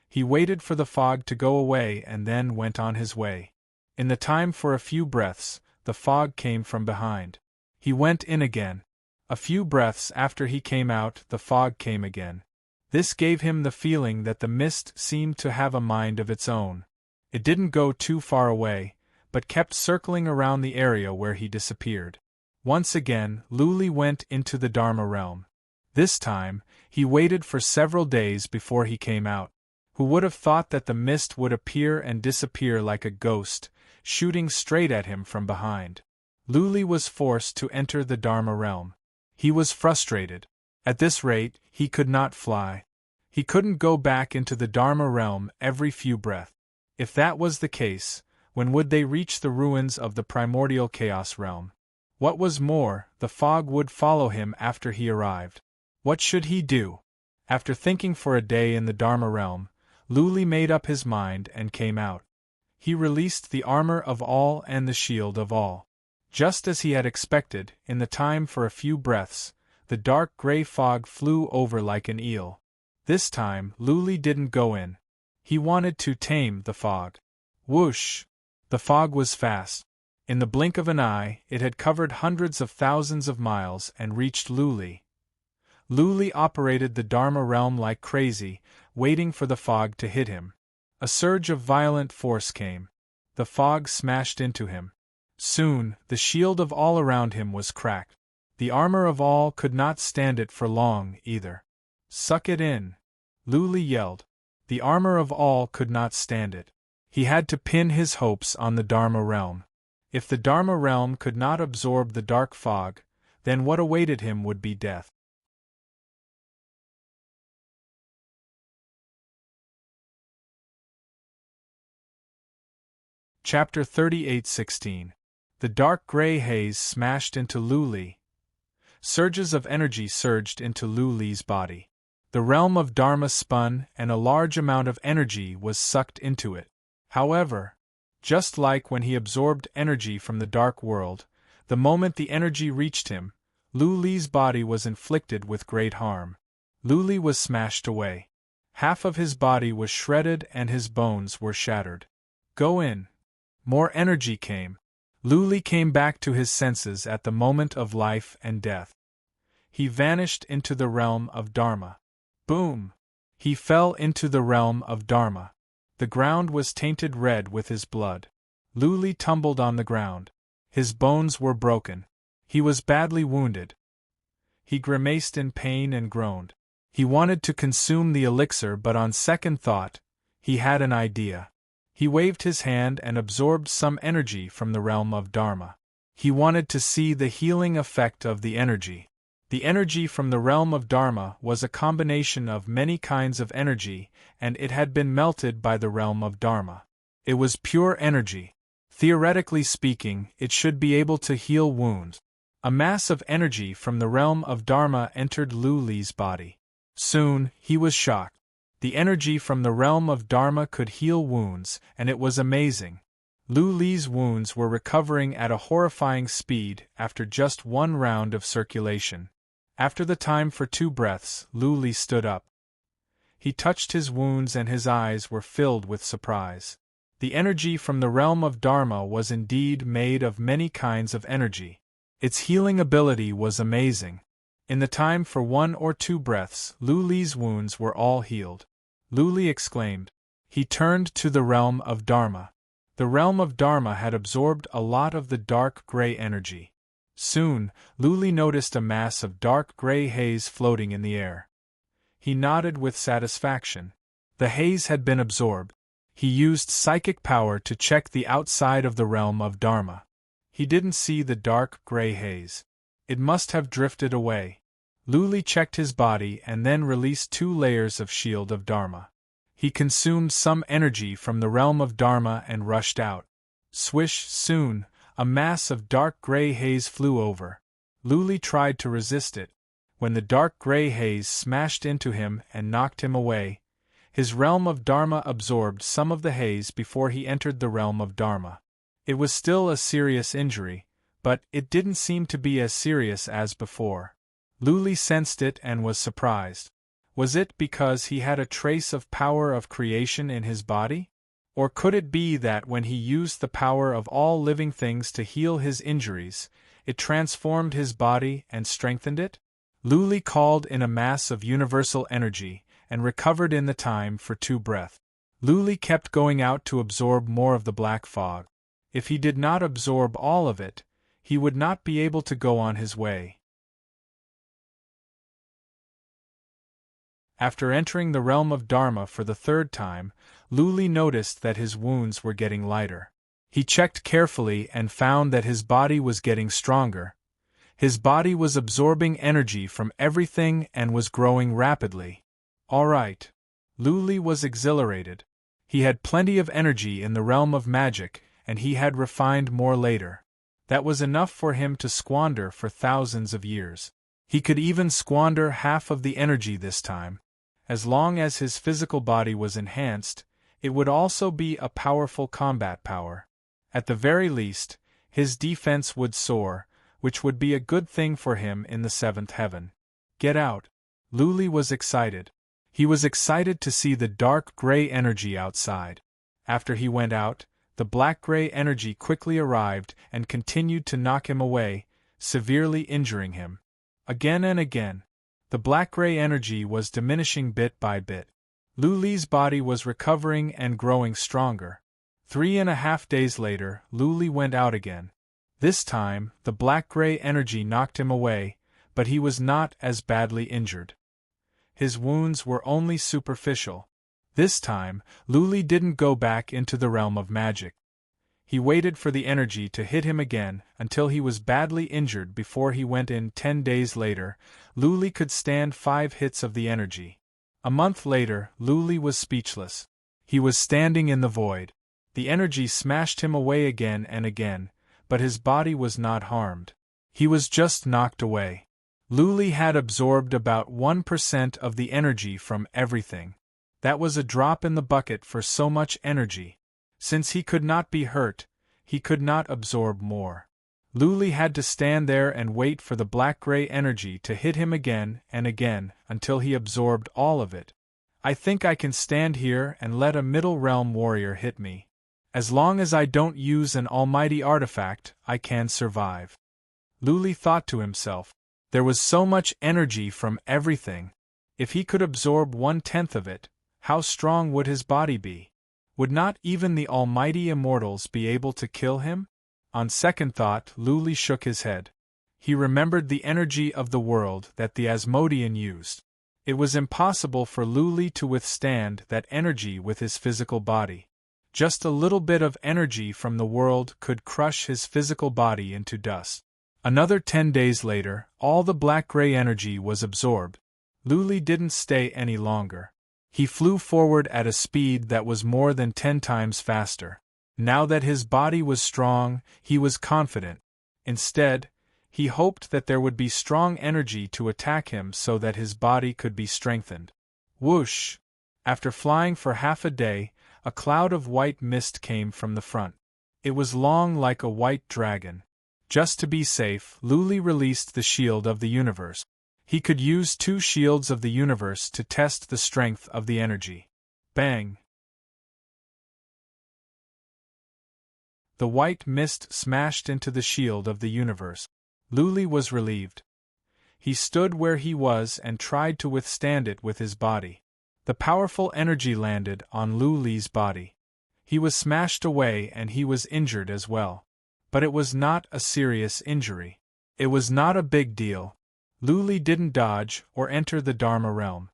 He waited for the fog to go away and then went on his way. In the time for a few breaths, the fog came from behind. He went in again. A few breaths after he came out, the fog came again. This gave him the feeling that the mist seemed to have a mind of its own. It didn't go too far away, but kept circling around the area where he disappeared. Once again, Luli went into the Dharma realm. This time, he waited for several days before he came out. Who would have thought that the mist would appear and disappear like a ghost, shooting straight at him from behind? Luli was forced to enter the Dharma realm. He was frustrated. At this rate, he could not fly. He couldn't go back into the Dharma realm every few breaths. If that was the case, when would they reach the ruins of the primordial chaos realm? What was more, the fog would follow him after he arrived. What should he do? After thinking for a day in the Dharma realm, Luli made up his mind and came out. He released the armor of all and the shield of all. Just as he had expected, in the time for a few breaths, the dark gray fog flew over like an eel. This time, Luli didn't go in. He wanted to tame the fog. Whoosh! The fog was fast. In the blink of an eye, it had covered hundreds of thousands of miles and reached Luli. Luli operated the Dharma realm like crazy, waiting for the fog to hit him. A surge of violent force came. The fog smashed into him. Soon, the shield of all around him was cracked. The armor of all could not stand it for long, either. Suck it in! Luli yelled. The armor of all could not stand it. He had to pin his hopes on the Dharma realm. If the Dharma realm could not absorb the dark fog, then what awaited him would be death. Chapter 38:16. The dark gray haze smashed into Luli. Surges of energy surged into Luli's body. The realm of Dharma spun, and a large amount of energy was sucked into it. However, just like when he absorbed energy from the dark world, the moment the energy reached him, Luli's body was inflicted with great harm. Luli was smashed away. Half of his body was shredded and his bones were shattered. Go in. More energy came. Luli came back to his senses at the moment of life and death. He vanished into the realm of Dharma. Boom! He fell into the realm of Dharma. The ground was tainted red with his blood. Luli tumbled on the ground. His bones were broken. He was badly wounded. He grimaced in pain and groaned. He wanted to consume the elixir, but on second thought, he had an idea. He waved his hand and absorbed some energy from the realm of Dharma. He wanted to see the healing effect of the energy. The energy from the realm of Dharma was a combination of many kinds of energy, and it had been melted by the realm of Dharma. It was pure energy. Theoretically speaking, it should be able to heal wounds. A mass of energy from the realm of Dharma entered Lu Li's body. Soon, he was shocked. The energy from the realm of Dharma could heal wounds, and it was amazing. Lu Li's wounds were recovering at a horrifying speed after just one round of circulation. After the time for 2 breaths, Lu Li stood up. He touched his wounds and his eyes were filled with surprise. The energy from the realm of Dharma was indeed made of many kinds of energy. Its healing ability was amazing. In the time for 1 or 2 breaths, Lu Li's wounds were all healed. Lu Li exclaimed. He turned to the realm of Dharma. The realm of Dharma had absorbed a lot of the dark gray energy. Soon, Lu Li noticed a mass of dark gray haze floating in the air. He nodded with satisfaction. The haze had been absorbed. He used psychic power to check the outside of the realm of Dharma. He didn't see the dark gray haze. It must have drifted away. Lu Li checked his body and then released 2 layers of shield of Dharma. He consumed some energy from the realm of Dharma and rushed out. Swish, soon, a mass of dark gray haze flew over. Lu Li tried to resist it. When the dark gray haze smashed into him and knocked him away, his realm of Dharma absorbed some of the haze before he entered the realm of Dharma. It was still a serious injury, but it didn't seem to be as serious as before. Lu Li sensed it and was surprised. Was it because he had a trace of power of creation in his body? Or could it be that when he used the power of all living things to heal his injuries, it transformed his body and strengthened it? Lu Li called in a mass of universal energy and recovered in the time for 2 breaths. Lu Li kept going out to absorb more of the black fog. If he did not absorb all of it, he would not be able to go on his way. After entering the realm of Dharma for the 3rd time, Lu Li noticed that his wounds were getting lighter. He checked carefully and found that his body was getting stronger. His body was absorbing energy from everything and was growing rapidly. All right. Lu Li was exhilarated. He had plenty of energy in the realm of magic, and he had refined more later. That was enough for him to squander for thousands of years. He could even squander half of the energy this time. As long as his physical body was enhanced, it would also be a powerful combat power. At the very least, his defense would soar, which would be a good thing for him in the 7th heaven. Get out. Lu Li was excited. He was excited to see the dark gray energy outside. After he went out, the black-gray energy quickly arrived and continued to knock him away, severely injuring him. Again and again, the black-gray energy was diminishing bit by bit. Lu Li's body was recovering and growing stronger. 3.5 days later, Lu Li went out again. This time, the black-gray energy knocked him away, but he was not as badly injured. His wounds were only superficial. This time, Lu Li didn't go back into the realm of magic. He waited for the energy to hit him again until he was badly injured before he went in. 10 days later, Lu Li could stand 5 hits of the energy. A month later, Lu Li was speechless. He was standing in the void. The energy smashed him away again and again, but his body was not harmed. He was just knocked away. Lu Li had absorbed about 1% of the energy from everything. That was a drop in the bucket for so much energy. Since he could not be hurt, he could not absorb more. Lu Li had to stand there and wait for the black-gray energy to hit him again and again until he absorbed all of it. I think I can stand here and let a middle realm warrior hit me. As long as I don't use an almighty artifact, I can survive. Lu Li thought to himself. There was so much energy from everything. If he could absorb 1/10 of it, how strong would his body be? Would not even the almighty immortals be able to kill him? On second thought, Lu Li shook his head. He remembered the energy of the world that the Asmodean used. It was impossible for Lu Li to withstand that energy with his physical body. Just a little bit of energy from the world could crush his physical body into dust. Another 10 days later, all the black-gray energy was absorbed. Lu Li didn't stay any longer. He flew forward at a speed that was more than 10 times faster. Now that his body was strong, he was confident. Instead, he hoped that there would be strong energy to attack him so that his body could be strengthened. Whoosh! After flying for half a day, a cloud of white mist came from the front. It was long like a white dragon. Just to be safe, Luli released the shield of the universe. He could use 2 shields of the universe to test the strength of the energy. Bang! The white mist smashed into the shield of the universe. Luli was relieved. He stood where he was and tried to withstand it with his body. The powerful energy landed on Luli's body. He was smashed away and he was injured as well. But it was not a serious injury. It was not a big deal. Luli didn't dodge or enter the Dharma realm.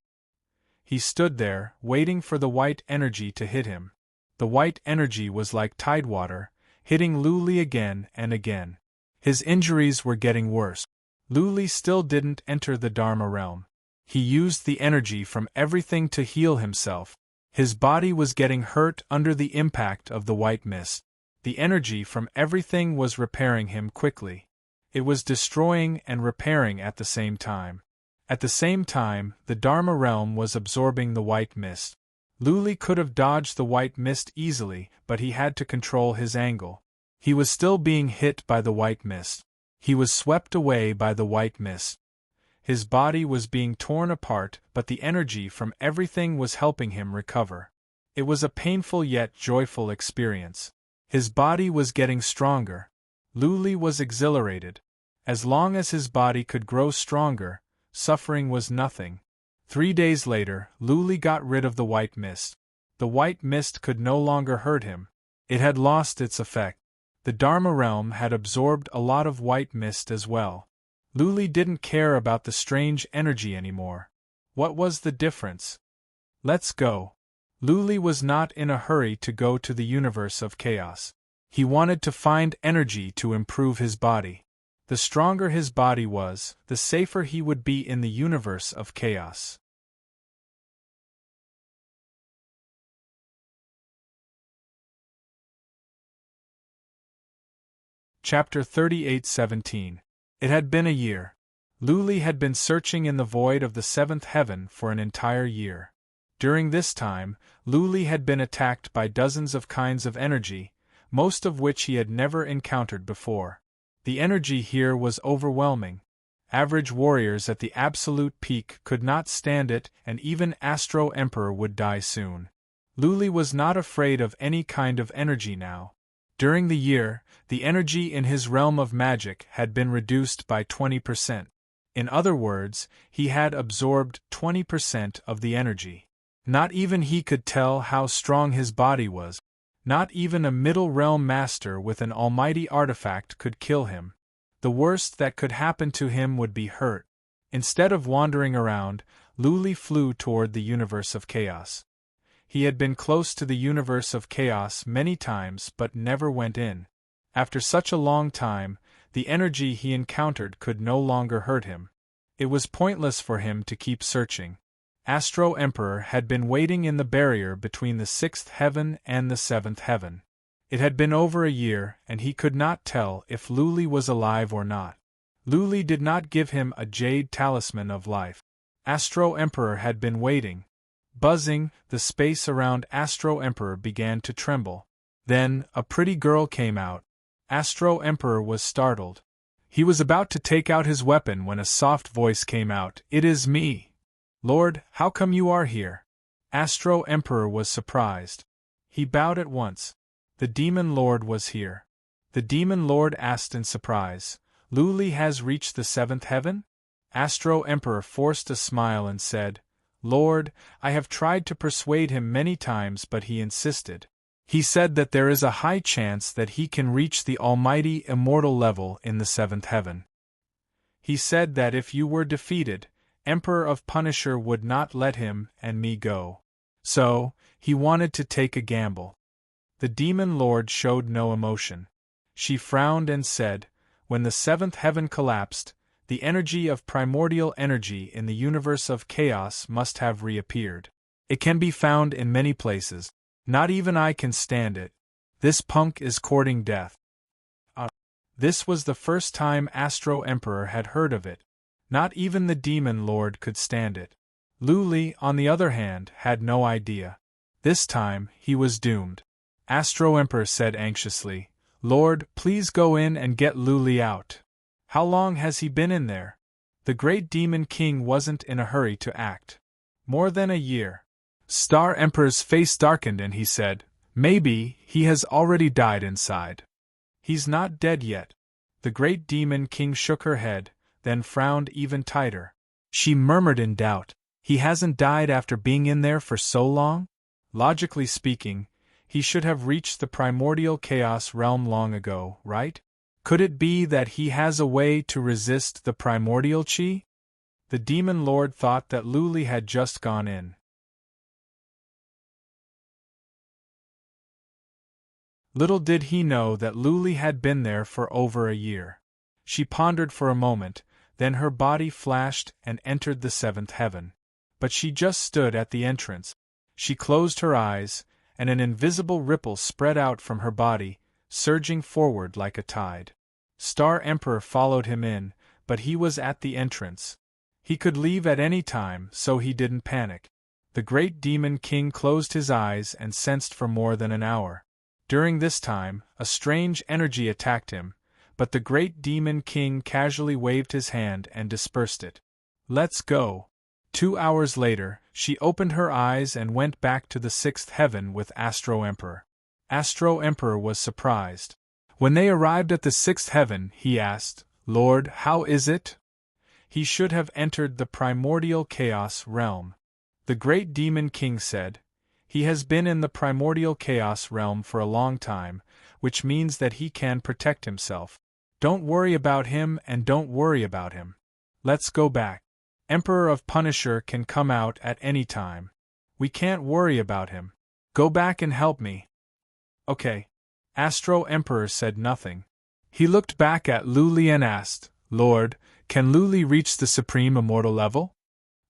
He stood there, waiting for the white energy to hit him. The white energy was like tidewater, hitting Luli again and again. His injuries were getting worse. Luli still didn't enter the Dharma realm. He used the energy from everything to heal himself. His body was getting hurt under the impact of the white mist. The energy from everything was repairing him quickly. It was destroying and repairing at the same time. At the same time, the Dharma realm was absorbing the white mist. Luli could have dodged the white mist easily, but he had to control his angle. He was still being hit by the white mist. He was swept away by the white mist. His body was being torn apart, but the energy from everything was helping him recover. It was a painful yet joyful experience. His body was getting stronger. Luli was exhilarated. As long as his body could grow stronger, suffering was nothing. 3 days later, Luli got rid of the white mist. The white mist could no longer hurt him. It had lost its effect. The Dharma realm had absorbed a lot of white mist as well. Luli didn't care about the strange energy anymore. What was the difference? Let's go. Luli was not in a hurry to go to the universe of chaos. He wanted to find energy to improve his body. The stronger his body was, the safer he would be in the universe of chaos. Chapter 38:17. It had been a year. Luli had been searching in the void of the 7th heaven for an entire year. During this time, Luli had been attacked by dozens of kinds of energy, most of which he had never encountered before. The energy here was overwhelming. Average warriors at the absolute peak could not stand it, and even Astro Emperor would die soon. Luli was not afraid of any kind of energy now. During the year, the energy in his realm of magic had been reduced by 20%. In other words, he had absorbed 20% of the energy. Not even he could tell how strong his body was. Not even a middle realm master with an almighty artifact could kill him. The worst that could happen to him would be hurt. Instead of wandering around, Luli flew toward the universe of chaos. He had been close to the universe of chaos many times but never went in. After such a long time, the energy he encountered could no longer hurt him. It was pointless for him to keep searching. Astro Emperor had been waiting in the barrier between the 6th heaven and the 7th heaven. It had been over a year, and he could not tell if Luli was alive or not. Luli did not give him a jade talisman of life. Astro Emperor had been waiting. Buzzing, the space around Astro Emperor began to tremble. Then, a pretty girl came out. Astro Emperor was startled. He was about to take out his weapon when a soft voice came out. "It is me. Lord, how come you are here?" Astro Emperor was surprised. He bowed at once. The Demon Lord was here. The Demon Lord asked in surprise, "Luli has reached the 7th heaven?" Astro Emperor forced a smile and said, "Lord, I have tried to persuade him many times but he insisted. He said that there is a high chance that he can reach the almighty immortal level in the 7th heaven. He said that if you were defeated, Emperor of Punisher would not let him and me go. So, he wanted to take a gamble." The Demon Lord showed no emotion. She frowned and said, "When the 7th heaven collapsed, the energy of primordial energy in the universe of chaos must have reappeared. It can be found in many places. Not even I can stand it. This punk is courting death. This was the first time Astro Emperor had heard of it. Not even the Demon Lord could stand it. Luli, on the other hand, had no idea. This time, he was doomed. Astro Emperor said anxiously, "Lord, please go in and get Luli out." "How long has he been in there?" The great Demon King wasn't in a hurry to act. "More than a year." Star Emperor's face darkened and he said, "Maybe he has already died inside." "He's not dead yet." The great Demon King shook her head, then frowned even tighter. She murmured in doubt, "He hasn't died after being in there for so long?" Logically speaking, he should have reached the primordial chaos realm long ago, right? Could it be that he has a way to resist the primordial chi? The Demon Lord thought that Luli had just gone in. Little did he know that Luli had been there for over a year. She pondered for a moment, then her body flashed and entered the seventh heaven. But she just stood at the entrance. She closed her eyes, and an invisible ripple spread out from her body, surging forward like a tide. Star Emperor followed him in, but he was at the entrance. He could leave at any time, so he didn't panic. The great Demon King closed his eyes and sensed for more than an hour. During this time, a strange energy attacked him, but the great Demon King casually waved his hand and dispersed it. "Let's go." 2 hours later, she opened her eyes and went back to the sixth heaven with Astro Emperor. Astro Emperor was surprised. When they arrived at the sixth heaven, he asked, "Lord, how is it?" He should have entered the primordial chaos realm. The great Demon King said, "He has been in the primordial chaos realm for a long time, which means that he can protect himself. Don't worry about him and don't worry about him. Let's go back. Emperor of Punisher can come out at any time. We can't worry about him. Go back and help me." "Okay." Astro Emperor said nothing. He looked back at Luli and asked, "Lord, can Luli reach the supreme immortal level?"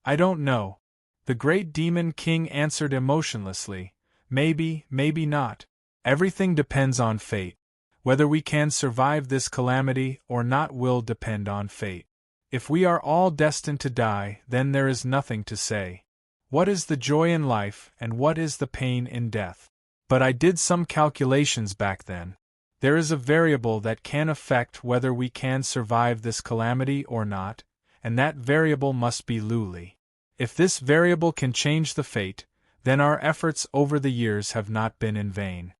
"I don't know." The great Demon King answered emotionlessly, "Maybe, maybe not. Everything depends on fate. Whether we can survive this calamity or not will depend on fate. If we are all destined to die, then there is nothing to say. What is the joy in life and what is the pain in death? But I did some calculations back then. There is a variable that can affect whether we can survive this calamity or not, and that variable must be Luli. If this variable can change the fate, then our efforts over the years have not been in vain."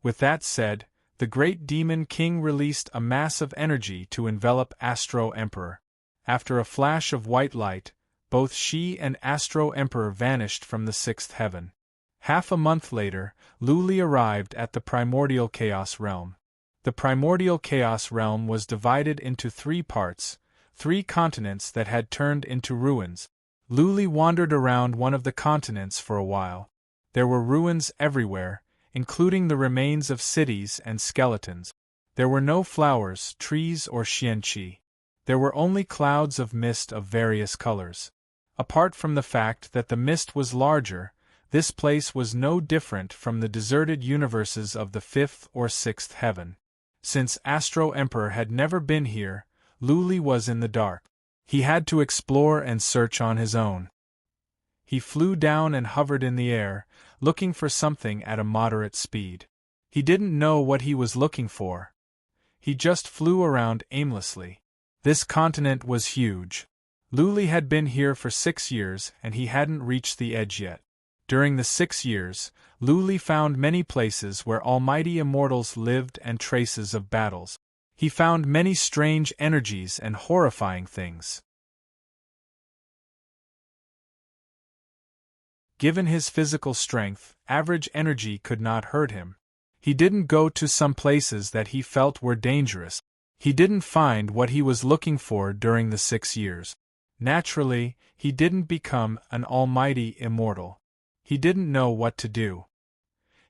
With that said, the great Demon King released a mass of energy to envelop Astro Emperor. After a flash of white light, both she and Astro Emperor vanished from the sixth heaven. Half a month later, Luli arrived at the primordial chaos realm. The primordial chaos realm was divided into 3 parts, 3 continents that had turned into ruins. Luli wandered around one of the continents for a while. There were ruins everywhere, including the remains of cities and skeletons. There were no flowers, trees, or xianqi. There were only clouds of mist of various colors. Apart from the fact that the mist was larger, this place was no different from the deserted universes of the fifth or sixth heaven. Since Astro Emperor had never been here, Luli was in the dark. He had to explore and search on his own. He flew down and hovered in the air, looking for something at a moderate speed. He didn't know what he was looking for. He just flew around aimlessly. This continent was huge. Luli had been here for 6 years and he hadn't reached the edge yet. During the 6 years, Luli found many places where almighty immortals lived and traces of battles. He found many strange energies and horrifying things. Given his physical strength, average energy could not hurt him. He didn't go to some places that he felt were dangerous. He didn't find what he was looking for during the 6 years. Naturally, he didn't become an almighty immortal. He didn't know what to do.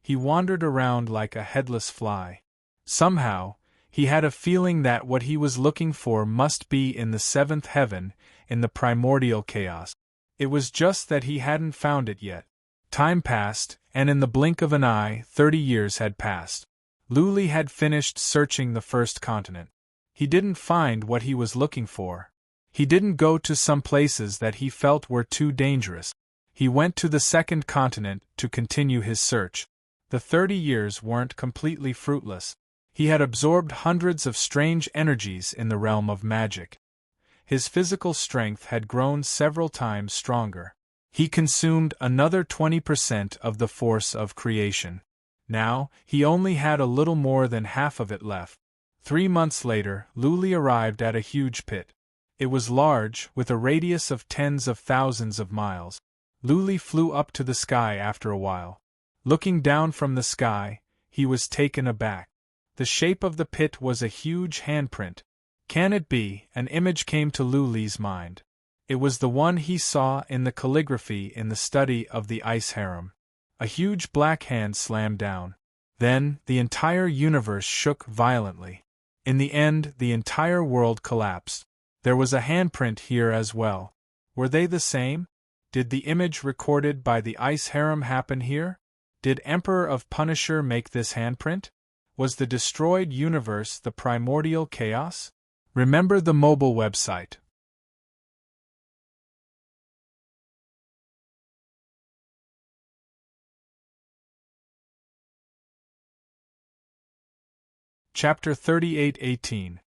He wandered around like a headless fly. Somehow, he had a feeling that what he was looking for must be in the seventh heaven, in the primordial chaos. It was just that he hadn't found it yet. Time passed, and in the blink of an eye, 30 years had passed. Luli had finished searching the first continent. He didn't find what he was looking for. He didn't go to some places that he felt were too dangerous. He went to the second continent to continue his search. The 30 years weren't completely fruitless. He had absorbed hundreds of strange energies in the realm of magic. His physical strength had grown several times stronger. He consumed another 20% of the force of creation. Now, he only had a little more than half of it left. 3 months later, Luli arrived at a huge pit. It was large, with a radius of tens of thousands of miles. Luli flew up to the sky after a while. Looking down from the sky, he was taken aback. The shape of the pit was a huge handprint. Can it be? An image came to Luli's mind. It was the one he saw in the calligraphy in the study of the ice harem. A huge black hand slammed down. Then, the entire universe shook violently. In the end, the entire world collapsed. There was a handprint here as well. Were they the same? Did the image recorded by the ice harem happen here? Did Emperor of Punisher make this handprint? Was the destroyed universe the primordial chaos? Remember the mobile website. Chapter 38:18.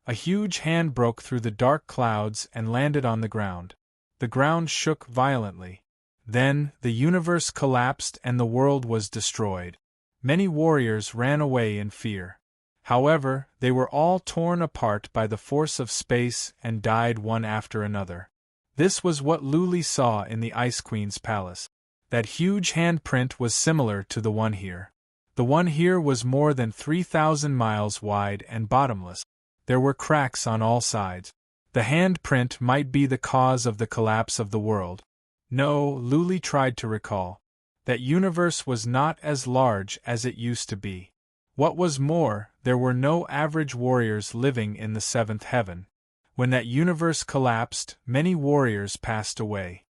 A huge hand broke through the dark clouds and landed on the ground. The ground shook violently. Then, the universe collapsed and the world was destroyed. Many warriors ran away in fear. However, they were all torn apart by the force of space and died one after another. This was what Luli saw in the Ice Queen's palace. That huge handprint was similar to the one here. The one here was more than 3,000 miles wide and bottomless. There were cracks on all sides. The handprint might be the cause of the collapse of the world. No, Luli tried to recall. That universe was not as large as it used to be. What was more, there were no average warriors living in the seventh heaven. When that universe collapsed, many warriors passed away.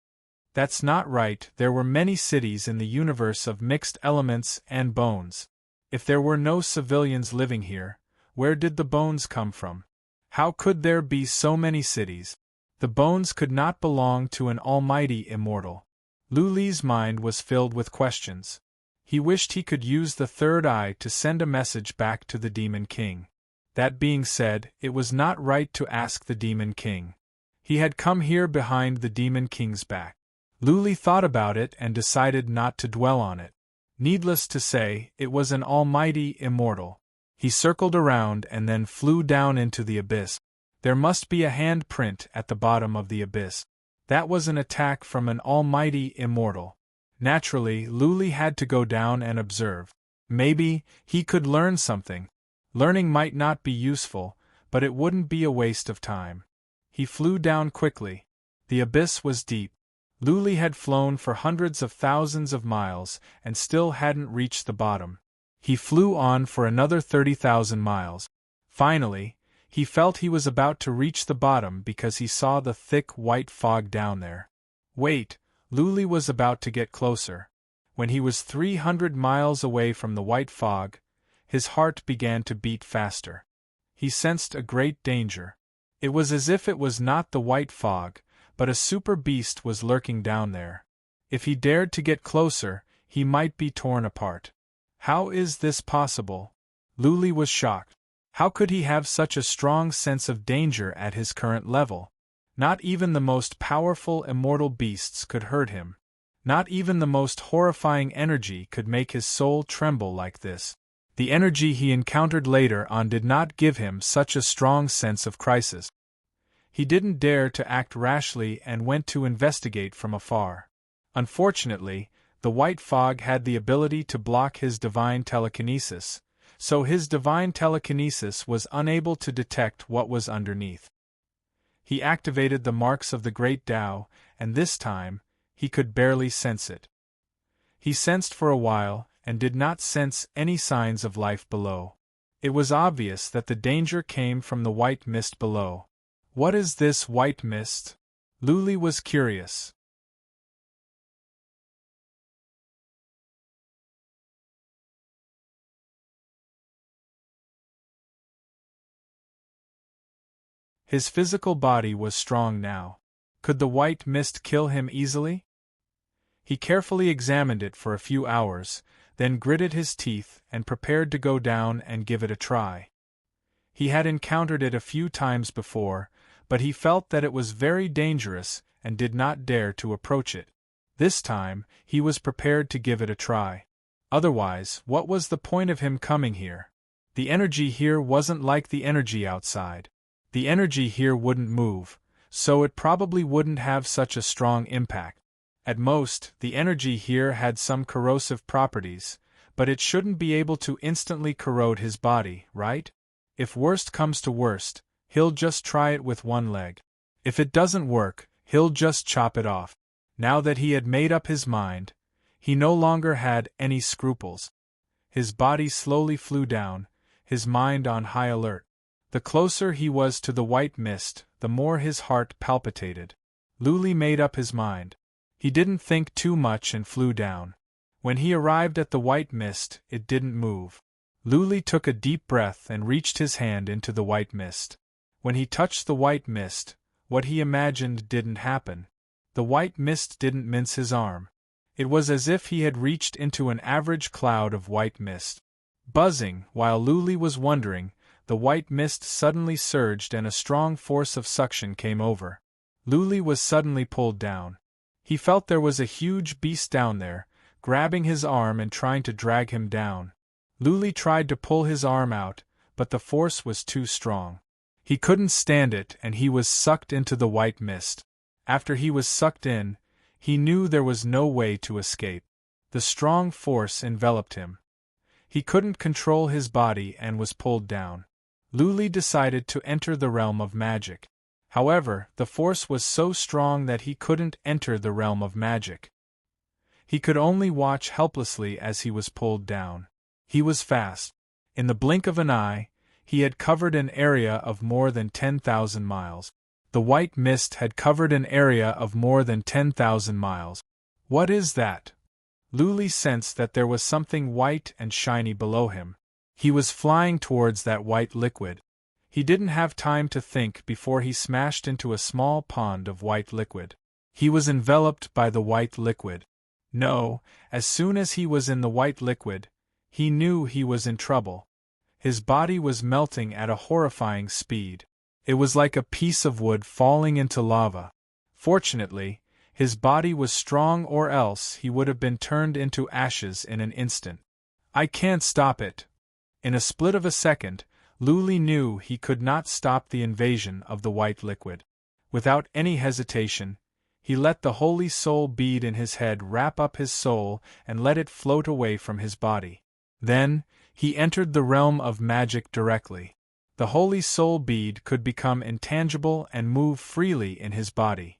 That's not right, there were many cities in the universe of mixed elements and bones. If there were no civilians living here, where did the bones come from? How could there be so many cities? The bones could not belong to an almighty immortal. Luli's mind was filled with questions. He wished he could use the third eye to send a message back to the Demon King. That being said, it was not right to ask the Demon King. He had come here behind the Demon King's back. Luli thought about it and decided not to dwell on it. Needless to say, it was an almighty immortal. He circled around and then flew down into the abyss. There must be a handprint at the bottom of the abyss. That was an attack from an almighty immortal. Naturally, Luli had to go down and observe. Maybe he could learn something. Learning might not be useful, but it wouldn't be a waste of time. He flew down quickly. The abyss was deep. Luli had flown for hundreds of thousands of miles and still hadn't reached the bottom. He flew on for another 30,000 miles. Finally, he felt he was about to reach the bottom because he saw the thick white fog down there. Wait, Luli was about to get closer. When he was 300 miles away from the white fog, his heart began to beat faster. He sensed a great danger. It was as if it was not the white fog, but a super beast was lurking down there. If he dared to get closer, he might be torn apart. How is this possible? Luli was shocked. How could he have such a strong sense of danger at his current level? Not even the most powerful immortal beasts could hurt him. Not even the most horrifying energy could make his soul tremble like this. The energy he encountered later on did not give him such a strong sense of crisis. He didn't dare to act rashly and went to investigate from afar. Unfortunately, the white fog had the ability to block his divine telekinesis, so his divine telekinesis was unable to detect what was underneath. He activated the marks of the Great Tao, and this time, he could barely sense it. He sensed for a while, and did not sense any signs of life below. It was obvious that the danger came from the white mist below. What is this white mist? Luli was curious. His physical body was strong now. Could the white mist kill him easily? He carefully examined it for a few hours, then gritted his teeth and prepared to go down and give it a try. He had encountered it a few times before, but he felt that it was very dangerous and did not dare to approach it. This time, he was prepared to give it a try. Otherwise, what was the point of him coming here? The energy here wasn't like the energy outside. The energy here wouldn't move, so it probably wouldn't have such a strong impact. At most, the energy here had some corrosive properties, but it shouldn't be able to instantly corrode his body, right? If worst comes to worst, he'll just try it with one leg. If it doesn't work, he'll just chop it off. Now that he had made up his mind, he no longer had any scruples. His body slowly flew down, his mind on high alert. The closer he was to the white mist, the more his heart palpitated. Luli made up his mind. He didn't think too much and flew down. When he arrived at the white mist, it didn't move. Luli took a deep breath and reached his hand into the white mist. When he touched the white mist, what he imagined didn't happen. The white mist didn't mince his arm. It was as if he had reached into an average cloud of white mist. Buzzing, while Luli was wondering, the white mist suddenly surged and a strong force of suction came over. Luli was suddenly pulled down. He felt there was a huge beast down there, grabbing his arm and trying to drag him down. Luli tried to pull his arm out, but the force was too strong. He couldn't stand it and he was sucked into the white mist. After he was sucked in, he knew there was no way to escape. The strong force enveloped him. He couldn't control his body and was pulled down. Luli decided to enter the realm of magic. However, the force was so strong that he couldn't enter the realm of magic. He could only watch helplessly as he was pulled down. He was fast. In the blink of an eye, he had covered an area of more than 10,000 miles. The white mist had covered an area of more than 10,000 miles. What is that? Luli sensed that there was something white and shiny below him. He was flying towards that white liquid. He didn't have time to think before he smashed into a small pond of white liquid. He was enveloped by the white liquid. No, as soon as he was in the white liquid, he knew he was in trouble. His body was melting at a horrifying speed. It was like a piece of wood falling into lava. Fortunately, his body was strong or else he would have been turned into ashes in an instant. I can't stop it. In a split of a second, Luli knew he could not stop the invasion of the white liquid. Without any hesitation, he let the holy soul bead in his head wrap up his soul and let it float away from his body. Then, he entered the realm of magic directly. The holy soul bead could become intangible and move freely in his body.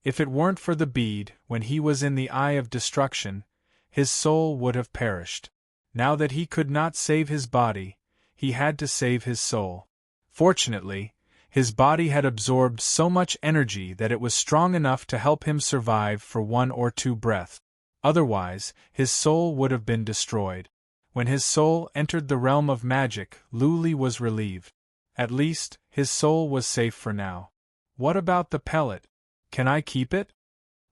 If it weren't for the bead, when he was in the eye of destruction, his soul would have perished. Now that he could not save his body, he had to save his soul. Fortunately, his body had absorbed so much energy that it was strong enough to help him survive for 1 or 2 breaths. Otherwise, his soul would have been destroyed. When his soul entered the realm of magic, Luli was relieved. At least, his soul was safe for now. What about the pellet? Can I keep it?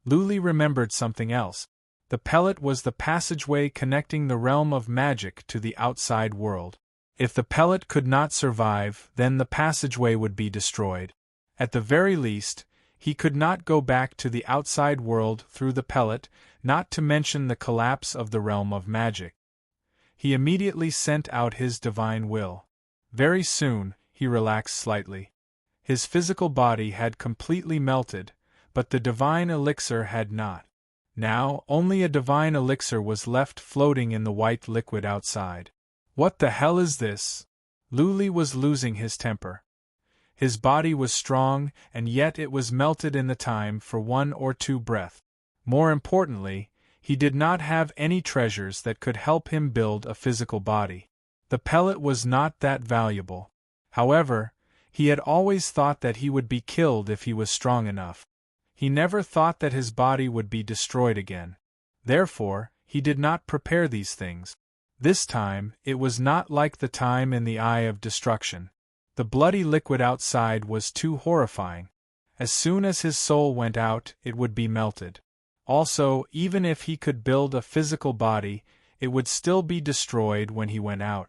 Luli remembered something else. The pellet was the passageway connecting the realm of magic to the outside world. If the pellet could not survive, then the passageway would be destroyed. At the very least, he could not go back to the outside world through the pellet, not to mention the collapse of the realm of magic. He immediately sent out his divine will. Very soon, he relaxed slightly. His physical body had completely melted, but the divine elixir had not. Now, only a divine elixir was left floating in the white liquid outside. What the hell is this? Luli was losing his temper. His body was strong, and yet it was melted in the time for 1 or 2 breaths. More importantly, he did not have any treasures that could help him build a physical body. The pellet was not that valuable. However, he had always thought that he would be killed if he was strong enough. He never thought that his body would be destroyed again. Therefore, he he did not prepare these things. This time, it was not like the time in the Eye of Destruction. The bloody liquid outside was too horrifying. As soon as his soul went out, it would be melted. Also, even if he could build a physical body, it would still be destroyed when he went out.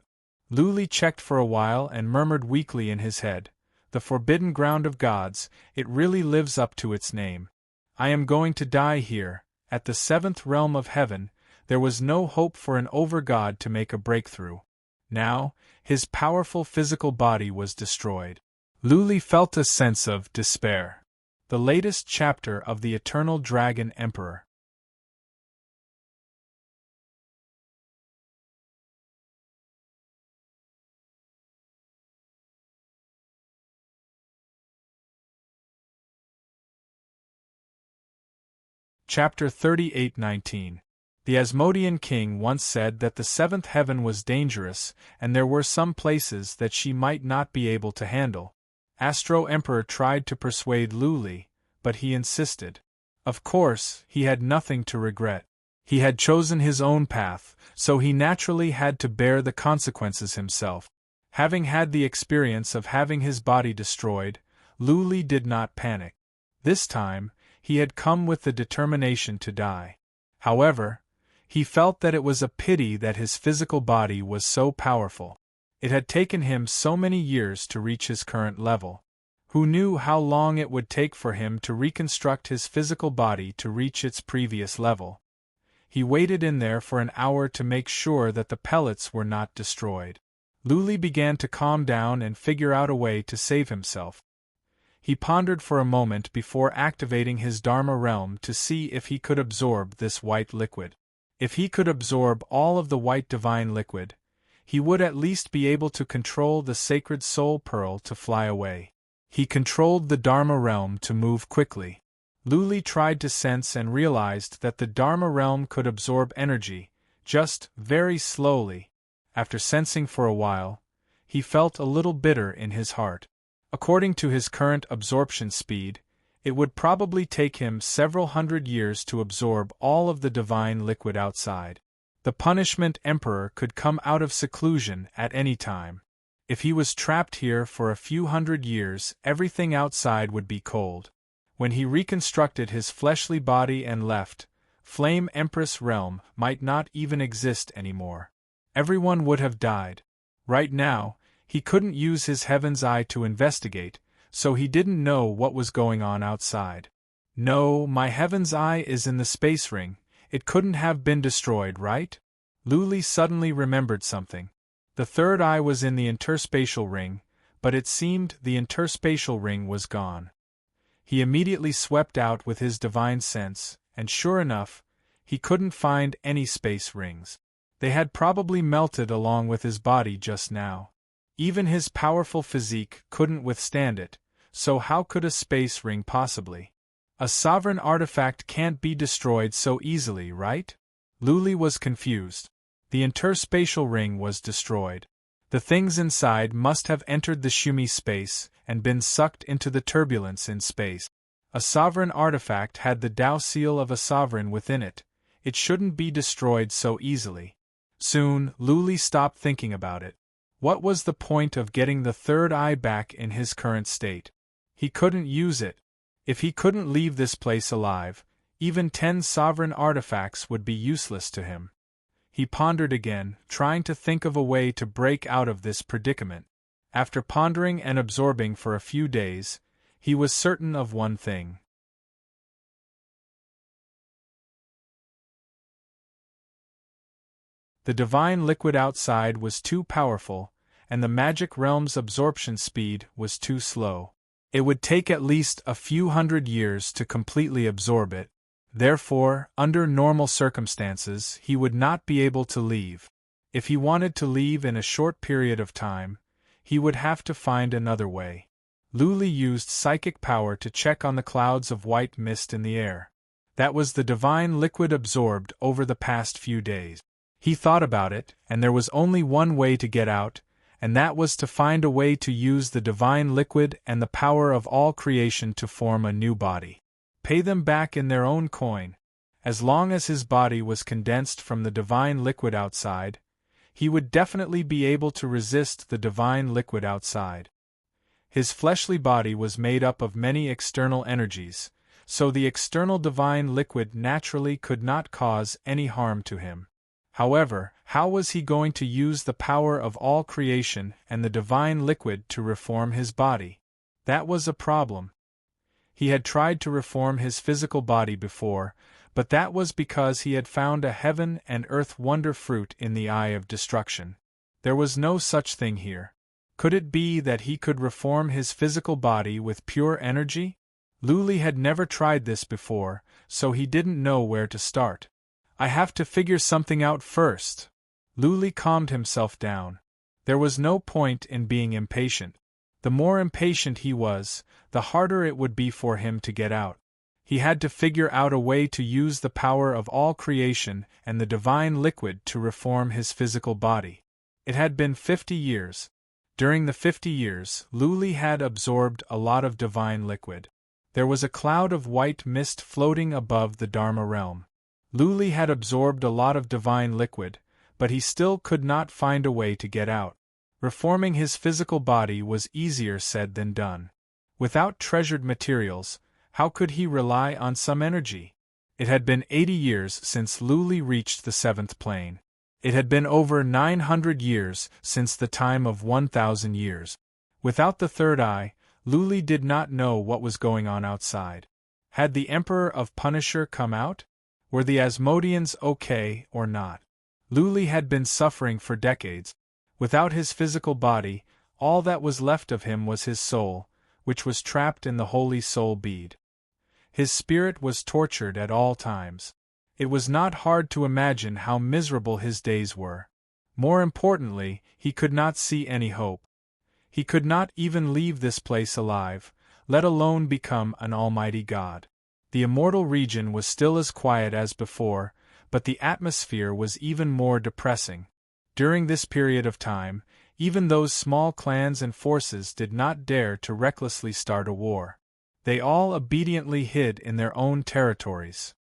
Luli checked for a while and murmured weakly in his head, "The forbidden ground of gods, it really lives up to its name. I am going to die here." At the seventh realm of heaven, there was no hope for an over-god to make a breakthrough. Now, his powerful physical body was destroyed. Luli felt a sense of despair. The latest chapter of the Eternal Dragon Emperor. Chapter 38:19. The Asmodean king once said that the seventh heaven was dangerous, and there were some places that she might not be able to handle. Astro Emperor tried to persuade Luli, but he insisted. Of course, he had nothing to regret. He had chosen his own path, so he naturally had to bear the consequences himself. Having had the experience of having his body destroyed, Luli did not panic. This time, he had come with the determination to die. However, he felt that it was a pity that his physical body was so powerful. It had taken him so many years to reach his current level. Who knew how long it would take for him to reconstruct his physical body to reach its previous level? He waited in there for an hour to make sure that the pellets were not destroyed. Luli began to calm down and figure out a way to save himself. He pondered for a moment before activating his Dharma realm to see if he could absorb this white liquid. If he could absorb all of the white divine liquid, he would at least be able to control the sacred soul pearl to fly away. He controlled the Dharma realm to move quickly. Luli tried to sense and realized that the Dharma realm could absorb energy, just very slowly. After sensing for a while, he felt a little bitter in his heart. According to his current absorption speed, it would probably take him several hundred years to absorb all of the divine liquid outside. The punishment emperor could come out of seclusion at any time. If he was trapped here for a few hundred years, everything outside would be cold. When he reconstructed his fleshly body and left, Flame Empress realm might not even exist anymore. Everyone would have died. Right now, he couldn't use his heaven's eye to investigate, so he didn't know what was going on outside. No, my heaven's eye is in the space ring. It couldn't have been destroyed, right? Luli suddenly remembered something. The third eye was in the interspatial ring, but it seemed the interspatial ring was gone. He immediately swept out with his divine sense, and sure enough, he couldn't find any space rings. They had probably melted along with his body just now. Even his powerful physique couldn't withstand it, so how could a space ring possibly? A sovereign artifact can't be destroyed so easily, right? Luli was confused. The interspatial ring was destroyed. The things inside must have entered the Shumi space and been sucked into the turbulence in space. A sovereign artifact had the Tao seal of a sovereign within it. It shouldn't be destroyed so easily. Soon, Luli stopped thinking about it. What was the point of getting the third eye back in his current state? He couldn't use it. If he couldn't leave this place alive, even 10 sovereign artifacts would be useless to him. He pondered again, trying to think of a way to break out of this predicament. After pondering and absorbing for a few days, he was certain of one thing. The divine liquid outside was too powerful, and the magic realm's absorption speed was too slow. It would take at least a few hundred years to completely absorb it. Therefore, under normal circumstances, he would not be able to leave. If he wanted to leave in a short period of time, he would have to find another way. Luli used psychic power to check on the clouds of white mist in the air. That was the divine liquid absorbed over the past few days. He thought about it, and there was only one way to get out, and that was to find a way to use the divine liquid and the power of all creation to form a new body. Pay them back in their own coin. As long as his body was condensed from the divine liquid outside, he would definitely be able to resist the divine liquid outside. His fleshly body was made up of many external energies, so the external divine liquid naturally could not cause any harm to him. However, how was he going to use the power of all creation and the divine liquid to reform his body? That was a problem. He had tried to reform his physical body before, but that was because he had found a heaven and earth wonder fruit in the eye of destruction. There was no such thing here. Could it be that he could reform his physical body with pure energy? Luli had never tried this before, so he didn't know where to start. I have to figure something out first. Luli calmed himself down. There was no point in being impatient. The more impatient he was, the harder it would be for him to get out. He had to figure out a way to use the power of all creation and the divine liquid to reform his physical body. It had been 50 years. During the 50 years, Luli had absorbed a lot of divine liquid. There was a cloud of white mist floating above the Dharma realm. Luli had absorbed a lot of divine liquid, but he still could not find a way to get out. Reforming his physical body was easier said than done. Without treasured materials, how could he rely on some energy? It had been 80 years since Luli reached the seventh plane. It had been over 900 years since the time of 1,000 years. Without the third eye, Luli did not know what was going on outside. Had the Emperor of Punisher come out? Were the Asmodeans okay or not? Luli had been suffering for decades. Without his physical body, all that was left of him was his soul, which was trapped in the holy soul bead. His spirit was tortured at all times. It was not hard to imagine how miserable his days were. More importantly, he could not see any hope. He could not even leave this place alive, let alone become an almighty god. The immortal region was still as quiet as before, but the atmosphere was even more depressing. During this period of time, even those small clans and forces did not dare to recklessly start a war. They all obediently hid in their own territories.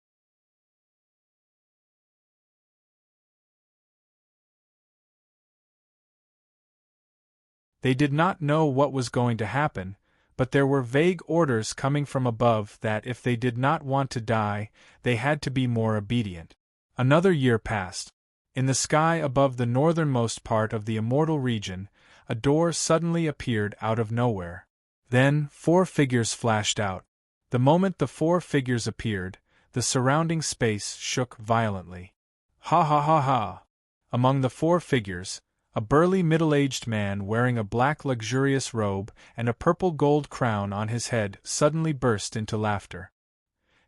They did not know what was going to happen, but there were vague orders coming from above that if they did not want to die, they had to be more obedient. Another year passed. In the sky above the northernmost part of the immortal region, a door suddenly appeared out of nowhere. Then, 4 figures flashed out. The moment the 4 figures appeared, the surrounding space shook violently. Ha ha ha ha! Among the 4 figures, a burly middle-aged man wearing a black luxurious robe and a purple gold crown on his head suddenly burst into laughter.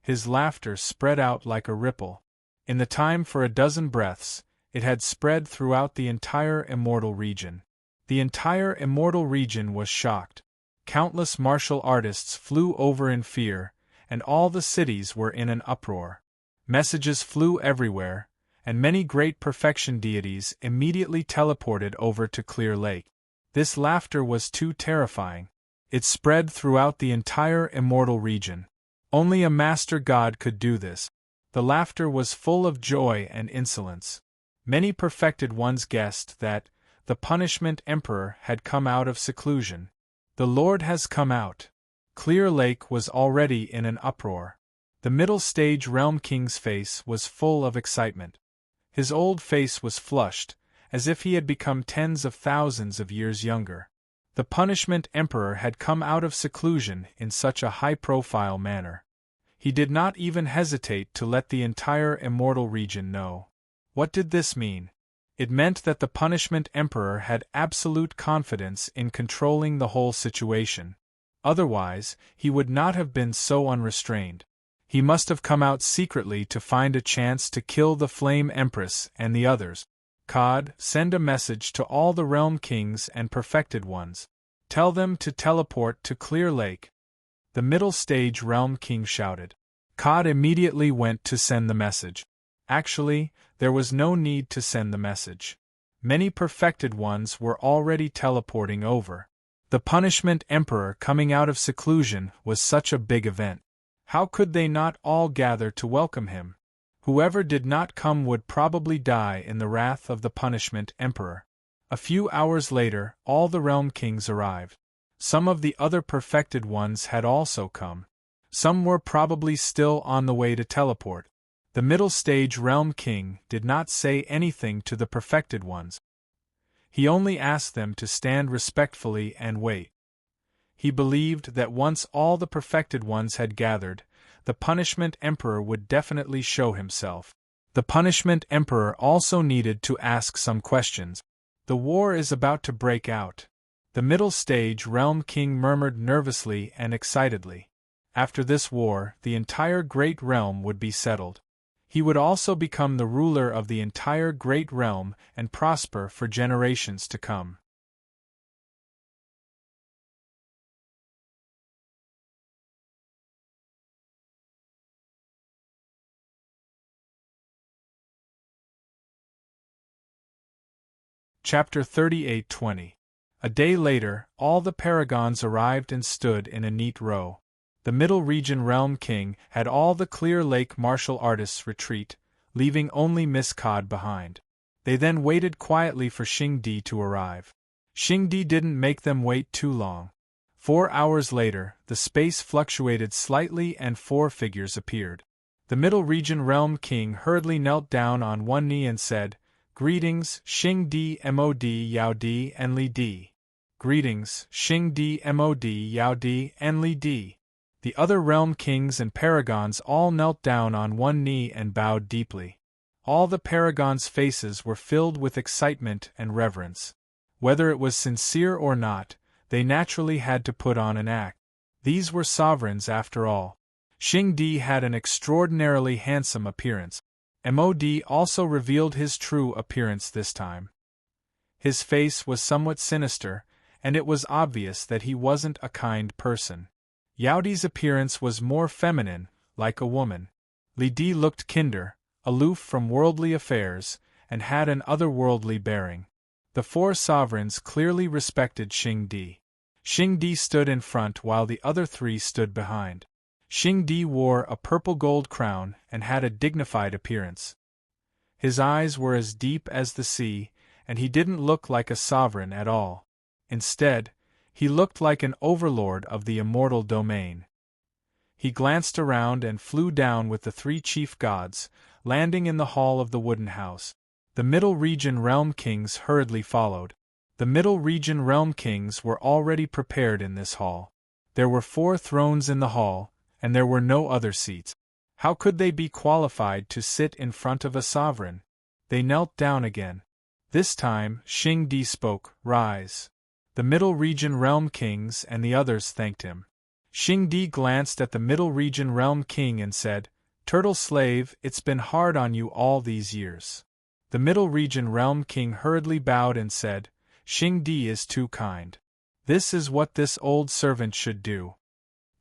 His laughter spread out like a ripple. In the time for a dozen breaths, it had spread throughout the entire immortal region. The entire immortal region was shocked. Countless martial artists flew over in fear, and all the cities were in an uproar. Messages flew everywhere, and many great perfection deities immediately teleported over to Clear Lake. This laughter was too terrifying. It spread throughout the entire immortal region. Only a master god could do this. The laughter was full of joy and insolence. Many perfected ones guessed that the punishment emperor had come out of seclusion. The Lord has come out. Clear Lake was already in an uproar. The middle stage realm king's face was full of excitement. His old face was flushed, as if he had become tens of thousands of years younger. The punishment emperor had come out of seclusion in such a high-profile manner. He did not even hesitate to let the entire immortal region know. What did this mean? It meant that the punishment emperor had absolute confidence in controlling the whole situation. Otherwise, he would not have been so unrestrained. He must have come out secretly to find a chance to kill the Flame Empress and the others. Cod, send a message to all the realm kings and perfected ones. Tell them to teleport to Clear Lake. The middle stage realm king shouted. Cod immediately went to send the message. Actually, there was no need to send the message. Many perfected ones were already teleporting over. The punishment emperor coming out of seclusion was such a big event. How could they not all gather to welcome him? Whoever did not come would probably die in the wrath of the punishment emperor. A few hours later, all the realm kings arrived. Some of the other perfected ones had also come. Some were probably still on the way to teleport. The middle stage realm king did not say anything to the perfected ones. He only asked them to stand respectfully and wait. He believed that once all the perfected ones had gathered, the punishment emperor would definitely show himself. The punishment emperor also needed to ask some questions. The war is about to break out. The middle stage realm king murmured nervously and excitedly. After this war, the entire great realm would be settled. He would also become the ruler of the entire great realm and prosper for generations to come. Chapter 38:20. A day later, all the paragons arrived and stood in a neat row. The Middle Region Realm King had all the Clear Lake martial artists retreat, leaving only Miss Cod behind. They then waited quietly for Xingdi to arrive. Xingdi didn't make them wait too long. 4 hours later, the space fluctuated slightly and 4 figures appeared. The Middle Region Realm King hurriedly knelt down on one knee and said, "Greetings, Xingdi Mod Yao Di and Li Di." "Greetings, Xingdi Mod Yao Di and Li Di." The other realm kings and paragons all knelt down on one knee and bowed deeply. All the paragons' faces were filled with excitement and reverence. Whether it was sincere or not, they naturally had to put on an act. These were sovereigns after all. Xingdi had an extraordinarily handsome appearance. Mod also revealed his true appearance this time. His face was somewhat sinister, and it was obvious that he wasn't a kind person. Yaodi's appearance was more feminine, like a woman. Li Di looked kinder, aloof from worldly affairs, and had an otherworldly bearing. The 4 sovereigns clearly respected Xingdi. Xingdi stood in front while the other 3 stood behind. Xingdi wore a purple gold crown and had a dignified appearance. His eyes were as deep as the sea, and he didn't look like a sovereign at all. Instead, he looked like an overlord of the immortal domain. He glanced around and flew down with the 3 chief gods, landing in the hall of the wooden house. The Middle Region Realm Kings hurriedly followed. The Middle Region Realm Kings were already prepared in this hall. There were 4 thrones in the hall, and there were no other seats. How could they be qualified to sit in front of a sovereign? They knelt down again. This time, Xingdi spoke, "Rise." The Middle Region Realm Kings and the others thanked him. Xingdi glanced at the Middle Region Realm King and said, "Turtle Slave, it's been hard on you all these years." The Middle Region Realm King hurriedly bowed and said, "Xingdi is too kind. This is what this old servant should do."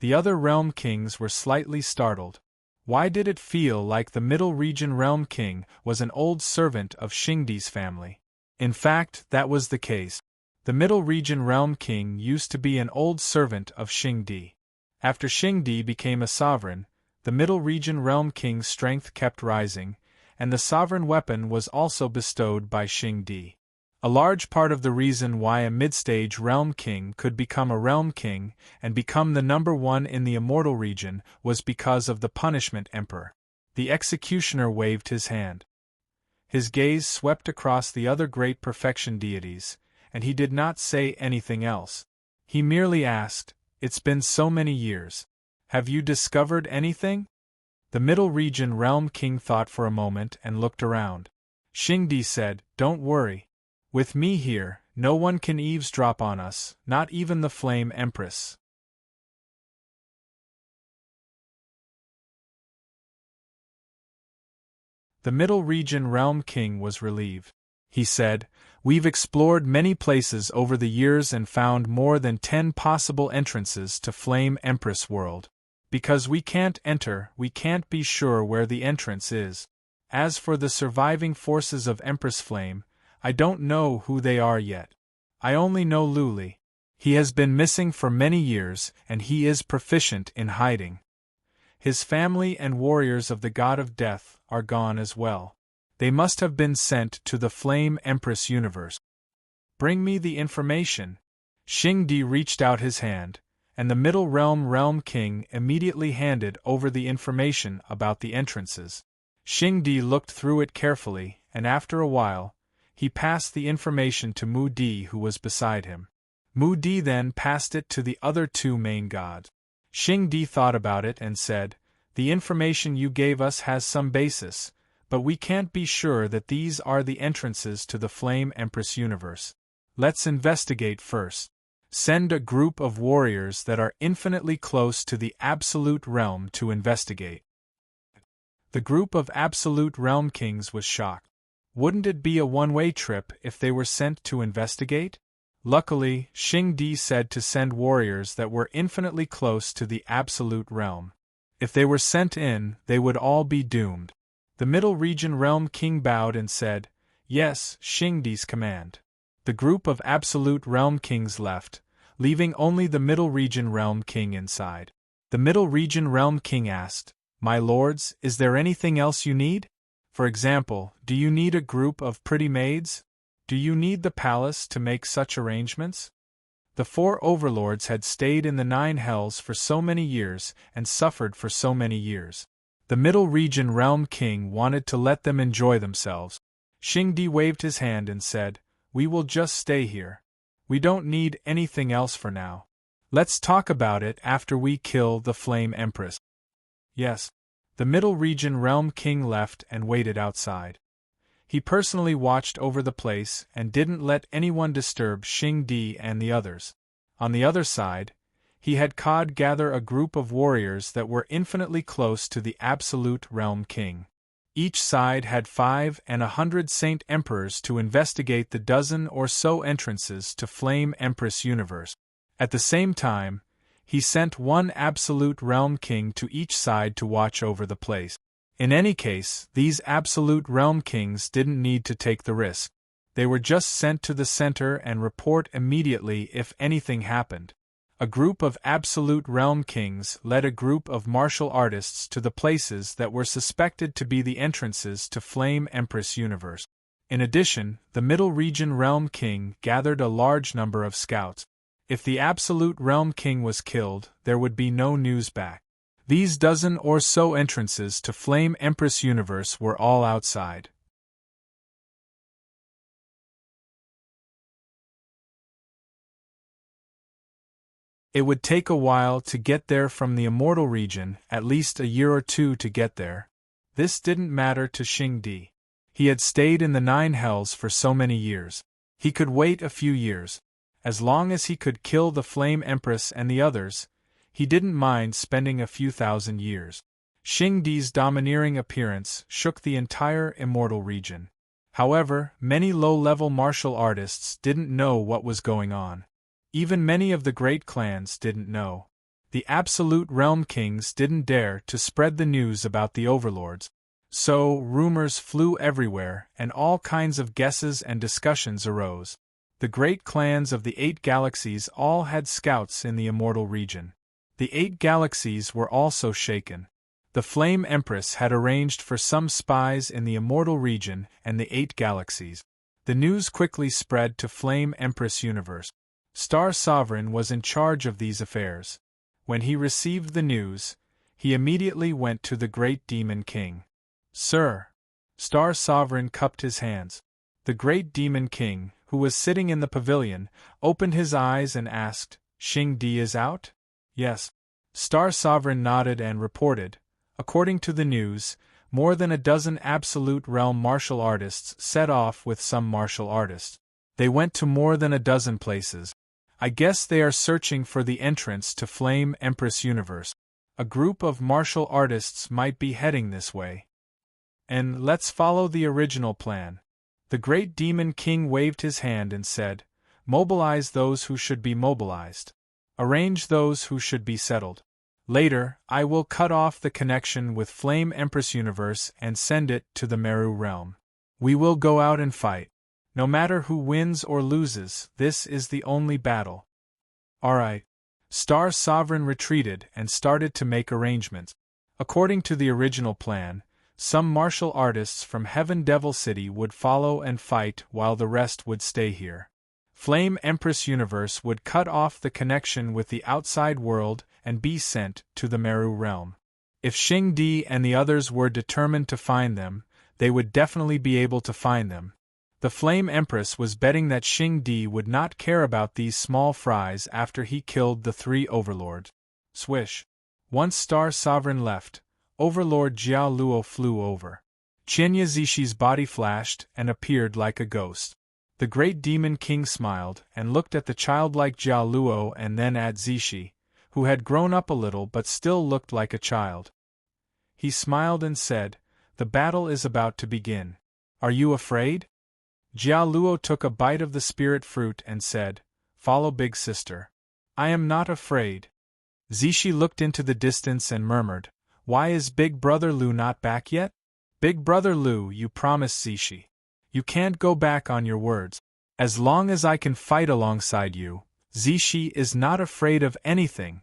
The other realm kings were slightly startled. Why did it feel like the Middle Region Realm King was an old servant of Xingdi's family? In fact, that was the case. The Middle Region Realm King used to be an old servant of Xingdi. After Xingdi became a sovereign, the Middle Region Realm King's strength kept rising, and the sovereign weapon was also bestowed by Xingdi. A large part of the reason why a mid-stage realm king could become a realm king and become the number 1 in the immortal region was because of the punishment emperor. The executioner waved his hand. His gaze swept across the other great perfection deities, and he did not say anything else. He merely asked, "It's been so many years. Have you discovered anything?" The Middle Region Realm King thought for a moment and looked around. Xingdi said, "Don't worry. With me here, no one can eavesdrop on us, not even the Flame Empress." The Middle Region Realm King was relieved. He said, "We've explored many places over the years and found more than 10 possible entrances to Flame Empress World. Because we can't enter, we can't be sure where the entrance is. As for the surviving forces of Empress Flame, I don't know who they are yet. I only know Luli. He has been missing for many years, and he is proficient in hiding. His family and warriors of the God of Death are gone as well. They must have been sent to the Flame Empress universe. Bring me the information. Xingdi reached out his hand, and the Middle Realm King immediately handed over the information about the entrances. Xingdi looked through it carefully, and after a while, he passed the information to Mu Di, who was beside him. Mu Di then passed it to the other two main gods. Xingdi thought about it and said, "The information you gave us has some basis, but we can't be sure that these are the entrances to the Flame Empress universe. Let's investigate first. Send a group of warriors that are infinitely close to the Absolute Realm to investigate." The group of Absolute Realm Kings was shocked. Wouldn't it be a one-way trip if they were sent to investigate? Luckily, Xingdi said to send warriors that were infinitely close to the Absolute Realm. If they were sent in, they would all be doomed. The Middle Region Realm King bowed and said, "Yes, Xingdi's command." The group of Absolute Realm Kings left, leaving only the Middle Region Realm King inside. The Middle Region Realm King asked, "My lords, is there anything else you need? For example, do you need a group of pretty maids? Do you need the palace to make such arrangements?" The four overlords had stayed in the 9 hells for so many years and suffered for so many years. The Middle Region Realm King wanted to let them enjoy themselves. Xingdi waved his hand and said, "We will just stay here. We don't need anything else for now. Let's talk about it after we kill the Flame Empress." Yes. The Middle Region Realm King left and waited outside. He personally watched over the place and didn't let anyone disturb Xingdi and the others. On the other side, he had Cod gather a group of warriors that were infinitely close to the Absolute Realm King. Each side had 500 Saint Emperors to investigate the dozen or so entrances to Flame Empress universe. At the same time, he sent one Absolute Realm King to each side to watch over the place. In any case, these Absolute Realm Kings didn't need to take the risk. They were just sent to the center and report immediately if anything happened. A group of Absolute Realm Kings led a group of martial artists to the places that were suspected to be the entrances to Flame Empress universe. In addition, the Middle Region Realm King gathered a large number of scouts. If the Absolute Realm King was killed, there would be no news back. These dozen or so entrances to Flame Empress universe were all outside. It would take a while to get there from the Immortal region, at least a year or two to get there. This didn't matter to Xingdi. He had stayed in the 9 hells for so many years. He could wait a few years. As long as he could kill the Flame Empress and the others, he didn't mind spending a few thousand years. Xingdi's domineering appearance shook the entire Immortal region. However, many low-level martial artists didn't know what was going on. Even many of the great clans didn't know. The Absolute Realm Kings didn't dare to spread the news about the overlords. So, rumors flew everywhere, and all kinds of guesses and discussions arose. The great clans of the 8 galaxies all had scouts in the Immortal region. The 8 galaxies were also shaken. The Flame Empress had arranged for some spies in the Immortal region and the 8 galaxies. The news quickly spread to Flame Empress universe. Star Sovereign was in charge of these affairs. When he received the news, he immediately went to the Great Demon King. "Sir." Star Sovereign cupped his hands. The Great Demon King, who was sitting in the pavilion, opened his eyes and asked, "Xingdi is out?" "Yes." Star Sovereign nodded and reported, according to the news, more than a dozen Absolute Realm martial artists set off with some martial artists. They went to more than a dozen places. I guess they are searching for the entrance to Flame Empress universe. A group of martial artists might be heading this way. And let's follow the original plan. The Great Demon King waved his hand and said, "Mobilize those who should be mobilized. Arrange those who should be settled. Later, I will cut off the connection with Flame Empress universe and send it to the Meru realm. We will go out and fight. No matter who wins or loses, this is the only battle." "Alright." Star Sovereign retreated and started to make arrangements. According to the original plan, some martial artists from Heaven Devil City would follow and fight while the rest would stay here. Flame Empress Universe would cut off the connection with the outside world and be sent to the Meru realm. If Xing Di and the others were determined to find them, they would definitely be able to find them. The Flame Empress was betting that Xing Di would not care about these small fries after he killed the 3 overlords. Swish. Once Star Sovereign left, Overlord Jiao Luo flew over. Qianya Zishi's body flashed and appeared like a ghost. The great demon king smiled and looked at the childlike Jiao Luo and then at Zishi, who had grown up a little but still looked like a child. He smiled and said, "The battle is about to begin. Are you afraid?" Jiao Luo took a bite of the spirit fruit and said, "Follow big sister. I am not afraid." Zishi looked into the distance and murmured, "Why is Big Brother Lu not back yet?" "Big Brother Lu, you promised Zishi. You can't go back on your words. As long as I can fight alongside you, Zishi is not afraid of anything."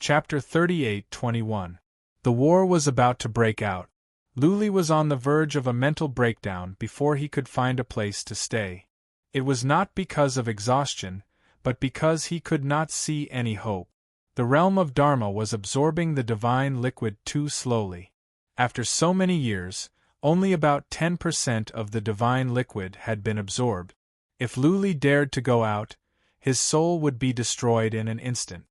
Chapter 38-21. The war was about to break out. Luli was on the verge of a mental breakdown before he could find a place to stay. It was not because of exhaustion, but because he could not see any hope. The realm of Dharma was absorbing the divine liquid too slowly. After so many years, only about 10% of the divine liquid had been absorbed. If Luli dared to go out, his soul would be destroyed in an instant.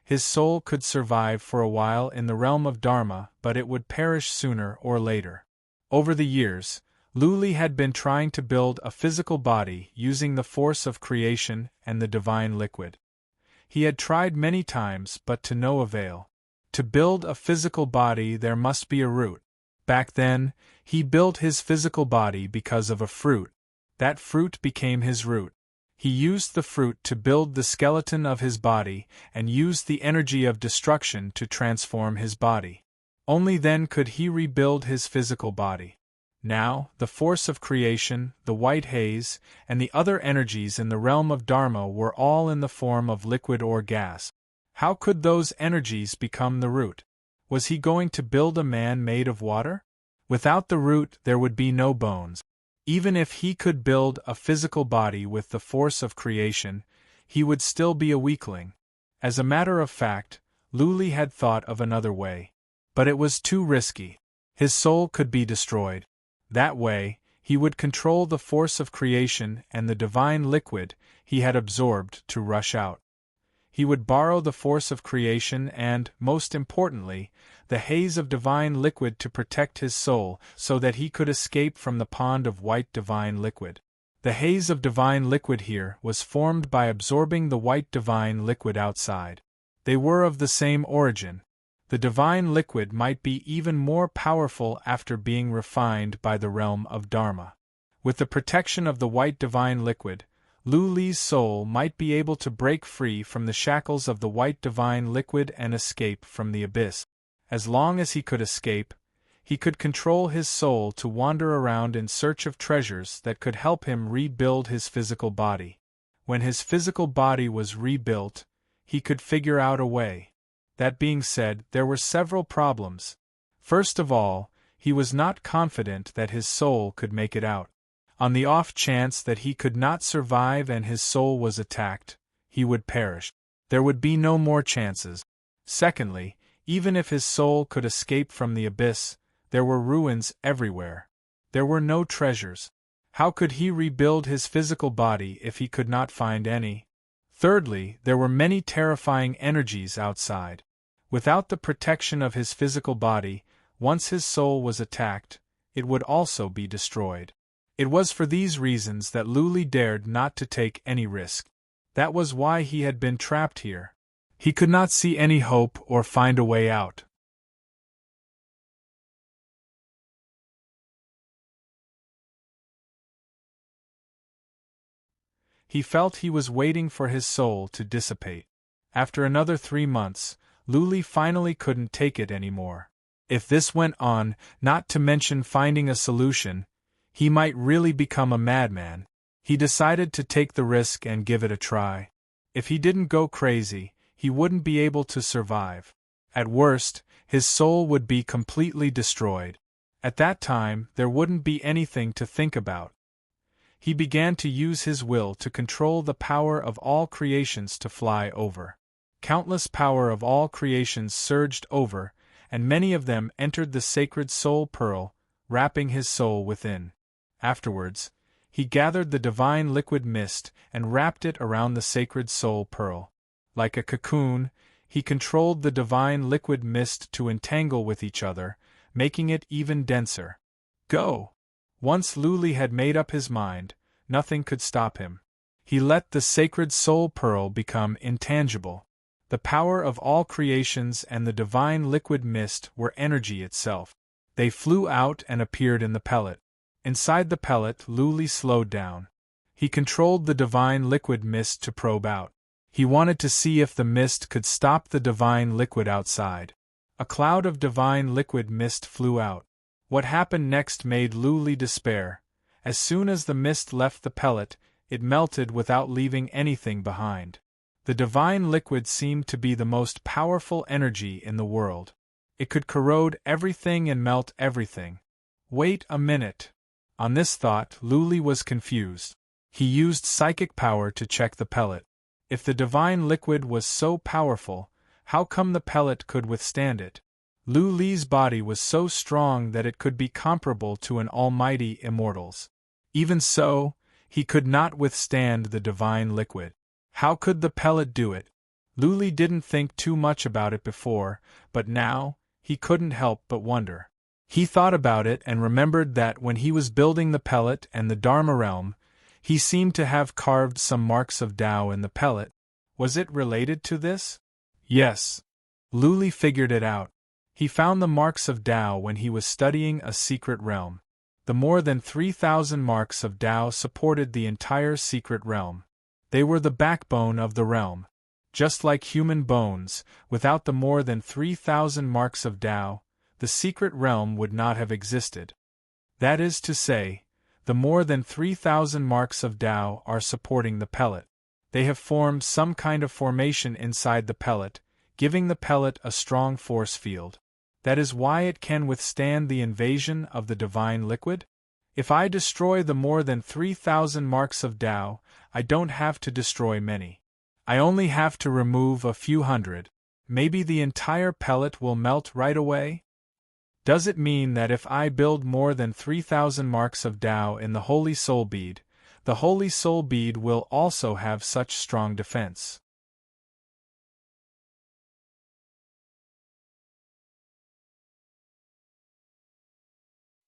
His soul could survive for a while in the realm of Dharma, but it would perish sooner or later. Over the years, Luli had been trying to build a physical body using the force of creation and the divine liquid. He had tried many times but to no avail. To build a physical body there must be a root. Back then, he built his physical body because of a fruit. That fruit became his root. He used the fruit to build the skeleton of his body and used the energy of destruction to transform his body. Only then could he rebuild his physical body. Now, the force of creation, the white haze, and the other energies in the realm of Dharma were all in the form of liquid or gas. How could those energies become the root? Was he going to build a man made of water? Without the root there would be no bones. Even if he could build a physical body with the force of creation, he would still be a weakling. As a matter of fact, Luli had thought of another way. But it was too risky. His soul could be destroyed. That way, he would control the force of creation and the divine liquid he had absorbed to rush out. He would borrow the force of creation and, most importantly, the haze of divine liquid to protect his soul so that he could escape from the pond of white divine liquid. The haze of divine liquid here was formed by absorbing the white divine liquid outside. They were of the same origin. The divine liquid might be even more powerful after being refined by the realm of Dharma. With the protection of the white divine liquid, Luli's soul might be able to break free from the shackles of the white divine liquid and escape from the abyss. As long as he could escape, he could control his soul to wander around in search of treasures that could help him rebuild his physical body. When his physical body was rebuilt, he could figure out a way. That being said, there were several problems. First of all, he was not confident that his soul could make it out. On the off chance that he could not survive and his soul was attacked, he would perish. There would be no more chances. Secondly, even if his soul could escape from the abyss, there were ruins everywhere. There were no treasures. How could he rebuild his physical body if he could not find any? Thirdly, there were many terrifying energies outside. Without the protection of his physical body, once his soul was attacked, it would also be destroyed. It was for these reasons that Luli dared not to take any risk. That was why he had been trapped here. He could not see any hope or find a way out. He felt he was waiting for his soul to dissipate. After another 3 months, Luli finally couldn't take it anymore. If this went on, not to mention finding a solution, he might really become a madman. He decided to take the risk and give it a try. If he didn't go crazy, he wouldn't be able to survive. At worst, his soul would be completely destroyed. At that time, there wouldn't be anything to think about. He began to use his will to control the power of all creations to fly over. Countless power of all creations surged over, and many of them entered the sacred soul pearl, wrapping his soul within. Afterwards, he gathered the divine liquid mist and wrapped it around the sacred soul pearl. Like a cocoon, he controlled the divine liquid mist to entangle with each other, making it even denser. Go! Once Luli had made up his mind, nothing could stop him. He let the sacred soul pearl become intangible. The power of all creations and the divine liquid mist were energy itself. They flew out and appeared in the pellet. Inside the pellet, Luli slowed down. He controlled the divine liquid mist to probe out. He wanted to see if the mist could stop the divine liquid outside. A cloud of divine liquid mist flew out. What happened next made Luli despair. As soon as the mist left the pellet, it melted without leaving anything behind. The divine liquid seemed to be the most powerful energy in the world. It could corrode everything and melt everything. Wait a minute. On this thought, Luli was confused. He used psychic power to check the pellet. If the divine liquid was so powerful, how come the pellet could withstand it? Luli's body was so strong that it could be comparable to an almighty immortal's. Even so, he could not withstand the divine liquid. How could the pellet do it? Luli didn't think too much about it before, but now, he couldn't help but wonder. He thought about it and remembered that when he was building the pellet and the Dharma realm, he seemed to have carved some marks of Tao in the pellet. Was it related to this? Yes. Luli figured it out. He found the marks of Tao when he was studying a secret realm. The more than 3,000 marks of Tao supported the entire secret realm. They were the backbone of the realm. Just like human bones, without the more than 3,000 marks of Tao, the secret realm would not have existed. That is to say, the more than 3,000 marks of Tao are supporting the pellet. They have formed some kind of formation inside the pellet, giving the pellet a strong force field. That is why it can withstand the invasion of the divine liquid? If I destroy the more than 3,000 marks of Tao, I don't have to destroy many. I only have to remove a few hundred. Maybe the entire pellet will melt right away? Does it mean that if I build more than 3,000 marks of Tao in the Holy Soul Bead, the Holy Soul Bead will also have such strong defense?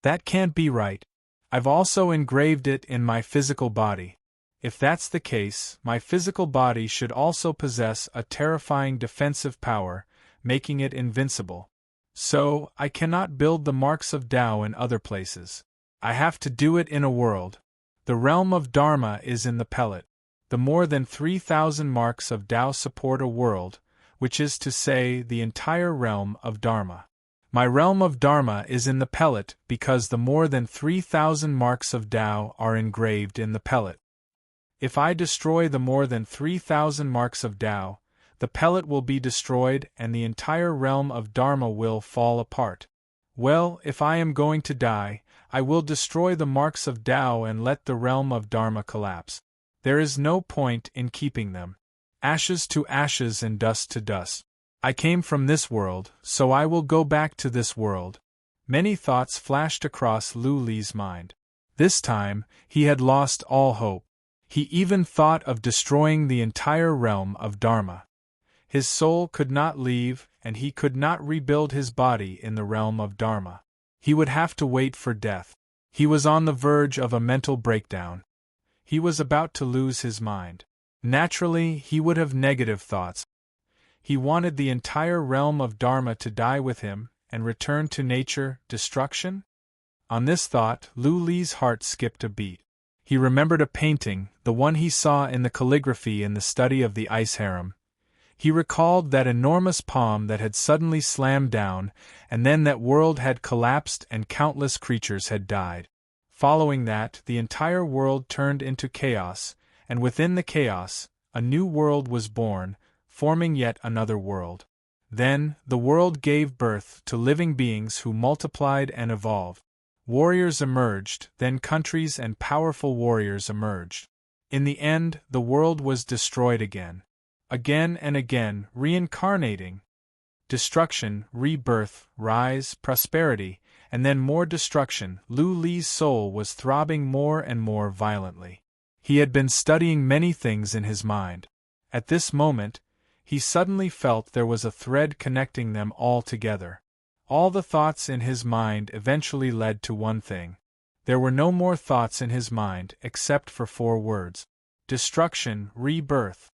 That can't be right. I've also engraved it in my physical body. If that's the case, my physical body should also possess a terrifying defensive power, making it invincible. So, I cannot build the marks of Tao in other places. I have to do it in a world. The realm of Dharma is in the pellet. The more than 3,000 marks of Tao support a world, which is to say the entire realm of Dharma. My realm of Dharma is in the pellet because the more than 3,000 marks of Tao are engraved in the pellet. If I destroy the more than 3,000 marks of Tao, the pellet will be destroyed and the entire realm of Dharma will fall apart. Well, if I am going to die, I will destroy the marks of Tao and let the realm of Dharma collapse. There is no point in keeping them. Ashes to ashes and dust to dust. I came from this world, so I will go back to this world. Many thoughts flashed across Luli's mind. This time, he had lost all hope. He even thought of destroying the entire realm of Dharma. His soul could not leave, and he could not rebuild his body in the realm of Dharma. He would have to wait for death. He was on the verge of a mental breakdown. He was about to lose his mind. Naturally, he would have negative thoughts. He wanted the entire realm of Dharma to die with him and return to nature, destruction? On this thought, Luli's heart skipped a beat. He remembered a painting, the one he saw in the calligraphy in the study of the ice harem. He recalled that enormous palm that had suddenly slammed down, and then that world had collapsed and countless creatures had died. Following that, the entire world turned into chaos, and within the chaos, a new world was born, forming yet another world. Then, the world gave birth to living beings who multiplied and evolved. Warriors emerged, then countries and powerful warriors emerged. In the end, the world was destroyed again. Again and again, reincarnating. Destruction, rebirth, rise, prosperity, and then more destruction. Lu Li's soul was throbbing more and more violently. He had been studying many things in his mind. At this moment, he suddenly felt there was a thread connecting them all together. All the thoughts in his mind eventually led to one thing. There were no more thoughts in his mind except for 4 words. Destruction, rebirth.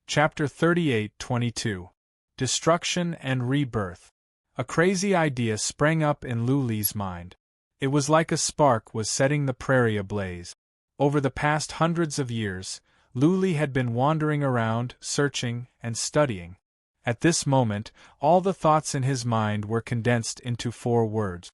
Chapter 38:22. Destruction and Rebirth. A crazy idea sprang up in Lu Li's mind. It was like a spark was setting the prairie ablaze. Over the past hundreds of years, Lu Li had been wandering around, searching, and studying. At this moment, all the thoughts in his mind were condensed into 4 words.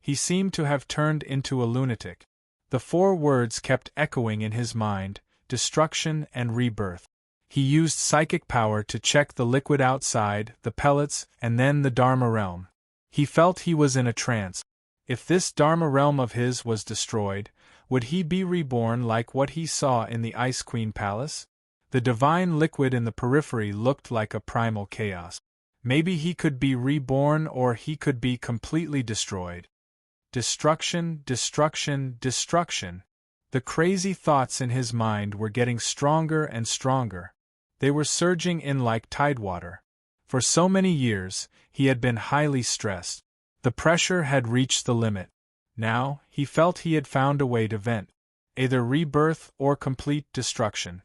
He seemed to have turned into a lunatic. The 4 words kept echoing in his mind: destruction and rebirth. He used psychic power to check the liquid outside, the pellets, and then the Dharma realm. He felt he was in a trance. If this Dharma realm of his was destroyed, would he be reborn like what he saw in the Ice Queen Palace? The divine liquid in the periphery looked like a primal chaos. Maybe he could be reborn, or he could be completely destroyed. Destruction, destruction, destruction. The crazy thoughts in his mind were getting stronger and stronger. They were surging in like tidewater. For so many years, he had been highly stressed. The pressure had reached the limit. Now, he felt he had found a way to vent. Either rebirth or complete destruction.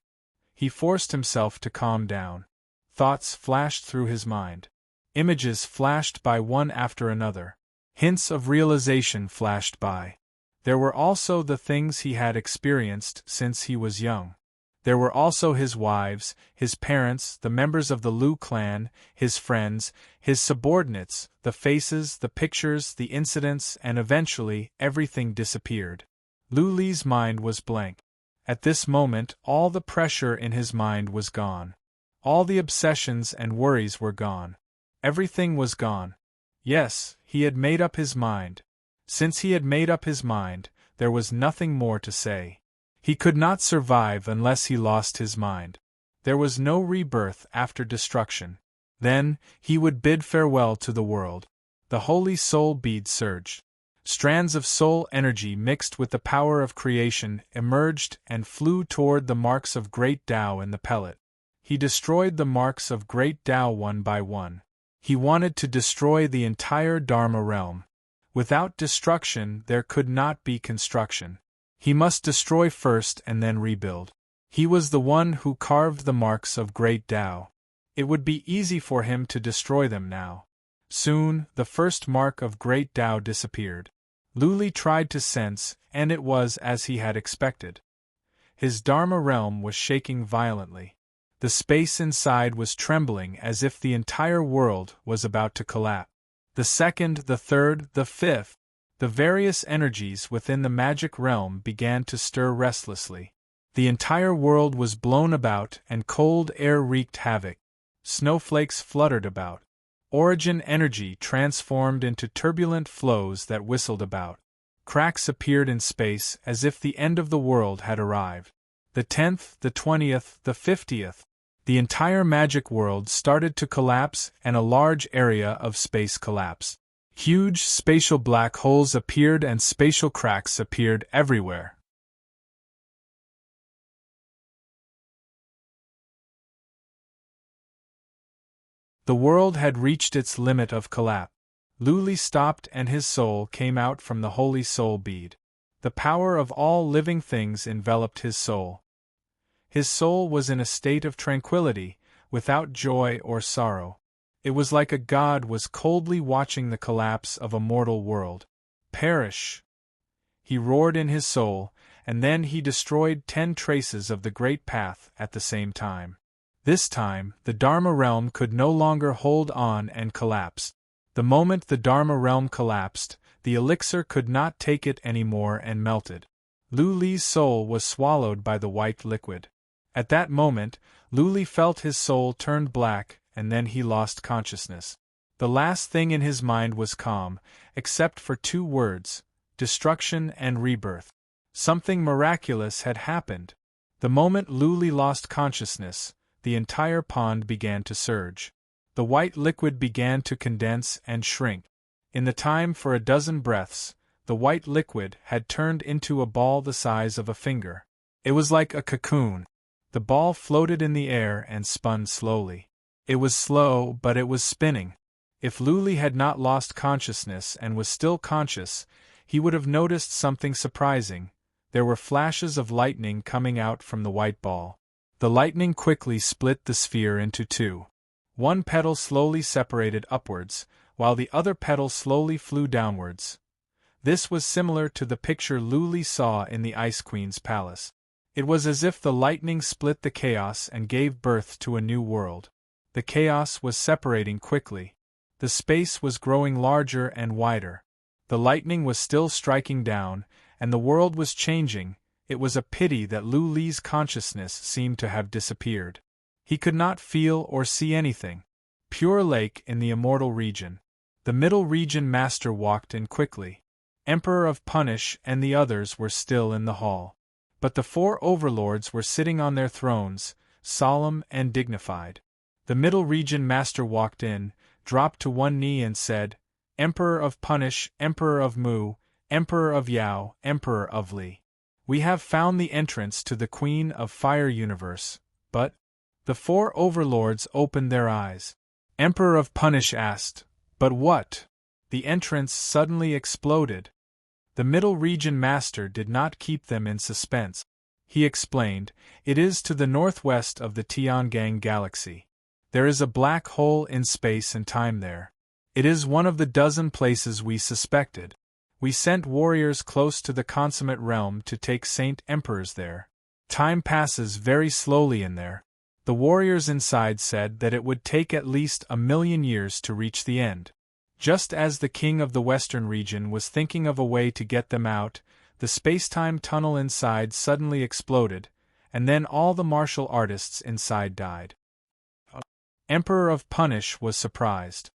He forced himself to calm down. Thoughts flashed through his mind. Images flashed by one after another. Hints of realization flashed by. There were also the things he had experienced since he was young. There were also his wives, his parents, the members of the Lu clan, his friends, his subordinates, the faces, the pictures, the incidents, and eventually, everything disappeared. Lu Li's mind was blank. At this moment, all the pressure in his mind was gone. All the obsessions and worries were gone. Everything was gone. Yes, he had made up his mind. Since he had made up his mind, there was nothing more to say. He could not survive unless he lost his mind. There was no rebirth after destruction. Then, he would bid farewell to the world. The holy soul bead surged. Strands of soul energy mixed with the power of creation emerged and flew toward the marks of Great Tao in the pellet. He destroyed the marks of Great Tao one by one. He wanted to destroy the entire Dharma realm. Without destruction, there could not be construction. He must destroy first and then rebuild. He was the one who carved the marks of Great Tao. It would be easy for him to destroy them now. Soon, the first mark of Great Tao disappeared. Lu Li tried to sense, and it was as he had expected. His Dharma realm was shaking violently. The space inside was trembling as if the entire world was about to collapse. The second, the third, the fifth. The various energies within the magic realm began to stir restlessly. The entire world was blown about and cold air wreaked havoc. Snowflakes fluttered about. Origin energy transformed into turbulent flows that whistled about. Cracks appeared in space as if the end of the world had arrived. The 10th, the 20th, the 50th. The entire magic world started to collapse and a large area of space collapsed. Huge spatial black holes appeared and spatial cracks appeared everywhere. The world had reached its limit of collapse. Lu Li stopped and his soul came out from the holy soul bead. The power of all living things enveloped his soul. His soul was in a state of tranquility, without joy or sorrow. It was like a god was coldly watching the collapse of a mortal world. Perish! He roared in his soul, and then he destroyed 10 traces of the great path at the same time. This time, the Dharma realm could no longer hold on and collapsed. The moment the Dharma realm collapsed, the elixir could not take it anymore and melted. Lu Li's soul was swallowed by the white liquid. At that moment, Lu Li felt his soul turned black, and then he lost consciousness. The last thing in his mind was calm, except for 2 words: destruction and rebirth. Something miraculous had happened. The moment Lu Li lost consciousness, the entire pond began to surge. The white liquid began to condense and shrink. In the time for a dozen breaths, the white liquid had turned into a ball the size of a finger. It was like a cocoon. The ball floated in the air and spun slowly. It was slow, but it was spinning. If Lu Li had not lost consciousness and was still conscious, he would have noticed something surprising. There were flashes of lightning coming out from the white ball. The lightning quickly split the sphere into 2. One petal slowly separated upwards, while the other petal slowly flew downwards. This was similar to the picture Lu Li saw in the Ice Queen's palace. It was as if the lightning split the chaos and gave birth to a new world. The chaos was separating quickly. The space was growing larger and wider. The lightning was still striking down, and the world was changing. It was a pity that Lu Li's consciousness seemed to have disappeared. He could not feel or see anything. Pure lake in the immortal region. The middle region master walked in quickly. Emperor of Punish and the others were still in the hall. But the 4 overlords were sitting on their thrones, solemn and dignified. The middle region master walked in, dropped to one knee and said, "Emperor of Punish, Emperor of Mu, Emperor of Yao, Emperor of Li. We have found the entrance to the Queen of Fire Universe, but—" The 4 overlords opened their eyes. Emperor of Punish asked, "But what?" The entrance suddenly exploded. The middle region master did not keep them in suspense. He explained, "It is to the northwest of the Tiangang galaxy. There is a black hole in space and time there. It is one of the dozen places we suspected. We sent warriors close to the consummate realm to take Saint Emperors there. Time passes very slowly in there. The warriors inside said that it would take at least 1,000,000 years to reach the end." Just as the king of the western region was thinking of a way to get them out, the spacetime tunnel inside suddenly exploded, and then all the martial artists inside died. Emperor of Punish was surprised.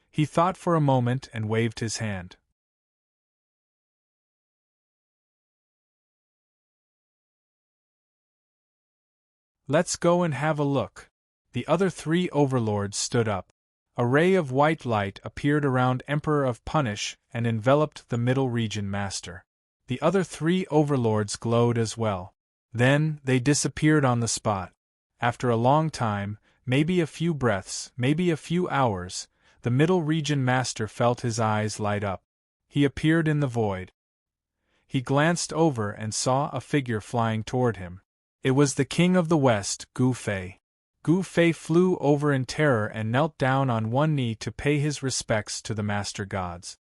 He thought for a moment and waved his hand. "Let's go and have a look." The other 3 overlords stood up. A ray of white light appeared around Emperor of Punish and enveloped the middle region master. The other 3 overlords glowed as well. Then, they disappeared on the spot. After a long time, maybe a few breaths, maybe a few hours, the middle region master felt his eyes light up. He appeared in the void. He glanced over and saw a figure flying toward him. It was the king of the west, Gu Fei. Gu Fei flew over in terror and knelt down on one knee to pay his respects to the master gods.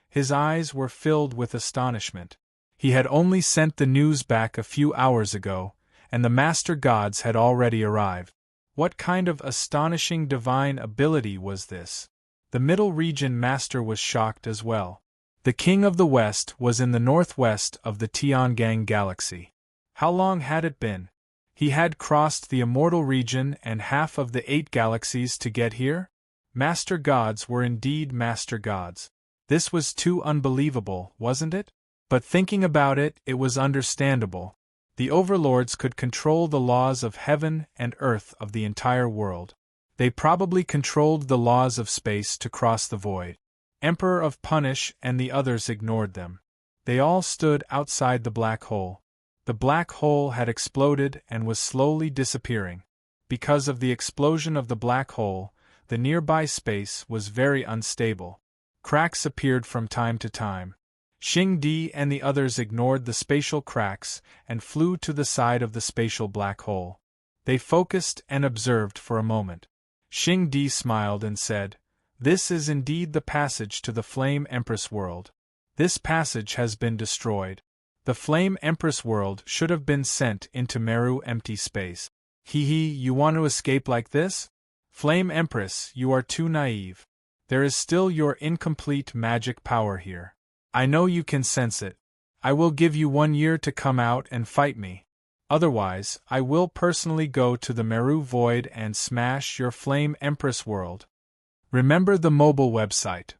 His eyes were filled with astonishment. He had only sent the news back a few hours ago, and the master gods had already arrived. What kind of astonishing divine ability was this? The middle region master was shocked as well. The king of the west was in the northwest of the Tiangang galaxy. How long had it been? He had crossed the immortal region and half of the 8 galaxies to get here? Master gods were indeed master gods. This was too unbelievable, wasn't it? But thinking about it, it was understandable. The overlords could control the laws of heaven and earth of the entire world. They probably controlled the laws of space to cross the void. Emperor of Punish and the others ignored them. They all stood outside the black hole. The black hole had exploded and was slowly disappearing. Because of the explosion of the black hole, the nearby space was very unstable. Cracks appeared from time to time. Xing Di and the others ignored the spatial cracks and flew to the side of the spatial black hole. They focused and observed for a moment. Xing Di smiled and said, "This is indeed the passage to the Flame Empress world. This passage has been destroyed. The Flame Empress world should have been sent into Meru empty space. You want to escape like this? Flame Empress, you are too naive. There is still your incomplete magic power here. I know you can sense it. I will give you 1 year to come out and fight me. Otherwise, I will personally go to the Meru Void and smash your Flame Empress world." Remember the mobile website.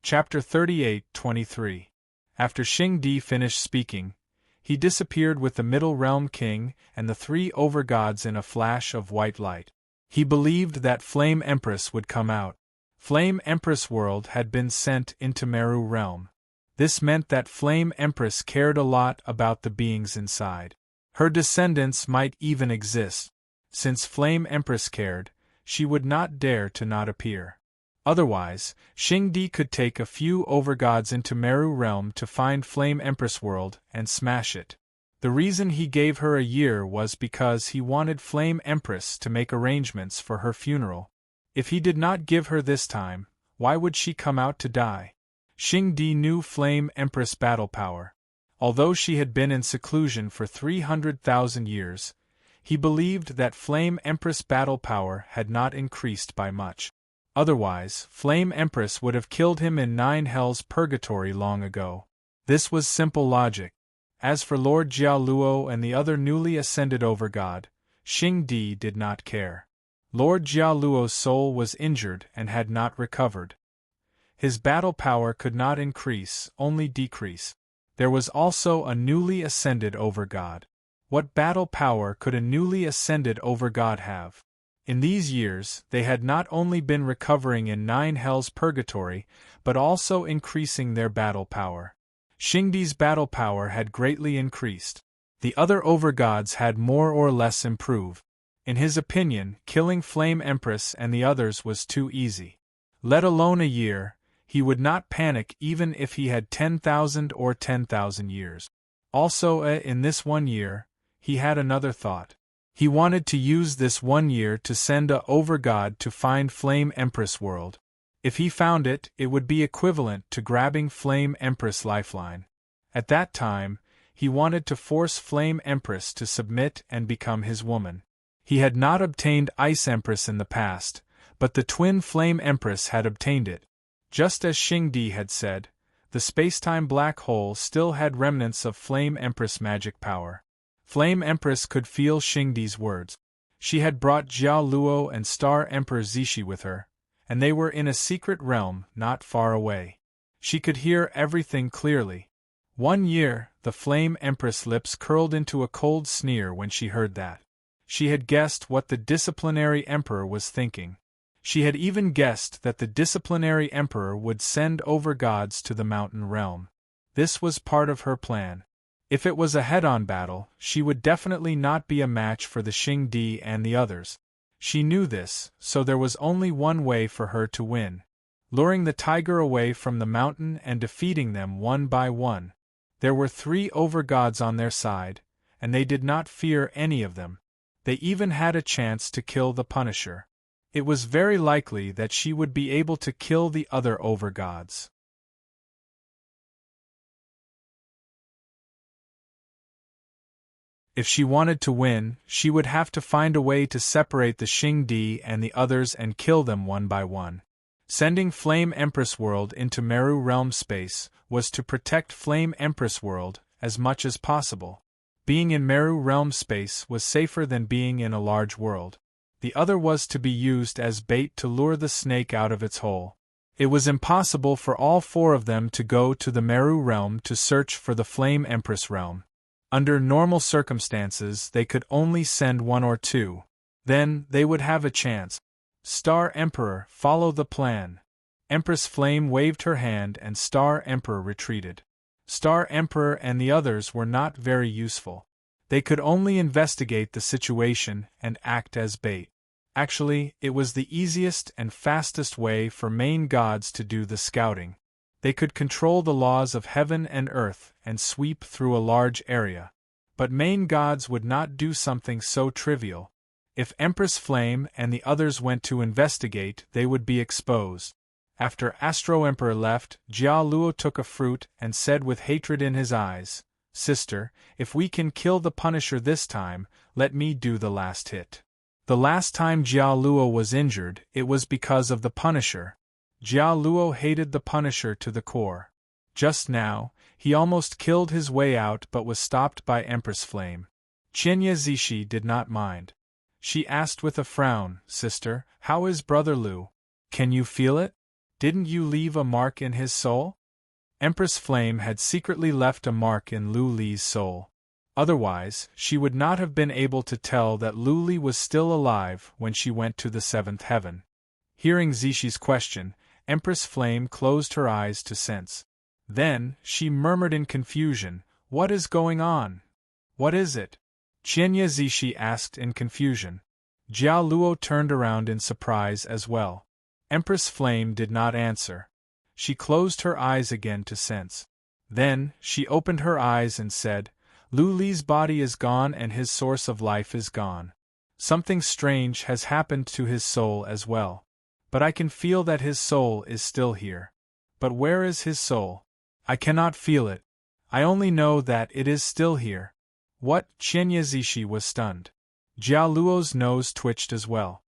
Chapter 38-23. After Xing Di finished speaking, he disappeared with the Middle Realm King and the 3 overgods in a flash of white light. He believed that Flame Empress would come out. Flame Empress world had been sent into Meru Realm. This meant that Flame Empress cared a lot about the beings inside. Her descendants might even exist. Since Flame Empress cared, she would not dare to not appear. Otherwise, Xing Di could take a few overgods into Meru Realm to find Flame Empress world and smash it. The reason he gave her a year was because he wanted Flame Empress to make arrangements for her funeral. If he did not give her this time, why would she come out to die? Xing Di knew Flame Empress battle power. Although she had been in seclusion for 300,000 years, he believed that Flame Empress battle power had not increased by much. Otherwise, Flame Empress would have killed him in 9 Hells Purgatory long ago. This was simple logic. As for Lord Jiaoluo and the other newly ascended overgod, Xing Di did not care. Lord Jiaoluo's soul was injured and had not recovered. His battle power could not increase, only decrease. There was also a newly ascended overgod. What battle power could a newly ascended overgod have? In these years, they had not only been recovering in 9 Hells Purgatory, but also increasing their battle power. Xing Di's battle power had greatly increased. The other overgods had more or less improved. In his opinion, killing Flame Empress and the others was too easy. Let alone a year, he would not panic even if he had 10,000 or 10,000 years. Also, in this 1 year, he had another thought. He wanted to use this 1 year to send a overgod to find Flame Empress world. If he found it, it would be equivalent to grabbing Flame Empress lifeline. At that time, he wanted to force Flame Empress to submit and become his woman. He had not obtained Ice Empress in the past, but the twin Flame Empress had obtained it. Just as Xing Di had said, the spacetime black hole still had remnants of Flame Empress magic power. Flame Empress could feel Xing Di's words. She had brought Jiaoluo and Star Emperor Zishi with her, and they were in a secret realm not far away. She could hear everything clearly. 1 year, the Flame Empress lips curled into a cold sneer when she heard that. She had guessed what the disciplinary emperor was thinking. She had even guessed that the disciplinary emperor would send overgods to the mountain realm. This was part of her plan. If it was a head-on battle, she would definitely not be a match for the Xing Di and the others. She knew this, so there was only one way for her to win: luring the tiger away from the mountain and defeating them one by one. There were 3 overgods on their side, and they did not fear any of them. They even had a chance to kill the Punisher. It was very likely that she would be able to kill the other overgods. If she wanted to win, she would have to find a way to separate the Xing Di and the others and kill them one by one. Sending Flame Empress world into Meru realm space was to protect Flame Empress world as much as possible. Being in Meru realm space was safer than being in a large world. The other was to be used as bait to lure the snake out of its hole. It was impossible for all 4 of them to go to the Meru realm to search for the Flame Empress realm. Under normal circumstances, they could only send 1 or 2. Then, they would have a chance. Star Emperor, follow the plan. Empress Flame waved her hand and Star Emperor retreated. Star Emperor and the others were not very useful. They could only investigate the situation and act as bait. Actually, it was the easiest and fastest way for main gods to do the scouting. They could control the laws of heaven and earth and sweep through a large area. But main gods would not do something so trivial. If Empress Flame and the others went to investigate, they would be exposed. After Astro Emperor left, Jia Luo took a fruit and said with hatred in his eyes, "Sister, if we can kill the Punisher this time, let me do the last hit." The last time Jia Luo was injured, it was because of the Punisher. Jia Luo hated the Punisher to the core. Just now, he almost killed his way out but was stopped by Empress Flame. Qianye Zishi did not mind. She asked with a frown, "Sister, how is Brother Lu? Can you feel it? Didn't you leave a mark in his soul?" Empress Flame had secretly left a mark in Lu Li's soul. Otherwise, she would not have been able to tell that Lu Li was still alive when she went to the seventh heaven. Hearing Zishi's question, Empress Flame closed her eyes to sense. Then, she murmured in confusion, "What is going on? What is it?" Qianye Zishi asked in confusion. Jia Luo turned around in surprise as well. Empress Flame did not answer. She closed her eyes again to sense. Then, she opened her eyes and said, "Lu Li's body is gone and his source of life is gone. Something strange has happened to his soul as well. But I can feel that his soul is still here. But where is his soul? I cannot feel it. I only know that it is still here." What? Qianye Zishi was stunned. Jia Luo's nose twitched as well.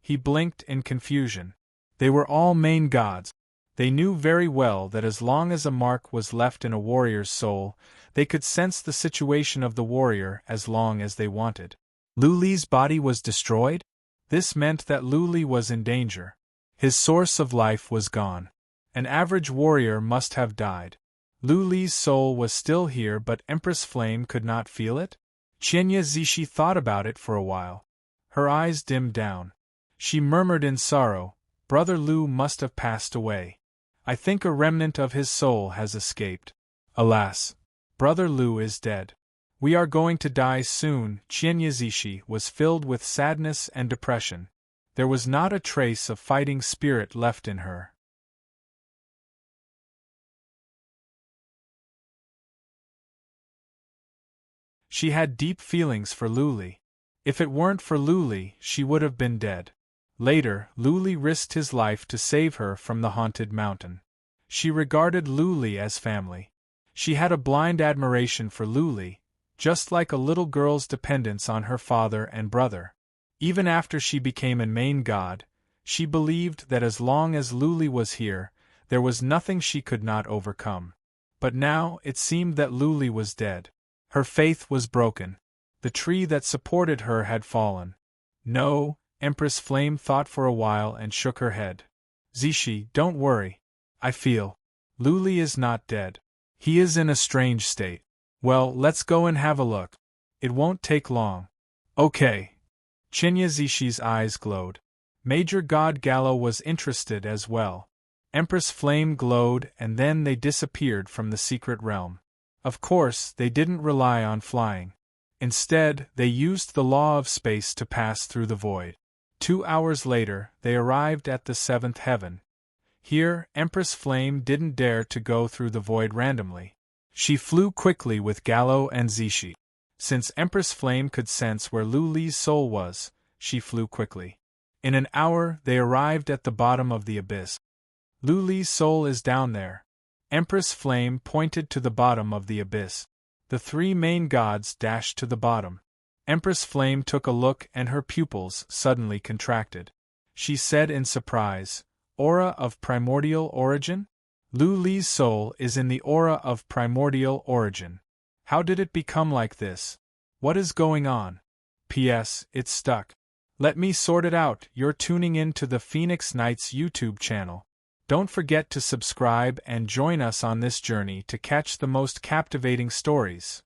He blinked in confusion. They were all main gods. They knew very well that as long as a mark was left in a warrior's soul, they could sense the situation of the warrior as long as they wanted. Lu Li's body was destroyed? This meant that Lu Li was in danger. His source of life was gone. An average warrior must have died. Lu Li's soul was still here, but Empress Flame could not feel it? Qianye Zishi thought about it for a while. Her eyes dimmed down. She murmured in sorrow, "Brother Lu must have passed away. I think a remnant of his soul has escaped. Alas! Brother Lu is dead. We are going to die soon." Qianye Zishi was filled with sadness and depression. There was not a trace of fighting spirit left in her. She had deep feelings for Lu Li. If it weren't for Lu Li, she would have been dead. Later, Lu Li risked his life to save her from the haunted mountain. She regarded Lu Li as family. She had a blind admiration for Lu Li, just like a little girl's dependence on her father and brother. Even after she became a main god, she believed that as long as Lu Li was here, there was nothing she could not overcome. But now it seemed that Lu Li was dead. Her faith was broken. The tree that supported her had fallen. "No," Empress Flame thought for a while and shook her head. "Zishi, don't worry. I feel. Lu Li is not dead. He is in a strange state. Well, let's go and have a look. It won't take long." "Okay." Qianye Zishi's eyes glowed. Major God Gallo was interested as well. Empress Flame glowed and then they disappeared from the secret realm. Of course, they didn't rely on flying. Instead, they used the law of space to pass through the void. 2 hours later, they arrived at the seventh heaven. Here, Empress Flame didn't dare to go through the void randomly. She flew quickly with Gallo and Zishi. Since Empress Flame could sense where Lu Li's soul was, she flew quickly. In an hour, they arrived at the bottom of the abyss. "Lu Li's soul is down there." Empress Flame pointed to the bottom of the abyss. The three main gods dashed to the bottom. Empress Flame took a look and her pupils suddenly contracted. She said in surprise, "Aura of primordial origin? Lu Li's soul is in the aura of primordial origin. How did it become like this? What is going on? P.S. It's stuck. Let me sort it out." You're tuning in to the Phoenix Knights YouTube channel. Don't forget to subscribe and join us on this journey to catch the most captivating stories.